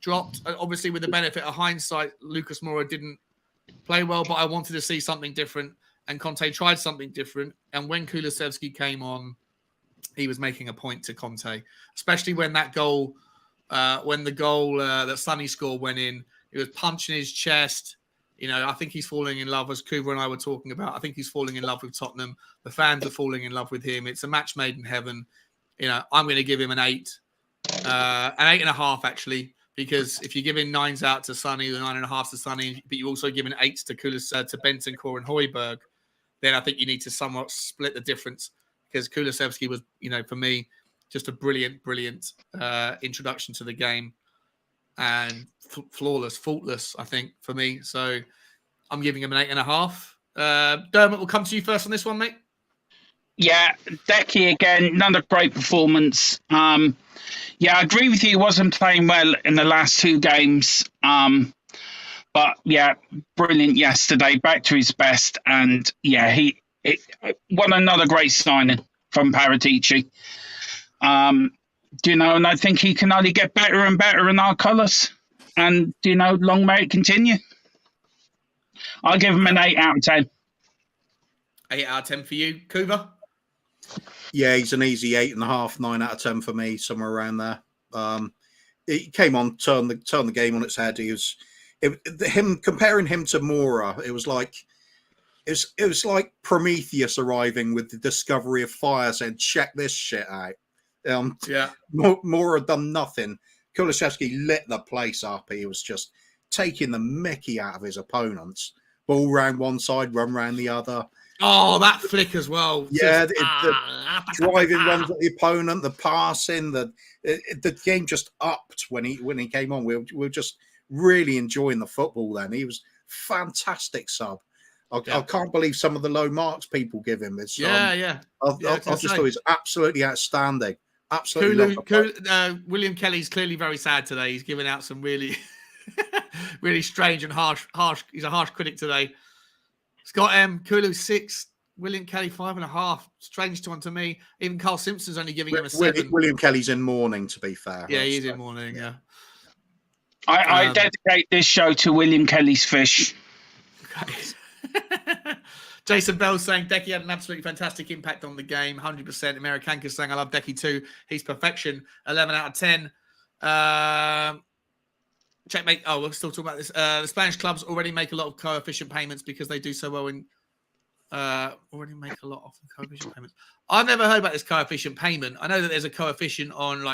dropped. Obviously, with the benefit of hindsight, Lucas Moura didn't play well, but I wanted to see something different, and Conte tried something different. And when Kulusevski came on, he was making a point to Conte, especially when that goal, that Sonny scored went in. He was punching his chest. I think he's falling in love, as Kuva and I were talking about. I think he's falling in love with Tottenham. The fans are falling in love with him. It's a match made in heaven. I'm going to give him an 8, an 8.5 actually, because if you're giving 9s out to Sonny, the 9.5 to Sonny, but you also giving 8s to to Bentancur and Højbjerg, then I think you need to somewhat split the difference, because Kulusevski was, for me, just a brilliant introduction to the game, and flawless, faultless, I think, for me. So I'm giving him an 8.5. Dermot, we'll come to you first on this one, mate. Yeah, Decky again, another great performance. I agree with you. He wasn't playing well in the last 2 games. But yeah, brilliant yesterday, back to his best. And yeah, what another great signing from Paratici. And I think he can only get better and better in our colours. And, long may it continue. I'll give him an 8 out of 10. 8 out of 10 for you, Kuva? Yeah, he's an easy 8.5, 9 out of 10 for me, somewhere around there. He came on, turned the game on its head. Comparing him to Moura, it was like Prometheus arriving with the discovery of fire, saying, "Check this shit out." Moura done nothing. Kulusevski lit the place up. He was just taking the mickey out of his opponents. Ball round one side, run round the other. Oh, that flick as well. Yeah, the driving runs at the opponent, the passing, the game just upped when he came on. We were just really enjoying the football then. He was fantastic sub. I can't believe some of the low marks people give him. It's I just thought he was absolutely outstanding. Absolutely. William Kelly's clearly very sad today. He's giving out some really, really strange and harsh. He's a harsh critic today. Scott M. Kulu 6. William Kelly 5.5. Strange one to me. Even Carl Simpson's only giving him a 7. William Kelly's in mourning, to be fair. Yeah, he's in mourning. Yeah. I dedicate this show to William Kelly's fish. Okay. Jason Bell saying Decky had an absolutely fantastic impact on the game. 100%. Americanka saying I love Decky too. He's perfection. 11 out of 10. Checkmate. Oh, we're still talking about this. The Spanish clubs already make a lot of coefficient payments because they do so well in. Already make a lot of coefficient payments. I've never heard about this coefficient payment. I know that there's a coefficient on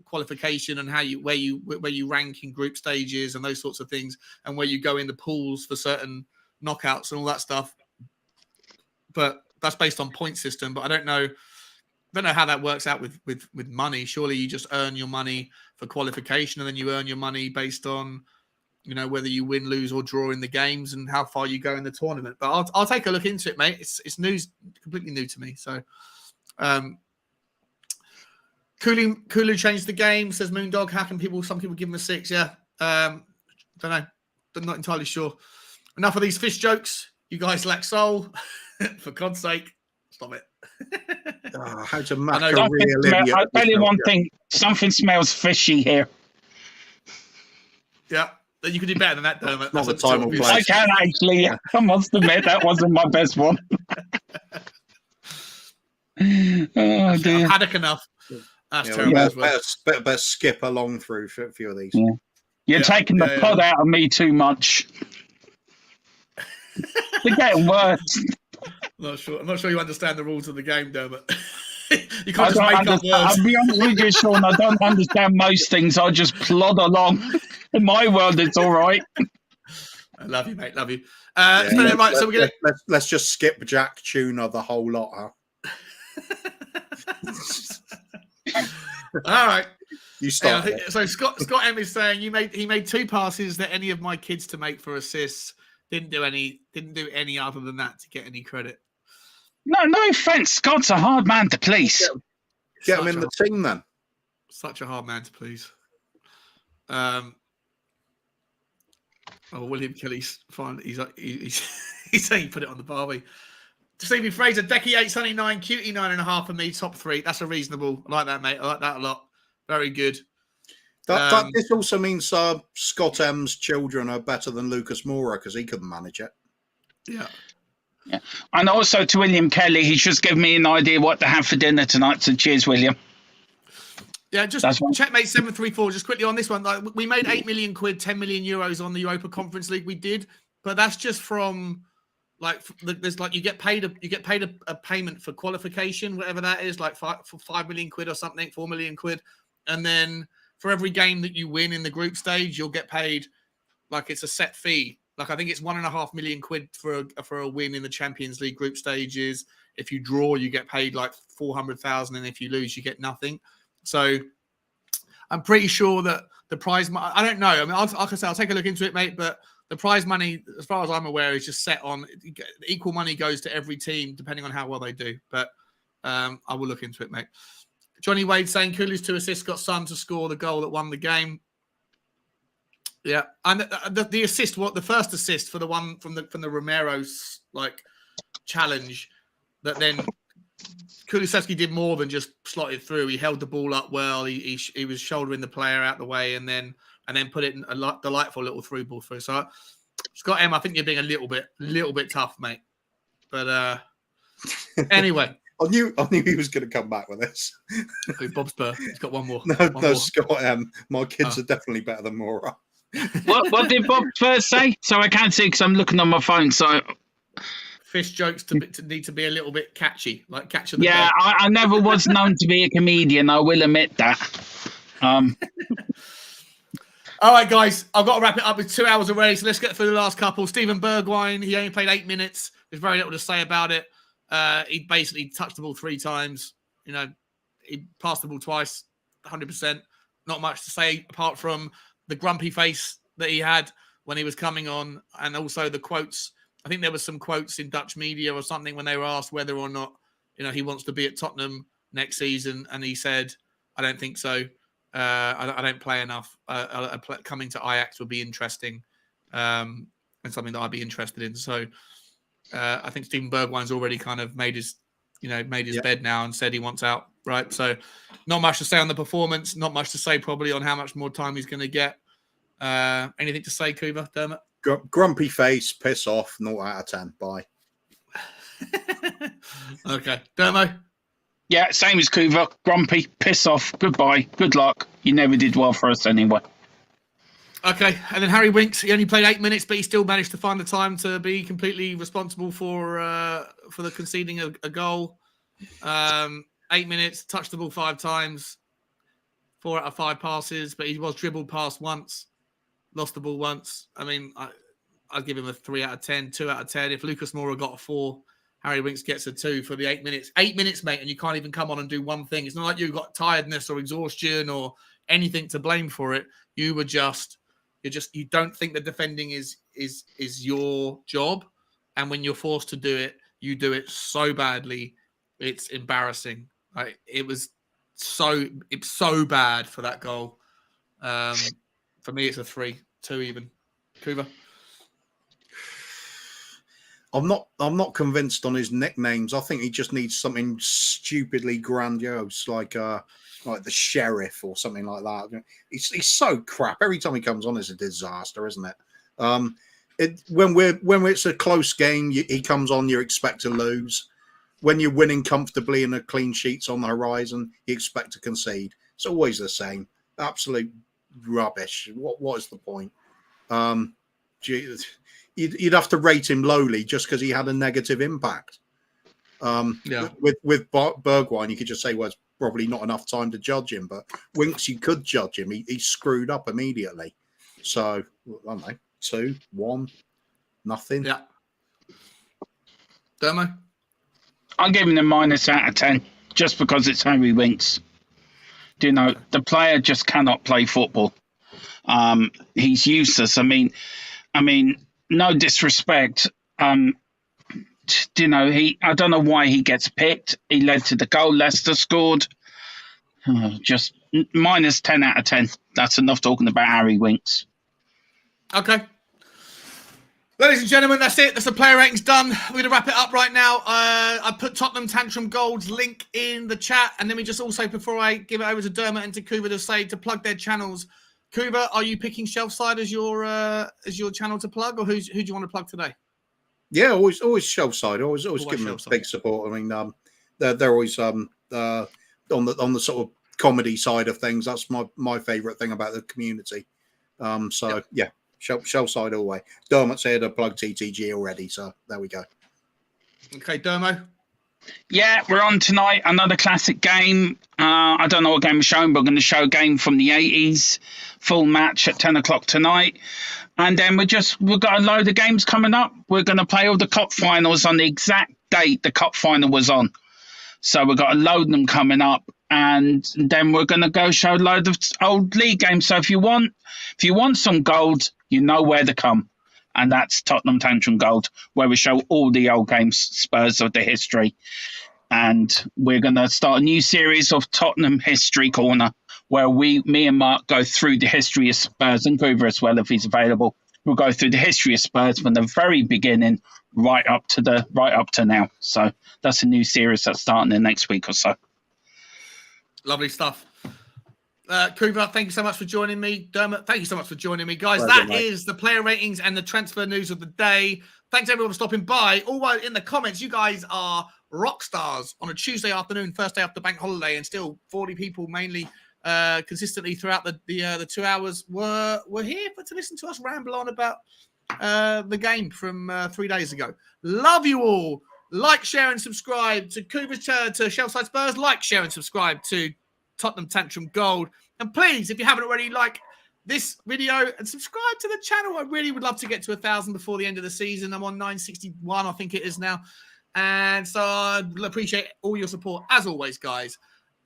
qualification and where you rank in group stages and those sorts of things, and where you go in the pools for certain knockouts and all that stuff. But that's based on point system. But I don't know how that works out with money. Surely you just earn your money for qualification, and then you earn your money based on whether you win, lose, or draw in the games and how far you go in the tournament. But I'll take a look into it, mate. It's news, completely new to me. So, Kulu changed the game, says Moondog. How can some people give him a 6? Yeah, don't know. I'm not entirely sure. Enough of these fish jokes. You guys lack soul. For God's sake, stop it. How to make I'll tell you one thing. Something smells fishy here. Yeah. You could do better than that, Dermot. Not the time or place. I can actually. I must admit that wasn't my best one. Oh dear. I've haddock enough. That's terrible as well. Better skip along through a few of these. Yeah. You're taking the pod out of me too much. They're getting worse. I'm not sure you understand the rules of the game, Dermot. You can't just make up words. I'll be honest with you, Sean. I don't understand most things. I just plod along. In my world, it's all right. I love you, mate. Love you. Right, so let's just skip Jack Tuna the whole lot, huh? All right. You start. So Scott M is saying he made 2 passes that any of my kids to make for assists. Didn't do any other than that to get any credit. No offense. Scott's a hard man to please. Get him in the team then. Such a hard man to please. William Kelly's fine. He's saying he put it on the Barbie. Stevie Fraser, Decky 8, Sunny 9, Cutie 9.5 for me, top 3. That's a reasonable. I like that, mate. I like that a lot. Very good. This also means Scott M's children are better than Lucas Moura because he couldn't manage it. Yeah. And also to William Kelly, he's just given me an idea what to have for dinner tonight. So cheers, William. Yeah, just checkmate 734. Just quickly on this one, like, we made 8 million quid, 10 million euros on the Europa Conference League. We did, but that's just from there's you get paid a payment for qualification, whatever that is, like for 5 million quid or something, 4 million quid, and then for every game that you win in the group stage, you'll get paid like it's a set fee. Like I think it's 1.5 million quid for a win in the Champions League group stages. If you draw, you get paid like 400,000, and if you lose, you get nothing. So I'm pretty sure that the prize money, I don't know. I mean, I'll take a look into it, mate. But the prize money, as far as I'm aware, is just set on equal money goes to every team, depending on how well they do. But I will look into it, mate. Johnny Wade saying Cooley's 2 assists got Son to score the goal that won the game. Yeah, and the assist, the first assist for the one from the Romero's challenge, that then Kulusevski did more than just slot it through. He held the ball up well. He was shouldering the player out the way, and then put it in a delightful little through ball through. So Scott M, I think you're being a little bit tough, mate. But anyway. I knew he was going to come back with this. Bob Spur. He's got one more. No, Scott M. My kids are definitely better than Moura. What did Bob first say? So I can't see because I'm looking on my phone. So fish jokes need to be a little bit catchy, like catch of the yeah. I never was known to be a comedian. I will admit that. All right, guys, I've got to wrap it up with 2 hours already. So let's get through the last couple. Stephen Bergwijn, he only played 8 minutes. There's very little to say about it. He basically touched the ball 3 times. You know, he passed the ball twice, 100%. Not much to say apart from the grumpy face that he had when he was coming on, and also the quotes. I think there was some quotes in Dutch media or something when they were asked whether or not, he wants to be at Tottenham next season, and he said, "I don't think so. I don't play enough. Coming to Ajax would be interesting, and something that I'd be interested in." So I think Steven Bergwijn's already kind of made his bed now and said he wants out. Right, so not much to say on the performance. Not much to say probably on how much more time he's going to get. Anything to say, Kuba, Dermot? Grumpy face, piss off, 0 out of 10. Bye. Okay, Dermo. Yeah, same as Kuba. Grumpy, piss off, goodbye, good luck. You never did well for us anyway. Okay, and then Harry Winks. He only played 8 minutes, but he still managed to find the time to be completely responsible for the conceding a goal. 8 minutes, touched the ball 5 times, 4 out of 5 passes, but he was dribbled past once, lost the ball once. I mean, I'd give him a 3 out of 10, 2 out of 10. If Lucas Moura got a 4, Harry Winks gets a 2 for the 8 minutes. 8 minutes, mate, and you can't even come on and do one thing. It's not like you got tiredness or exhaustion or anything to blame for it. You don't think the defending is your job, and when you're forced to do it, you do it so badly, it's embarrassing. Like, it was so bad for that goal. For me, it's a 3, 2 even. Kuba? I'm not convinced on his nicknames. I think he just needs something stupidly grandiose, like the Sheriff or something like that. He's so crap. Every time he comes on, it's a disaster, isn't it? When it's a close game, he comes on, you expect to lose. When you're winning comfortably and a clean sheet's on the horizon, you expect to concede. It's always the same. Absolute rubbish. What is the point? You'd have to rate him lowly just because he had a negative impact. With Bergwijn, you could just say, well, it's probably not enough time to judge him. But Winks, you could judge him. He screwed up immediately. So, I don't know, 2, 1, nothing. Yeah. Dermo? I'm giving him a -, out of 10 just because it's Harry Winks. The player just cannot play football. He's useless. I mean, no disrespect. I don't know why he gets picked. He led to the goal. Leicester scored. Just -10 out of 10. That's enough talking about Harry Winks. Okay. Ladies and gentlemen, that's it. That's the player ratings done. We're going to wrap it up right now. I put Tottenham Tantrum Gold's link in the chat. And then we just also, before I give it over to Dermot and to Kuba to say to plug their channels, Kuba, are you picking Shelfside as your channel to plug, or who do you want to plug today? Yeah, always Shelfside. Always give them a big support. I mean, they're always on the sort of comedy side of things. That's my favourite thing about the community. Yeah, Shelfside all the way. Dermot's here to plug TTG already, so there we go. Okay, Dermo. Yeah, we're on tonight. Another classic game. I don't know what game we're showing, but we're going to show a game from the 80s. Full match at 10 o'clock tonight. And then we've got a load of games coming up. We're going to play all the cup finals on the exact date the cup final was on. So we've got a load of them coming up. And then we're going to go show a load of old league games. So if you want some gold, you know where to come. And that's Tottenham Tantrum Gold, where we show all the old games, Spurs of the history. And we're going to start a new series of Tottenham History Corner, where me and Mark go through the history of Spurs, and Coover as well, if he's available. We'll go through the history of Spurs from the very beginning right up to now. So that's a new series that's starting in the next week or so. Lovely stuff. Kuva, thank you so much for joining me. Dermot, thank you so much for joining me. Guys, that is the player ratings and the transfer news of the day. Thanks everyone for stopping by. Although in the comments, you guys are rock stars on a Tuesday afternoon, first day after bank holiday, and still 40 people mainly consistently throughout the 2 hours were here to listen to us ramble on about the game from 3 days ago. Love you all. Like, share, and subscribe to Kuva's to Shelfside Spurs. Like, share, and subscribe to Tottenham Tantrum Gold. And please, if you haven't already, like this video and subscribe to the channel. I really would love to get to 1,000 before the end of the season. I'm on 961, I think it is now. And so I'd appreciate all your support. As always, guys.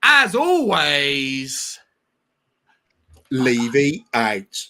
As always. Levy out.